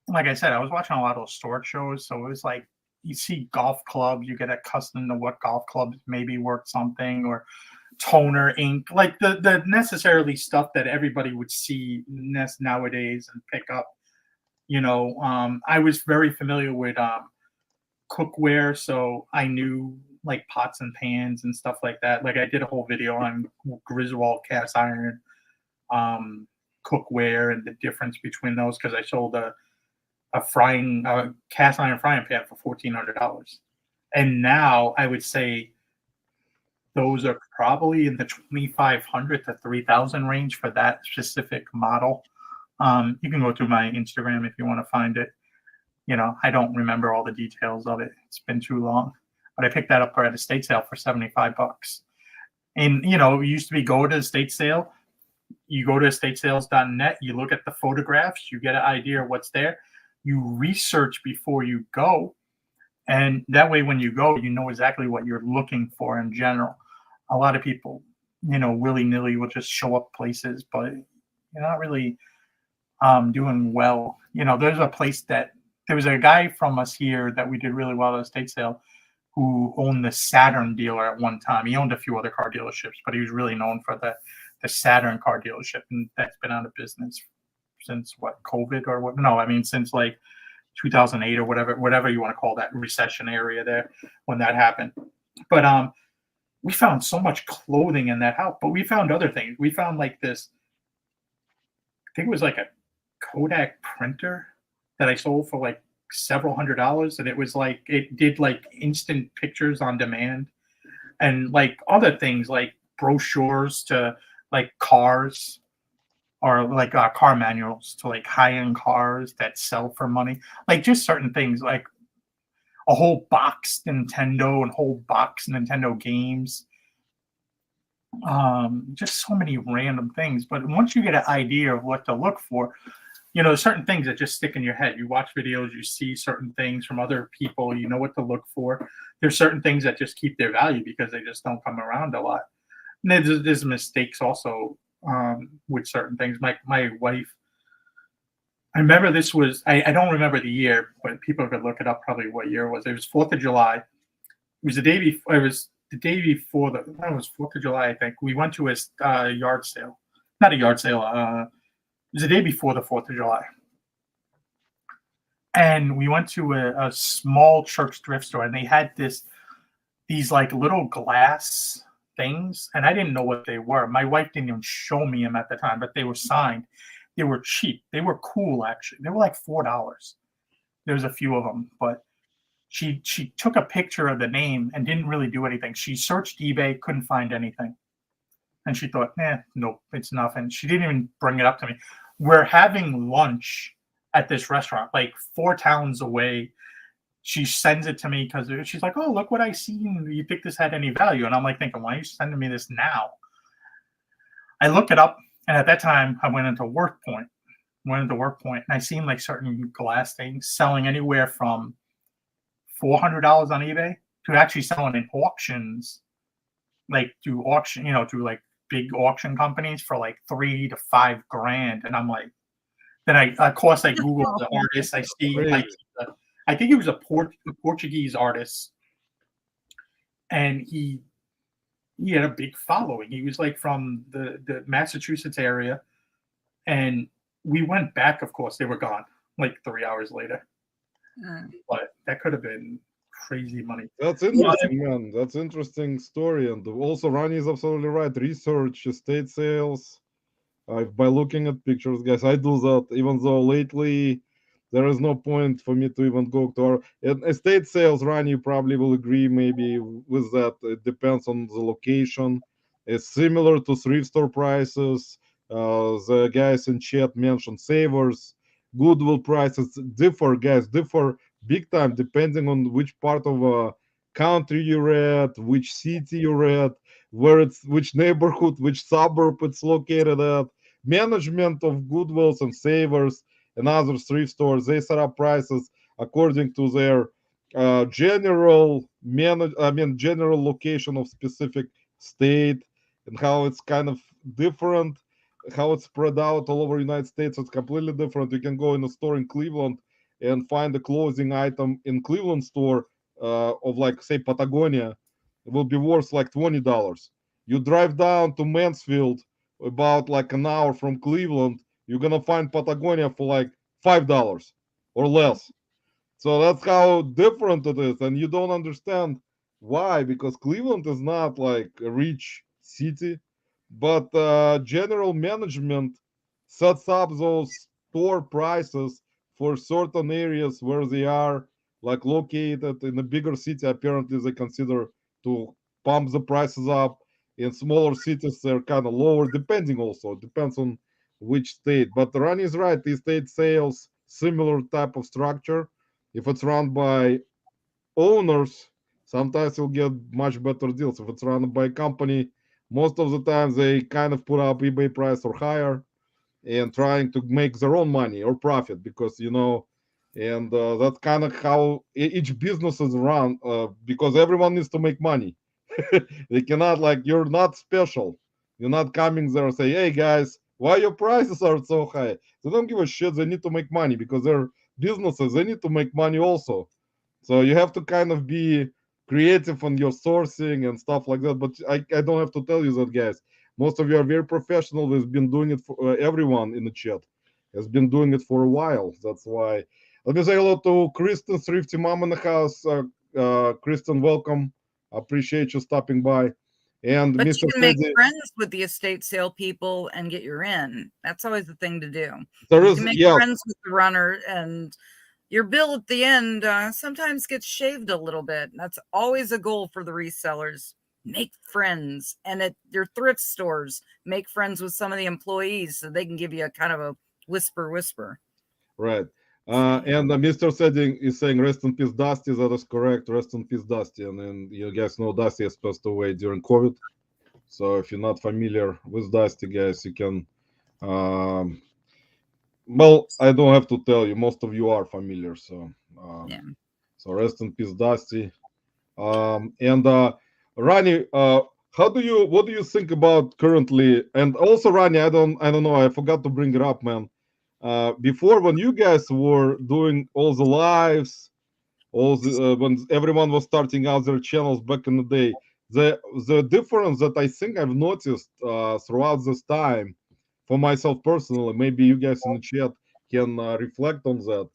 like I said, I was watching a lot of those store shows. So it was like you see golf clubs, you get accustomed to what golf clubs maybe worth something, or toner, ink, like the necessarily stuff that everybody would see nowadays and pick up. You know, I was very familiar with cookware, so I knew like pots and pans and stuff like that. Like I did a whole video on Griswold cast iron cookware and the difference between those, because I sold a cast iron frying pan for $1,400, and now I would say those are probably in the 2,500 to 3,000 range for that specific model. You can go through my Instagram if you want to find it. You know, I don't remember all the details of it. It's been too long, but I picked that up at a estate sale for $75. And, you know, it used to be go to the estate sale. You go to estatesales.net, you look at the photographs, you get an idea of what's there. You research before you go. And that way, when you go, you know exactly what you're looking for in general. A lot of people, you know, willy-nilly will just show up places, but you're not really doing well. You know, there was a guy from us here that we did really well at a estate sale who owned the Saturn dealer at one time. He owned a few other car dealerships, but he was really known for the Saturn car dealership. And that's been out of business since what, COVID or what? No, I mean, since like 2008 or whatever you want to call that recession area there when that happened. But we found so much clothing in that house, but we found other things. We found like this, I think it was like a Kodak printer that I sold for like several $100s, and it was like it did like instant pictures on demand, and like other things like brochures to like cars, or like car manuals to like high-end cars that sell for money, like just certain things, like a whole box Nintendo and whole box Nintendo games. Just so many random things. But once you get an idea of what to look for, you know, certain things that just stick in your head. You watch videos, you see certain things from other people, you know what to look for. There's certain things that just keep their value because they just don't come around a lot. And there's mistakes also with certain things. My wife, I remember this was, I don't remember the year, but people could look it up probably what year it was. It was 4th of July. It was the day before, it was it was 4th of July, I think. We went to a yard sale. Not a yard sale, it was the day before the 4th of July. And we went to a small church thrift store, and they had these like little glass things, and I didn't know what they were. My wife didn't even show me them at the time, but they were signed. They were cheap. They were cool, actually. They were like $4. There was a few of them, but she took a picture of the name and didn't really do anything. She searched eBay, couldn't find anything. And she thought, nope, it's nothing. She didn't even bring it up to me. We're having lunch at this restaurant, like 4 towns away. She sends it to me because she's like, oh, look what I seen. You think this had any value? And I'm like thinking, why are you sending me this now? I look it up, and at that time, I went into WorkPoint, and I seen like certain glass things selling anywhere from $400 on eBay to actually selling in auctions, like through auction, through like big auction companies for like $3,000 to $5,000. And I'm like, Then of course, I Googled the artist. I see, like, I think he was a Portuguese artist, and he had a big following. He was like from the Massachusetts area, and we went back. Of course, they were gone like 3 hours later. But that could have been crazy money. That's interesting, man. That's interesting story. And also, Ronnie is absolutely right. Research estate sales. By looking at pictures, guys, I do that. Even though lately there is no point for me to even go to our estate sales. Ronnie, you probably will agree maybe with that. It depends on the location. It's similar to thrift store prices. The guys in chat mentioned savers. Goodwill prices differ, guys, differ big time depending on which part of a country you're at, which city you're at, where it's which neighborhood, which suburb it's located at. Management of Goodwills and Savers and other thrift stores, they set up prices according to their general location of specific state, and how it's kind of different, how it's spread out all over United States. It's completely different. You can go in a store in Cleveland and find a clothing item in Cleveland store of, like, say, Patagonia. It will be worth like $20. You drive down to Mansfield, about like an hour from Cleveland, you're gonna find Patagonia for like $5 or less. So that's how different it is, and you don't understand why, because Cleveland is not like a rich city, but general management sets up those store prices for certain areas where they are like located. In a bigger city, apparently they consider to pump the prices up. In smaller cities, they're kind of lower, depending, also depends on which state. But Ronnie is right. The state sales similar type of structure. If it's run by owners, sometimes you'll get much better deals. If it's run by a company, most of the time they kind of put up eBay price or higher and trying to make their own money or profit, because and that's kind of how each business is run, because everyone needs to make money. They cannot, like, you're not special. You're not coming there and say, hey guys, why your prices are so high? They don't give a shit. They need to make money because they're businesses. They need to make money also. So you have to kind of be creative on your sourcing and stuff like that. But I don't have to tell you that, guys. Most of you are very professional. We've been doing it for everyone in the chat has been doing it for a while. That's why. Let me say hello to Kristen, thrifty mom in the house. Kristen, welcome. Appreciate you stopping by. And but Mr. you can make Teddy, friends with the estate sale people and get your in. That's always the thing to do. there You is, can make yeah, friends with the runner, and your bill at the end sometimes gets shaved a little bit. That's always a goal for the resellers. Make friends. And at your thrift stores, make friends with some of the employees so they can give you a kind of a whisper. right. And Mr. Setting is saying, rest in peace, Dusty. That is correct. Rest in peace, Dusty. And then you guys know Dusty has passed away during COVID. So if you're not familiar with Dusty, guys, you can. Well, I don't have to tell you. Most of you are familiar. So, Yeah. so rest in peace, Dusty. And Ronnie, what do you think about currently? And also, Ronnie, I don't know. I forgot to bring it up, man. Before, when you guys were doing all the lives, when everyone was starting out their channels back in the day, the difference that I think I've noticed throughout this time, for myself personally, maybe you guys in the chat can reflect on that,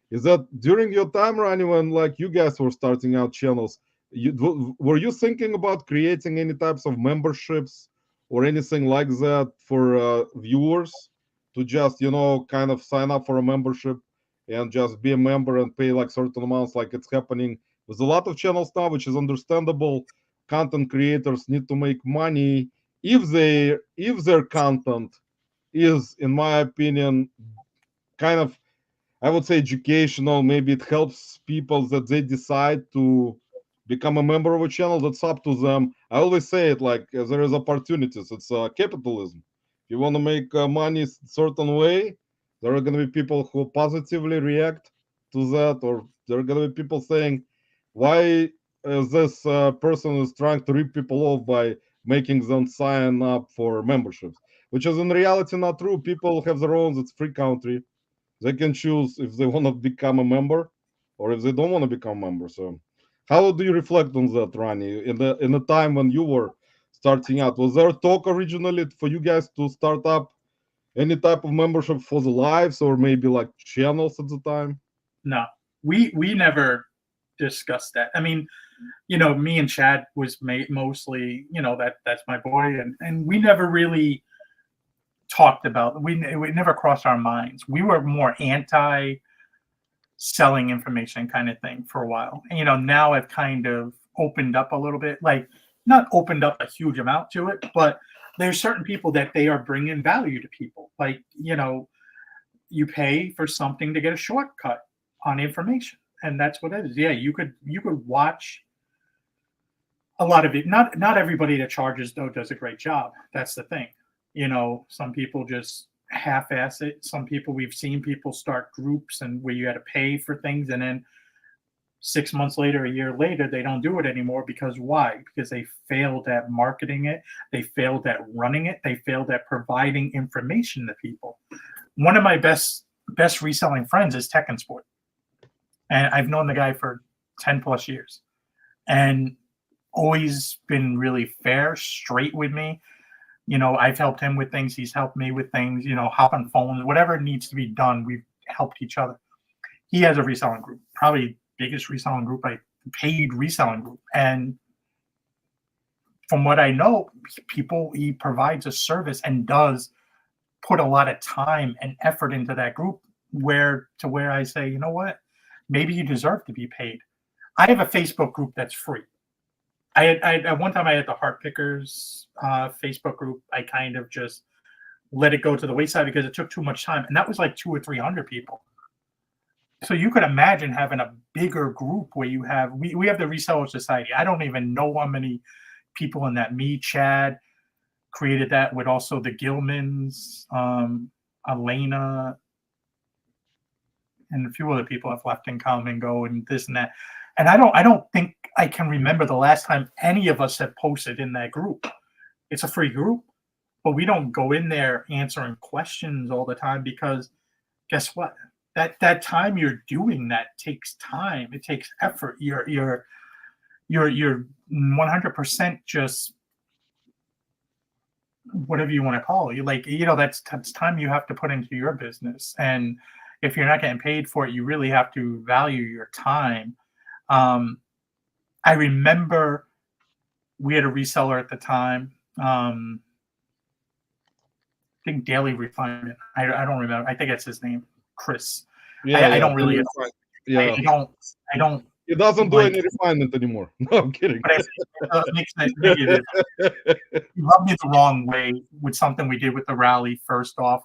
is that during your time, Ronnie, when like you guys were starting out channels, were you thinking about creating any types of memberships or anything like that for viewers to just kind of sign up for a membership and just be a member and pay like certain amounts, like it's happening with a lot of channels now, which is understandable. Content creators need to make money if their content is, in my opinion, kind of, I would say, educational. Maybe it helps people that they decide to become a member of a channel. That's up to them. I always say it like there is opportunities. It's capitalism. If you want to make money certain way, there are going to be people who positively react to that, or there are going to be people saying, "Why this person is trying to rip people off by making them sign up for memberships?" Which is in reality not true. People have their own. It's free country. They can choose if they want to become a member or if they don't want to become a member. So, how do you reflect on that, Ronnie? In the time when you were starting out, was there talk originally for you guys to start up any type of membership for the lives or maybe like channels at the time? No, we never discussed that. I mean, me and Chad was mostly, that's my boy, and we never really talked about. We never crossed our minds. We were more anti selling information kind of thing for a while. And, now I've kind of opened up a little bit, like not opened up a huge amount to it, but there's certain people that they are bringing value to people. Like, you pay for something to get a shortcut on information, and that's what it is. Yeah, you could watch a lot of it. Not everybody that charges though does a great job. That's the thing. Some people just half-ass it. Some people, we've seen people start groups and where you had to pay for things, and then 6 months later, a year later, they don't do it anymore. Because why? Because they failed at marketing it, they failed at running it, they failed at providing information to people. One of my best reselling friends is Tech and Sport, and I've known the guy for 10 plus years, and always been really fair, straight with me. I've helped him with things, he's helped me with things, hop on phones, whatever needs to be done, we've helped each other. He has a reselling group, probably biggest reselling group, paid reselling group. And from what I know, he provides a service and does put a lot of time and effort into that group, where I say, you know what, maybe you deserve to be paid. I have a Facebook group that's free. At one time I had the Hart Pickers Facebook group. I kind of just let it go to the wayside because it took too much time, and that was like 200 or 300 people. So you could imagine having a bigger group where you have we have the Reseller Society. I don't even know how many people in that. Me, Chad created that with also the Gilmans, Elena, and a few other people have left and come and go and this and that. And I don't think I can remember the last time any of us have posted in that group. It's a free group, but we don't go in there answering questions all the time, because guess what? That time you're doing that takes time. It takes effort. You're 100% just whatever you want to call it. That's time you have to put into your business. And if you're not getting paid for it, you really have to value your time. I remember we had a reseller at the time. I think Daily Refinement. I don't remember. I think that's his name, Chris. Yeah, I don't really. Yeah. I don't. He doesn't do any refinement anymore. No, I'm kidding. But it makes sense. He rubbed me the wrong way with something we did with the rally first off.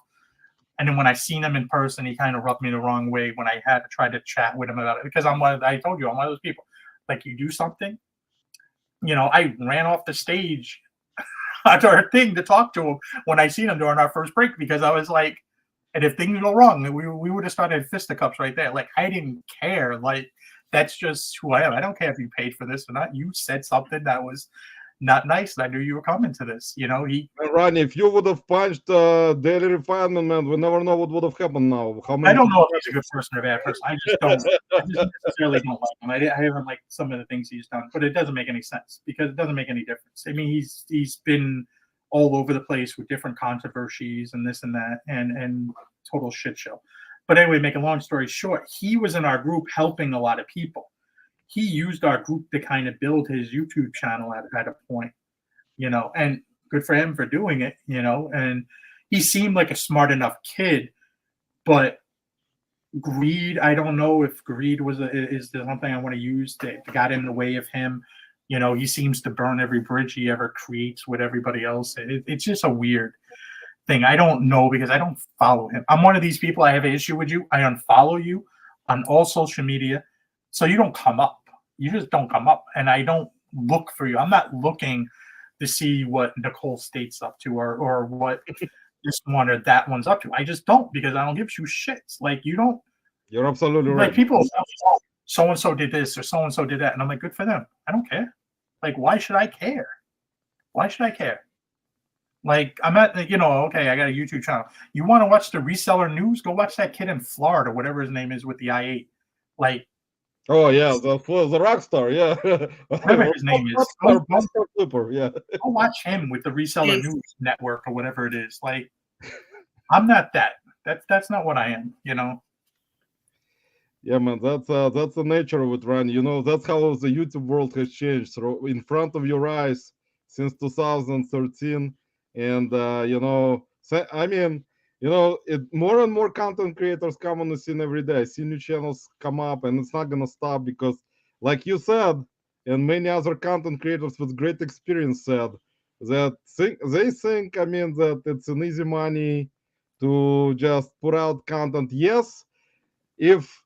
And then when I seen him in person, he kind of rubbed me the wrong way when I had to try to chat with him about it. Because I told you, I'm one of those people. Like, you do something, I ran off the stage after our thing to talk to him when I seen him during our first break, because I was like, and if things go wrong, we would have started fisticuffs right there. Like, I didn't care. Like, that's just who I am. I don't care if you paid for this or not. You said something that was not nice, and I knew you were coming to this. Ronnie, if you would have punched Daily Refinement, man, we never know what would have happened now. I don't know if he's a good person or a bad person. I just necessarily don't like him. I haven't liked some of the things he's done, but it doesn't make any sense, because it doesn't make any difference. I mean, he's been all over the place with different controversies and this and that, and total shit show. But anyway, make a long story short, he was in our group helping a lot of people. He used our group to kind of build his YouTube channel at a point, and good for him for doing it, and he seemed like a smart enough kid, but greed, I don't know if greed is something I want to use that got in the way of him. He seems to burn every bridge he ever creates with everybody else. It's just a weird thing. I don't know, because I don't follow him. I'm one of these people, I have an issue with you, I unfollow you on all social media, so you don't come up. You just don't come up, and I don't look for you. I'm not looking to see what Nicole State's up to, or what this one or that one's up to. I just don't, because I don't give two shits. Like, you don't. You're absolutely right. Like, people, so and so did this or so and so did that, and I'm like, good for them. I don't care. Like, why should I care? Why should I care? Like I'm at, you know, okay, I got a YouTube channel. You want to watch the reseller news? Go watch that kid in Florida, whatever his name is, with the i8. Like, Oh yeah, the rock star, yeah. whatever his name is. Rockstar Flipper, yeah. Go watch him with the Reseller Ace. News Network or whatever it is. Like, I'm not that. That's not what I am, you know. Yeah, man, that's the nature of it, Ronnie. You know, that's how the YouTube world has changed in front of your eyes since 2013. And you know, I mean, you know, more and more content creators come on the scene every day. I see new channels come up, and it's not gonna stop because, like you said, and many other content creators with great experience said that they think, I mean, that it's an easy money to just put out content. Yes, if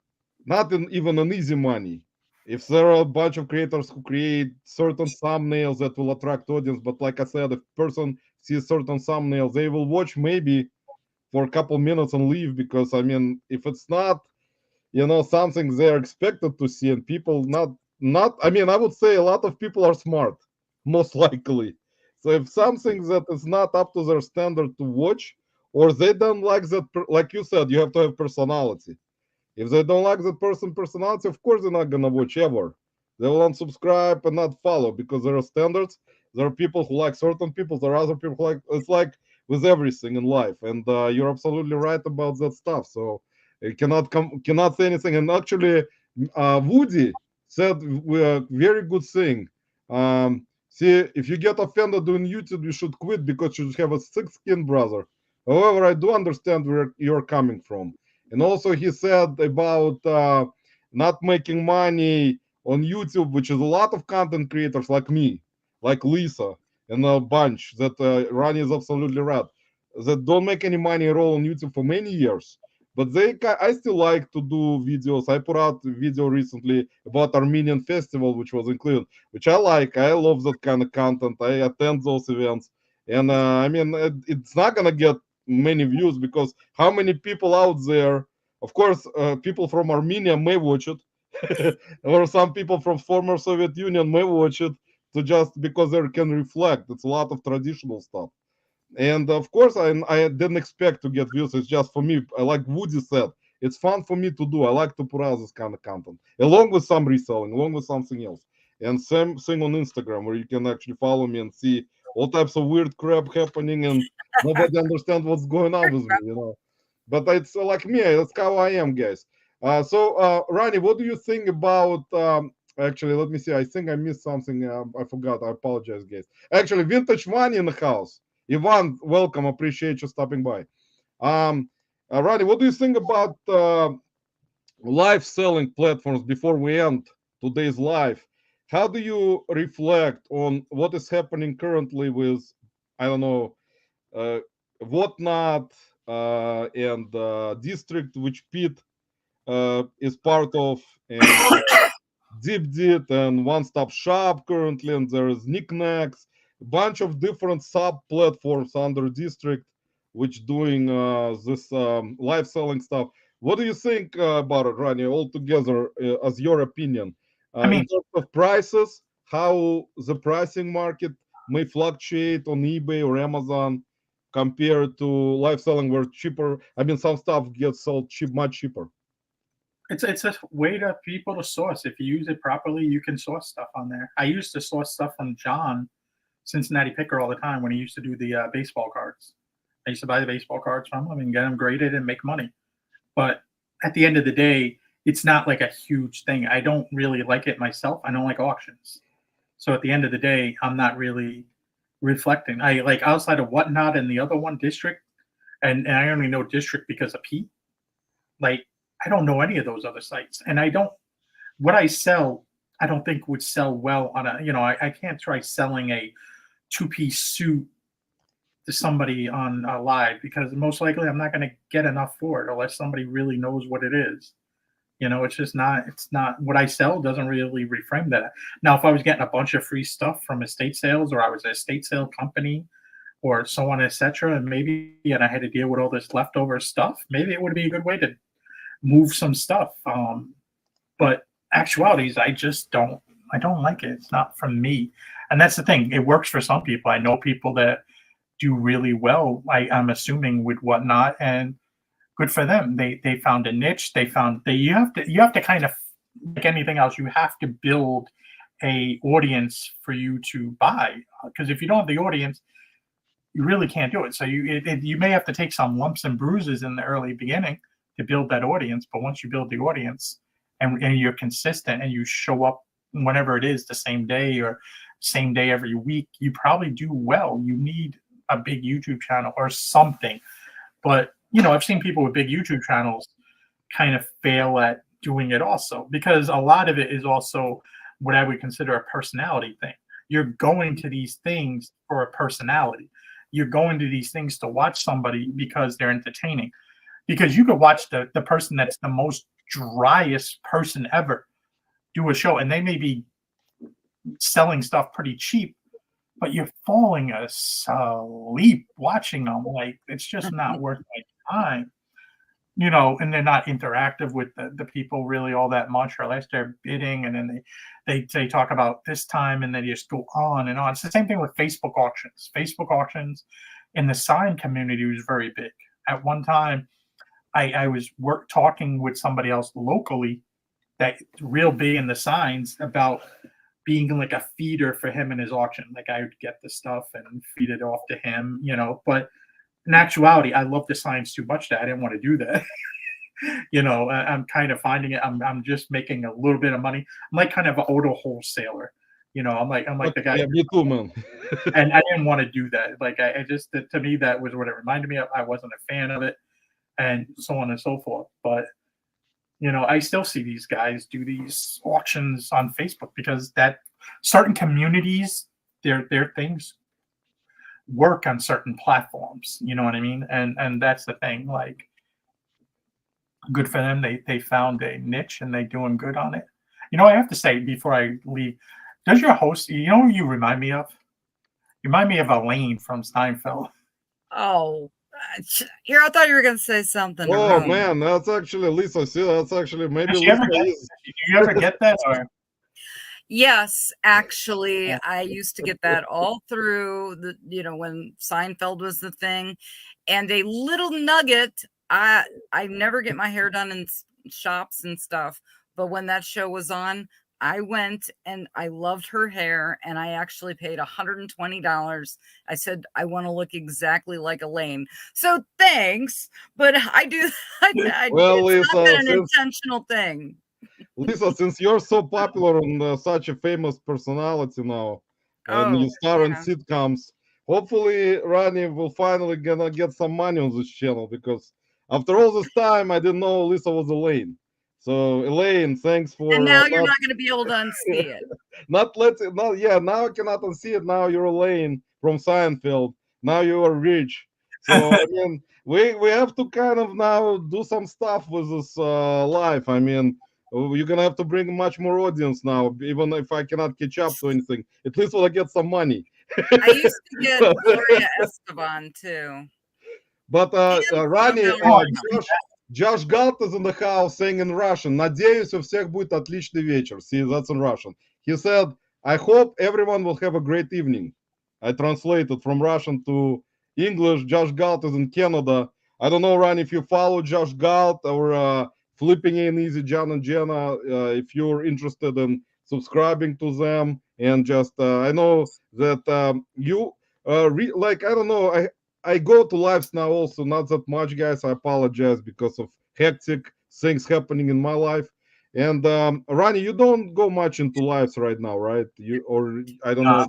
not even an easy money. If there are a bunch of creators who create certain thumbnails that will attract audience, but like I said, if person sees certain thumbnails, they will watch maybe for a couple minutes and leave because I mean, if it's not, you know, something they're expected to see, and people not I mean, I would say a lot of people are smart, most likely. So if something that is not up to their standard to watch, or they don't like that, like you said, you have to have personality. If they don't like that personality, of course they're not gonna watch ever. They will unsubscribe and not follow because there are standards. There are people who like certain people. There are other people who like. It's like with everything in life, and you're absolutely right about that stuff. So you cannot say anything. And actually, Woody said a very good thing. See, if you get offended doing YouTube, you should quit because you have a thick skin, brother. However, I do understand where you're coming from. And also, he said about not making money on YouTube, which is a lot of content creators like me, like Lisa, and a bunch that Ronnie is absolutely right, that don't make any money at all on YouTube for many years. But I still like to do videos. I put out a video recently about Armenian festival, which was included, which I like. I love that kind of content. I attend those events, and I mean, it's not gonna get many views because how many people out there, of course, people from Armenia may watch it or some people from former Soviet Union may watch it to just because they can reflect. It's a lot of traditional stuff, and of course I didn't expect to get views. It's just for me, like Woody said, it's fun for me to do. I like to put out this kind of content along with some reselling, along with something else. And same thing on Instagram, where you can actually follow me and see all types of weird crap happening, and nobody understands what's going on with me, you know. But it's like me, that's how I am, guys. Ronnie, what do you think about actually, let me see, I think I missed something. I forgot. I apologize, guys. Actually, vintage money in the house. Ivan, welcome. Appreciate you stopping by. Um, Ronnie, what do you think about live selling platforms before we end today's live? How do you reflect on what is happening currently with, I don't know, uh, Whatnot and District, which Pete is part of, and DeepDit and One Stop Shop currently, and there's Knickknacks, a bunch of different sub platforms under District, which doing this live selling stuff. What do you think about it, Rani, altogether, as your opinion? I In mean, terms of prices, how the pricing market may fluctuate on eBay or Amazon compared to live selling where cheaper, I mean, some stuff gets sold cheap, much cheaper. it's a way to people to source. If you use it properly, you can source stuff on there. I used to source stuff from John, Cincinnati Picker, all the time when he used to do the baseball cards. I used to buy the baseball cards from him and get them graded and make money. But at the end of the day, it's not like a huge thing. I don't really like it myself. I don't like auctions. So at the end of the day, I'm not really reflecting. I like outside of Whatnot and the other one, District, and I only know District because of Pete. Like, I don't know any of those other sites. And I don't, what I sell, I don't think would sell well on a, you know, I can't try selling a two-piece suit to somebody on live because most likely I'm not going to get enough for it unless somebody really knows what it is. You know, it's not what I sell doesn't really reframe that. Now, if I was getting a bunch of free stuff from estate sales or I was an estate sale company or so on, etc., and maybe, and I had to deal with all this leftover stuff, maybe it would be a good way to move some stuff. But actualities, I don't like it. It's not for me. And that's the thing. It works for some people. I know people that do really well, I'm assuming, with whatnot, and good for them. They found a niche. They found that you have to kind of, like anything else, you have to build a audience for you to buy, because if you don't have the audience, you really can't do it. So you may have to take some lumps and bruises in the early beginning to build that audience, but once you build the audience and you're consistent and you show up whenever it is, the same day or same day every week, you probably do well. You need a big YouTube channel or something. But I've seen people with big YouTube channels kind of fail at doing it also, because a lot of it is also what I would consider a personality thing. You're going to these things for a personality. You're going to these things to watch somebody because they're entertaining. Because you could watch the person that's the most driest person ever do a show, and they may be selling stuff pretty cheap, but you're falling asleep watching them. Like, it's just not worth my time. And they're not interactive with the people really all that much, or unless they're bidding, and then they talk about this time, and then you just go on and on. It's the same thing with Facebook auctions. Facebook auctions in the sign community was very big. At one time, I was talking with somebody else locally that real big in the signs about being like a feeder for him in his auction. Like, I would get the stuff and feed it off to him, but in actuality, I love the signs too much that I didn't want to do that. I'm kind of finding it. I'm just making a little bit of money. I'm like kind of an auto wholesaler. I'm like the guy. Yeah, me too, man. And I didn't want to do that. Like, I just, to me, that was what it reminded me of. I wasn't a fan of it, and so on and so forth. But I still see these guys do these auctions on Facebook, because that certain communities, their things work on certain platforms. You know what I mean? And that's the thing. Like, good for them. They found a niche and they're doing good on it. I have to say before I leave, does your host, who you remind me of? You remind me of Elaine from Steinfeld. Oh, here, I thought you were going to say something. Oh man, that's actually Lisa. See, that's actually maybe Did Lisa you ever get that? Or? Yes, actually, I used to get that all through when Seinfeld was the thing. And a little nugget, I never get my hair done in shops and stuff, but when that show was on, I went and I loved her hair, and I actually paid $120. I said, I want to look exactly like Elaine. So thanks, but I do. Well, it's Lisa, not been an intentional thing. Lisa, since you're so popular and such a famous personality now, and you star in sitcoms, hopefully Ronnie will finally gonna get some money on this channel, because after all this time, I didn't know Lisa was Elaine. So Elaine, thanks for. And now you're not going to be able to unsee it. Now I cannot unsee it. Now you're Elaine from Seinfeld. Now you are rich. So I mean, we have to kind of now do some stuff with this life. I mean, you're gonna have to bring much more audience now. Even if I cannot catch up to anything, at least will I get some money. I used to get Gloria Esteban too. But Ronnie, Josh Galt is in the house saying in Russian, "Надеюсь, у всех будет отличный вечер." See, that's in Russian. He said, "I hope everyone will have a great evening." I translated from Russian to English. Josh Galt is in Canada. I don't know, Ronnie, if you follow Josh Galt or Flipping in Easy John and Jenna, if you're interested in subscribing to them. And just, I know that you, I don't know, I go to lives now also, not that much, guys. I apologize because of hectic things happening in my life. And Ronnie, you don't go much into lives right now, right? I don't know.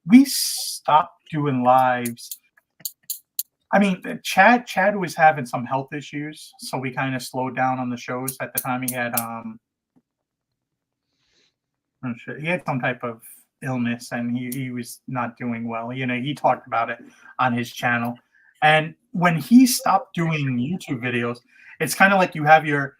We stopped doing lives. I mean, Chad was having some health issues, so we kind of slowed down on the shows. At the time, he had some type of illness, and he was not doing well. He talked about it on his channel. And when he stopped doing YouTube videos, it's kind of like you have your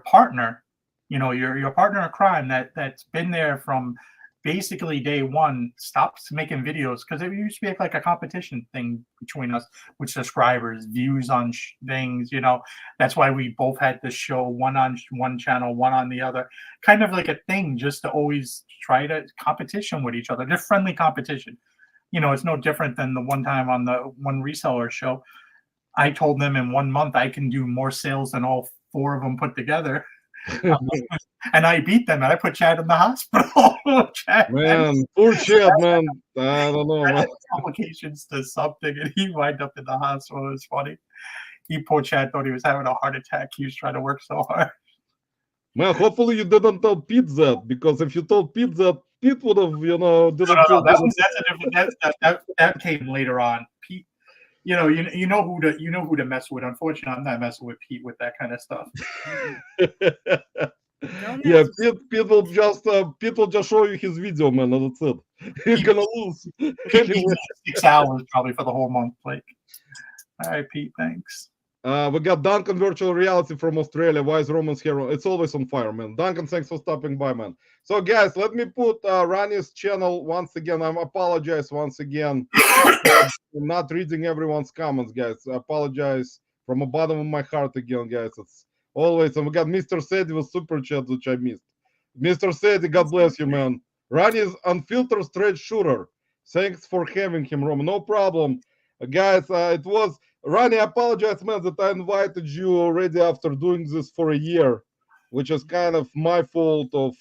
partner, your partner in crime that's been there from basically day one, stops making videos, because it used to be like a competition thing between us with subscribers, views on things. That's why we both had the show, one on one channel, one on the other, kind of like a thing, just to always try to competition with each other, just friendly competition. it's no different than the one time on the one reseller show. I told them in 1 month I can do more sales than all 4 of them put together. And I beat them, and I put Chad in the hospital. Chad Man, poor Chad, man. I don't know, man. had complications to something, and he wound up in the hospital. It was funny. Poor Chad thought he was having a heart attack. He was trying to work so hard. Man, hopefully you didn't tell Pete that, because if you told Pete that, Pete would have, didn't No, feel that's good. a different. That came later on. Pete, you know who to mess with. Unfortunately, I'm not messing with Pete with that kind of stuff. Don't Yeah, mess Pete will just show you his video, man, and that's it. You're gonna lose. Pete needs 6 hours probably for the whole month. Like, all right, Pete, thanks. We got Duncan Virtual Reality from Australia. Why is Roman's hero? It's always on fire, man. Duncan, thanks for stopping by, man. So, guys, let me put Ronnie's channel once again. I apologize once again. I'm not reading everyone's comments, guys. I apologize from the bottom of my heart again, guys. It's always, and we got Mr. Sadie with super chat, which I missed. Mr. Sadie, God bless you, man. Ronnie is unfiltered straight shooter. Thanks for having him, Roman. No problem, guys. It was. Ronnie, I apologize, man, that I invited you already after doing this for a year, which is kind of my fault of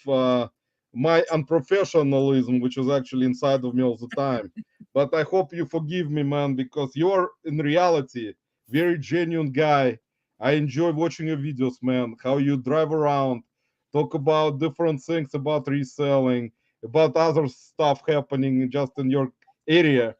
my unprofessionalism, which is actually inside of me all the time. But I hope you forgive me, man, because you're in reality very genuine guy. I enjoy watching your videos, man, how you drive around, talk about different things about reselling, about other stuff happening just in your area,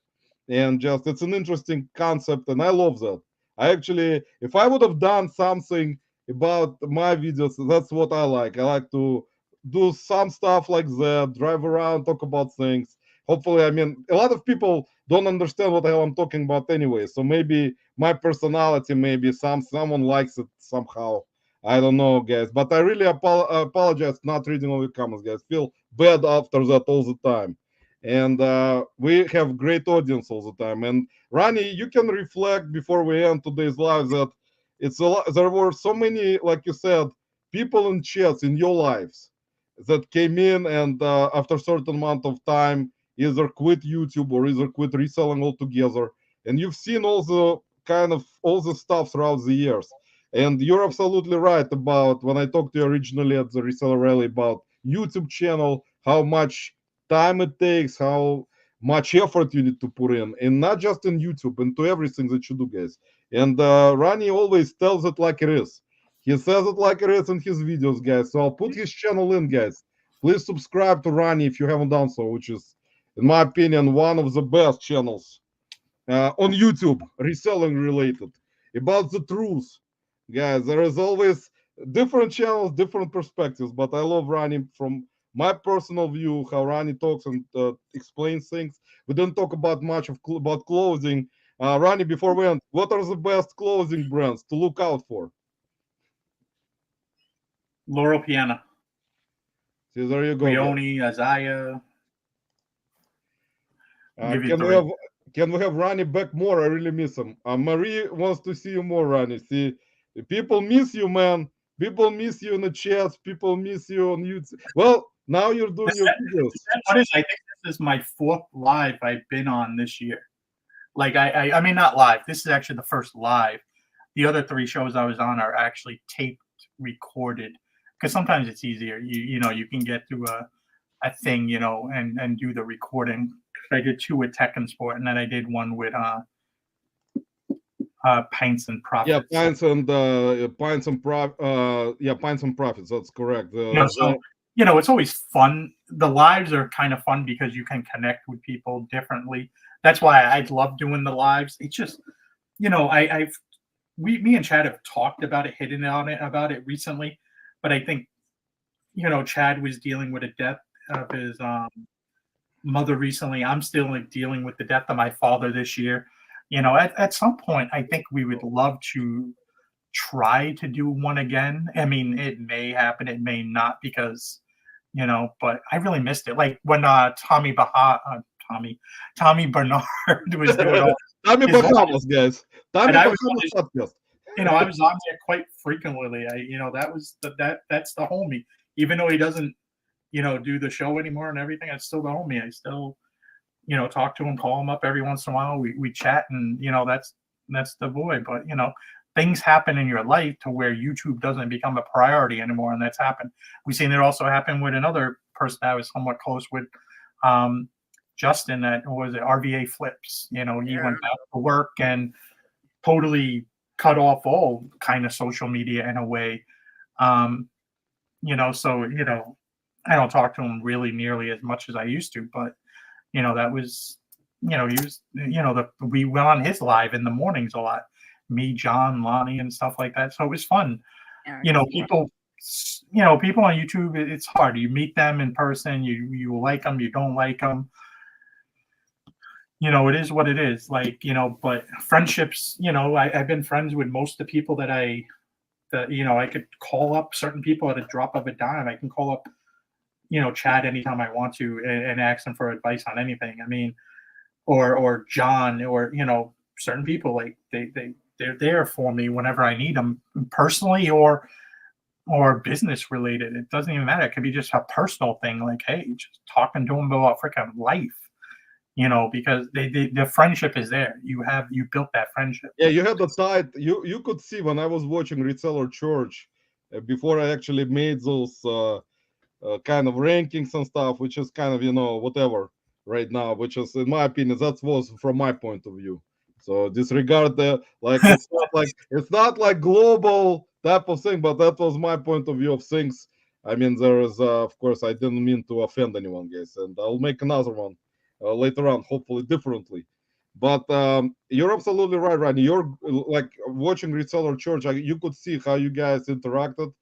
and just it's an interesting concept, and I love that. I actually, if I would have done something about my videos, that's what I like. I like to do some stuff like that, drive around, talk about things. Hopefully, I mean, a lot of people don't understand what the hell I'm talking about anyway, so maybe my personality, maybe someone likes it somehow. I don't know, guys, but I really apologize not reading all your comments, guys. Feel bad after that all the time, and we have great audience all the time. And Ronnie, you can reflect before we end today's live that it's a lot. There were so many, like you said, people in chats in your lives that came in, and after a certain amount of time, either quit YouTube or either quit reselling altogether. And you've seen all the kind of all the stuff throughout the years. And you're absolutely right about when I talked to you originally at the reseller rally about YouTube channel, how much time it takes, how much effort you need to put in, and not just in YouTube, into everything that you do, guys. And Ronnie always tells it like it is. He says it like it is in his videos, guys. So I'll put his channel in, guys. Please subscribe to Ronnie if you haven't done so, which is, in my opinion, one of the best channels on YouTube, reselling related, about the truth, guys. There is always different channels, different perspectives, but I love Ronnie from my personal view, how Ronnie talks and explains things. We don't talk about much about clothing. Ronnie, before we end, what are the best clothing brands to look out for? Laurel Piana, See, there you go. Leone, Isaiah. Can we have Ronnie back more? I really miss him. Marie wants to see you more, Ronnie. See, people miss you, man. People miss you in the chats. People miss you on YouTube. Well, now you're doing your videos. I think this is my 4th live I've been on this year. Like I mean, not live. This is actually the first live. The other 3 shows I was on are actually taped, recorded, because sometimes it's easier. You can get through a thing, and do the recording. I did 2 with Tech and Sport, and then I did one with Pints and Profits. Yeah, Pints and Profits. That's correct. It's always fun. The lives are kind of fun because you can connect with people differently. That's why I love doing the lives. It's just, me and Chad have talked about it, hidden on it about it recently, but I think, Chad was dealing with a death of his mother recently. I'm still dealing with the death of my father this year. At some point, I think we would love to try to do one again. I mean, it may happen, it may not, because, but I really missed it. Like when Tommy Bernard was doing all Tommy Bahamas, guys. Tommy Bahamas podcast. I was on there quite frequently. That was that's the homie. Even though he doesn't, do the show anymore and everything, it's still the homie. I still talk to him, call him up every once in a while. We chat, and that's the boy. But things happen in your life to where YouTube doesn't become a priority anymore, and that's happened. We've seen it also happen with another person that I was somewhat close with, Justin, that was it, RVA Flips. He went back to work and totally cut off all kind of social media in a way. So I don't talk to him really nearly as much as I used to, but that was, he was, we went on his live in the mornings a lot, me, John, Lonnie, and stuff like that. So it was fun. People on YouTube, it's hard. You meet them in person, you like them, you don't like them. It is what it is. But friendships, I've been friends with most of the people that I could call up certain people at a drop of a dime. I can call up, Chad anytime I want to and ask them for advice on anything. I mean, or John, or, certain people, like they're there for me whenever I need them, personally or business related. It doesn't even matter. It could be just a personal thing. Like, hey, just talking to them about freaking life. Because the friendship is there. You built that friendship. Yeah, you had the tight. You could see when I was watching Reseller Church before I actually made those kind of rankings and stuff, which is kind of whatever right now. Which is, in my opinion, that was from my point of view. So disregard the it's not like global type of thing, but that was my point of view of things. I mean, there is of course I didn't mean to offend anyone, guys, and I'll make another one. Later on, hopefully differently. But you're absolutely right, Ronnie. You're like watching Reseller Church. You could see how you guys interacted.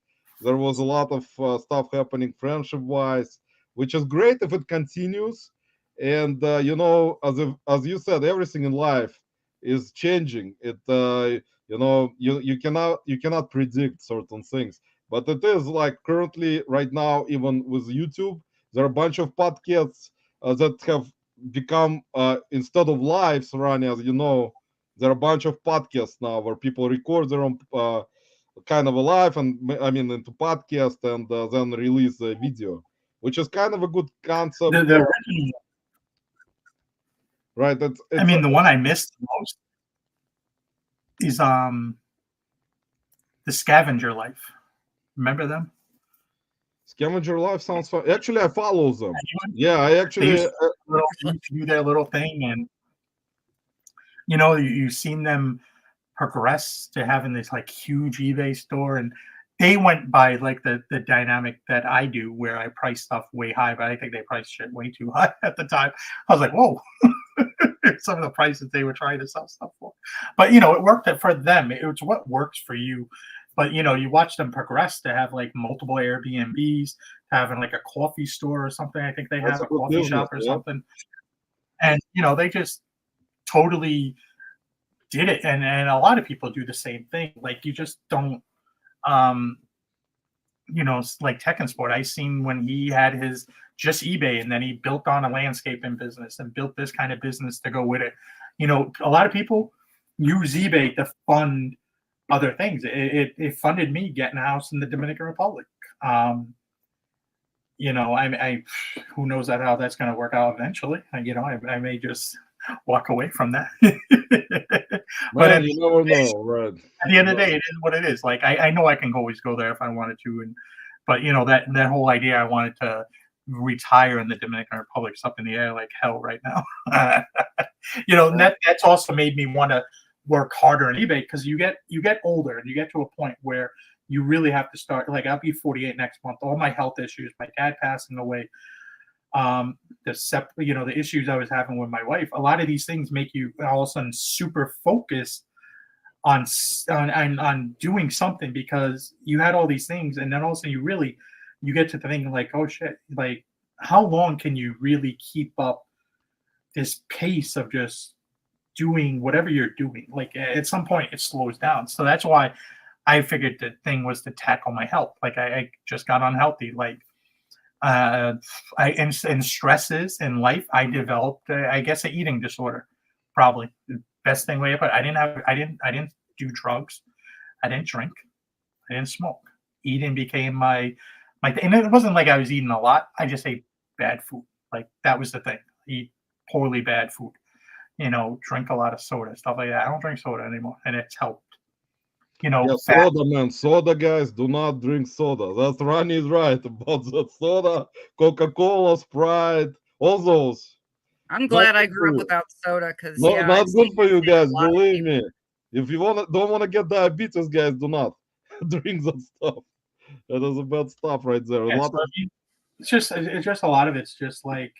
There was a lot of stuff happening friendship-wise, which is great if it continues. And as you said, everything in life is changing. You cannot predict certain things. But it is like currently right now, even with YouTube, there are a bunch of podcasts that have become instead of lives, Ronnie, as you know, there are a bunch of podcasts now where people record their own kind of a live, and I mean into podcast, and then release a video, which is kind of a good concept. The original, right? The one I missed the most is the Scavenger Life. Remember them? Scavenger Life sounds fun. Actually, I follow them. Yeah, I actually do their little thing, and you've seen them progress to having this like huge eBay store, and they went by like the dynamic that I do, where I price stuff way high, but I think they priced shit way too high at the time. I was like, whoa. Some of the prices they were trying to sell stuff for, but it worked for them. It's what works for you. But you watch them progress to have like multiple Airbnbs, having like a coffee store or something. I think they have a coffee shop or something. And they just totally did it. And a lot of people do the same thing. Like, you just don't like Tech and Sport. I seen when he had his just eBay, and then he built on a landscaping business and built this kind of business to go with it. A lot of people use eBay to fund other things. It funded me getting a house in the Dominican Republic. I who knows how that's going to work out eventually. I may just walk away from that. But you never know, right? At the end of the day, it is what it is. Like, I know I can always go there if I wanted to, but that whole idea, I wanted to retire in the Dominican Republic, is up in the air like hell right now. And that's also made me want to work harder on eBay, because you get older, and you get to a point where you really have to start. Like, I'll be 48 next month. All my health issues, my dad passing away, the issues I was having with my wife, a lot of these things make you all of a sudden super focused on doing something, because you had all these things, and then all of a sudden you get to the thing like, oh shit, like, how long can you really keep up this pace of just doing whatever you're doing? Like, at some point it slows down. So that's why I figured the thing was to tackle my health. Like, I just got unhealthy. Like, in stresses in life, I developed, I guess, an eating disorder. Probably the best thing way to put it. I didn't do drugs. I didn't drink. I didn't smoke. Eating became my thing. And it wasn't like I was eating a lot. I just ate bad food. Like, that was the thing. Eat poorly bad food. Drink a lot of soda, stuff like that. I don't drink soda anymore, and it's helped. Yeah, Fat. soda, man. Soda, guys, do not drink soda. That's Ronnie is right about that soda, Coca-Cola, Sprite, all those. I'm Not glad I good for grew up you. without soda because, No, yeah, not I've good seen for it you save guys. a lot of Believe people. me. If you don't wanna get diabetes, guys, do not drink that stuff. That is a bad stuff right there. A Yeah, lot so of it's just a lot of it's just like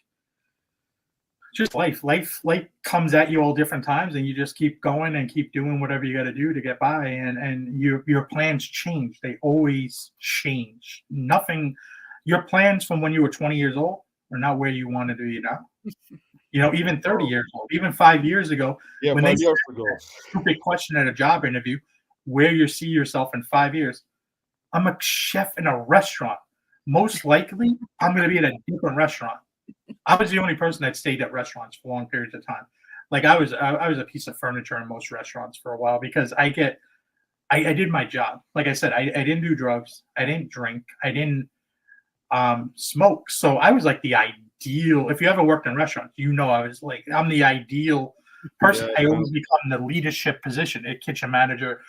just life. Life comes at you all different times, and you just keep going and keep doing whatever you got to do to get by. And your plans change. They always change. Nothing. Your plans from when you were 20 years old are not where you want to do now. Even 30 years old, even 5 years ago, yeah, when they 5 said years ago. that stupid question at a job interview, where you see yourself in 5 years, I'm a chef in a restaurant. Most likely, I'm going to be in a different restaurant. I was the only person that stayed at restaurants for long periods of time. Like I was a piece of furniture in most restaurants for a while because I did my job. Like I said, I didn't do drugs. I didn't drink. I didn't smoke. So I was like the ideal. If you ever worked in restaurants, I was like I'm the ideal person. Yeah, I yeah. always become the leadership position, a kitchen manager,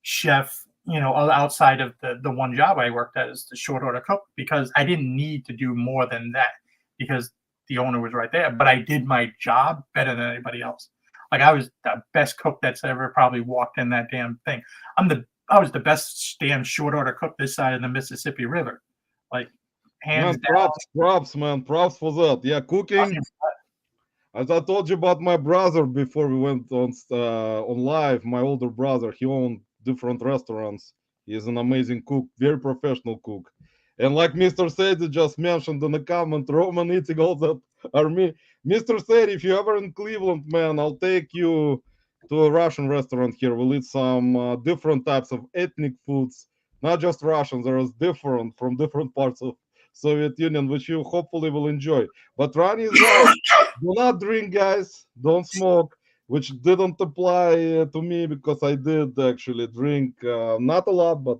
chef. Outside of the one job I worked at as the short order cook because I didn't need to do more than that because the owner was right there. But I did my job better than anybody else. Like I was the best cook that's ever probably walked in that damn thing. I was the best damn short order cook this side of the Mississippi River. Like hands Man, down. props, man. Props for that. Yeah, cooking. As I told you about my brother before we went on live, my older brother, he owned different restaurants. He's an amazing cook, very professional cook. And like Mr. Sadie just mentioned in the comment, Roman eating all that army. Mr. Sadie, if you're ever in Cleveland, man, I'll take you to a Russian restaurant here. We'll eat some different types of ethnic foods, not just Russians. There is different from different parts of Soviet Union, which you hopefully will enjoy. But Ronnie is right. Do not drink, guys. Don't smoke, which didn't apply to me because I did actually drink, not a lot, but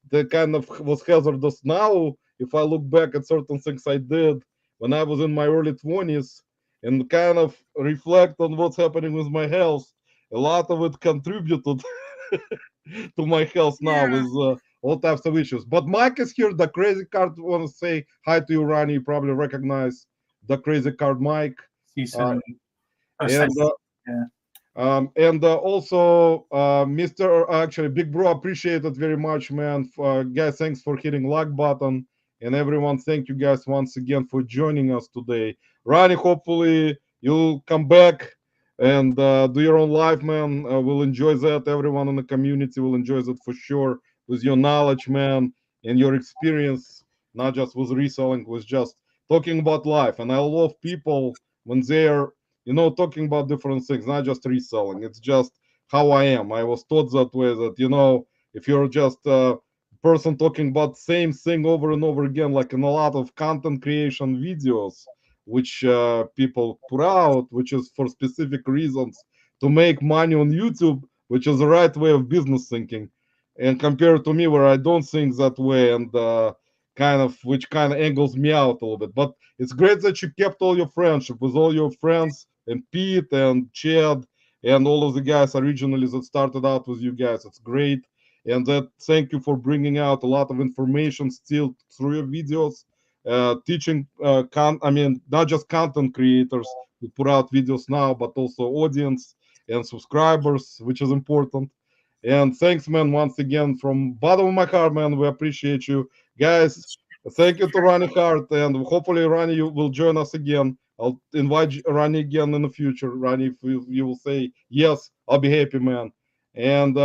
the kind of was hazardous. Now, if I look back at certain things I did when I was in my early 20s and kind of reflect on what's happening with my health, a lot of it contributed to my health now Yeah. with all types of issues. But Mike is here. The crazy card want to say hi to you, Ronnie. You probably recognize the crazy card Mike. Uh, and Yeah. Also, Mr. Actually, Big Bro, appreciate it very much, man. Guys, thanks for hitting like button, and everyone, thank you guys once again for joining us today. Ronnie, hopefully you'll come back and do your own live, man. We'll enjoy that. Everyone in the community will enjoy that for sure with your knowledge, man, and your experience, not just with reselling, with just talking about life. And I love people when they're talking about different things, not just reselling. It's just how I am. I was taught that way that, if you're just a person talking about same thing over and over again, like in a lot of content creation videos, which people put out, which is for specific reasons to make money on YouTube, which is the right way of business thinking. And compared to me, where I don't think that way, and which kind of angles me out a little bit. But it's great that you kept all your friendship with all your friends and Pete and Chad and all of the guys originally that started out with you guys. It's great. And that thank you for bringing out a lot of information still through your videos, teaching, not just content creators who put out videos now, but also audience and subscribers, which is important. And thanks, man, once again from bottom of my heart, man. We appreciate you, guys. Thank you to Ronnie Hart, and hopefully Ronnie you will join us again. I'll invite Ronnie again in the future. Ronnie, if you will say yes, I'll be happy, man. And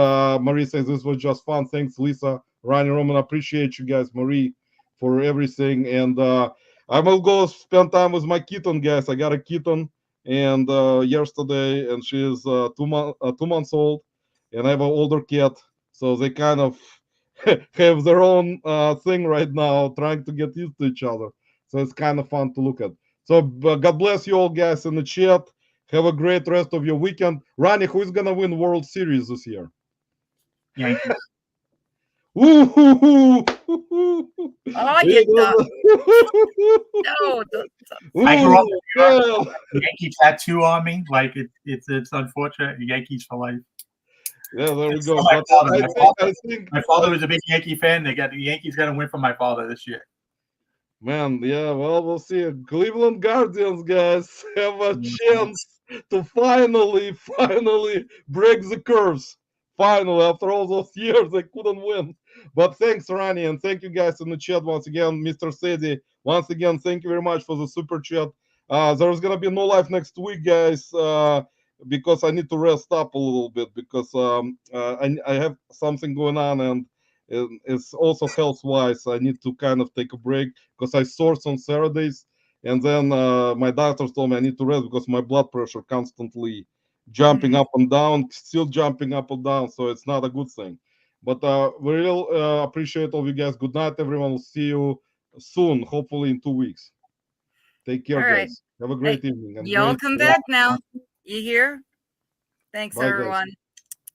Marie says this was just fun. Thanks, Lisa, Ronnie, Roman. Appreciate you guys, Marie, for everything. And I will go spend time with my kitten, guys. I got a kitten, and yesterday, and she is 2 months old, and I have an older cat, so they kind of have their own thing right now, trying to get used to each other. So it's kind of fun to look at. So God bless you all, guys, in the chat. Have a great rest of your weekend. Ronnie, who is gonna win World Series this year? Yankees. Ooh. Oh, Yeah, you dumb. those- No, I grew up Ooh, in New York. yeah. I got a Yankee tattoo on me. Like it's unfortunate. Yankees for life. Yeah, there we It's for go. my But father. I think, My father was a big Yankee fan. The Yankees got to win for my father this year. man, yeah, well, we'll see. Cleveland Guardians, guys, have a chance to finally break the curse. Finally, after all those years, they couldn't win. But thanks, Ronnie, and thank you guys in the chat once again, Mr. Sadie. Once again, thank you very much for the super chat. There's gonna be no live next week, guys, because I need to rest up a little bit because I have something going on and it's also health wise. I need to kind of take a break because I source on Saturdays, and then my doctors told me I need to rest because my blood pressure constantly jumping up and down, still jumping up and down, so it's not a good thing. But we real appreciate all of you guys. Good night, everyone. We'll see you soon, hopefully in 2 weeks. Take care, all right. guys. Have a Hey, great evening and y'all great come day. back now. You hear? Thanks, Bye, guys. everyone.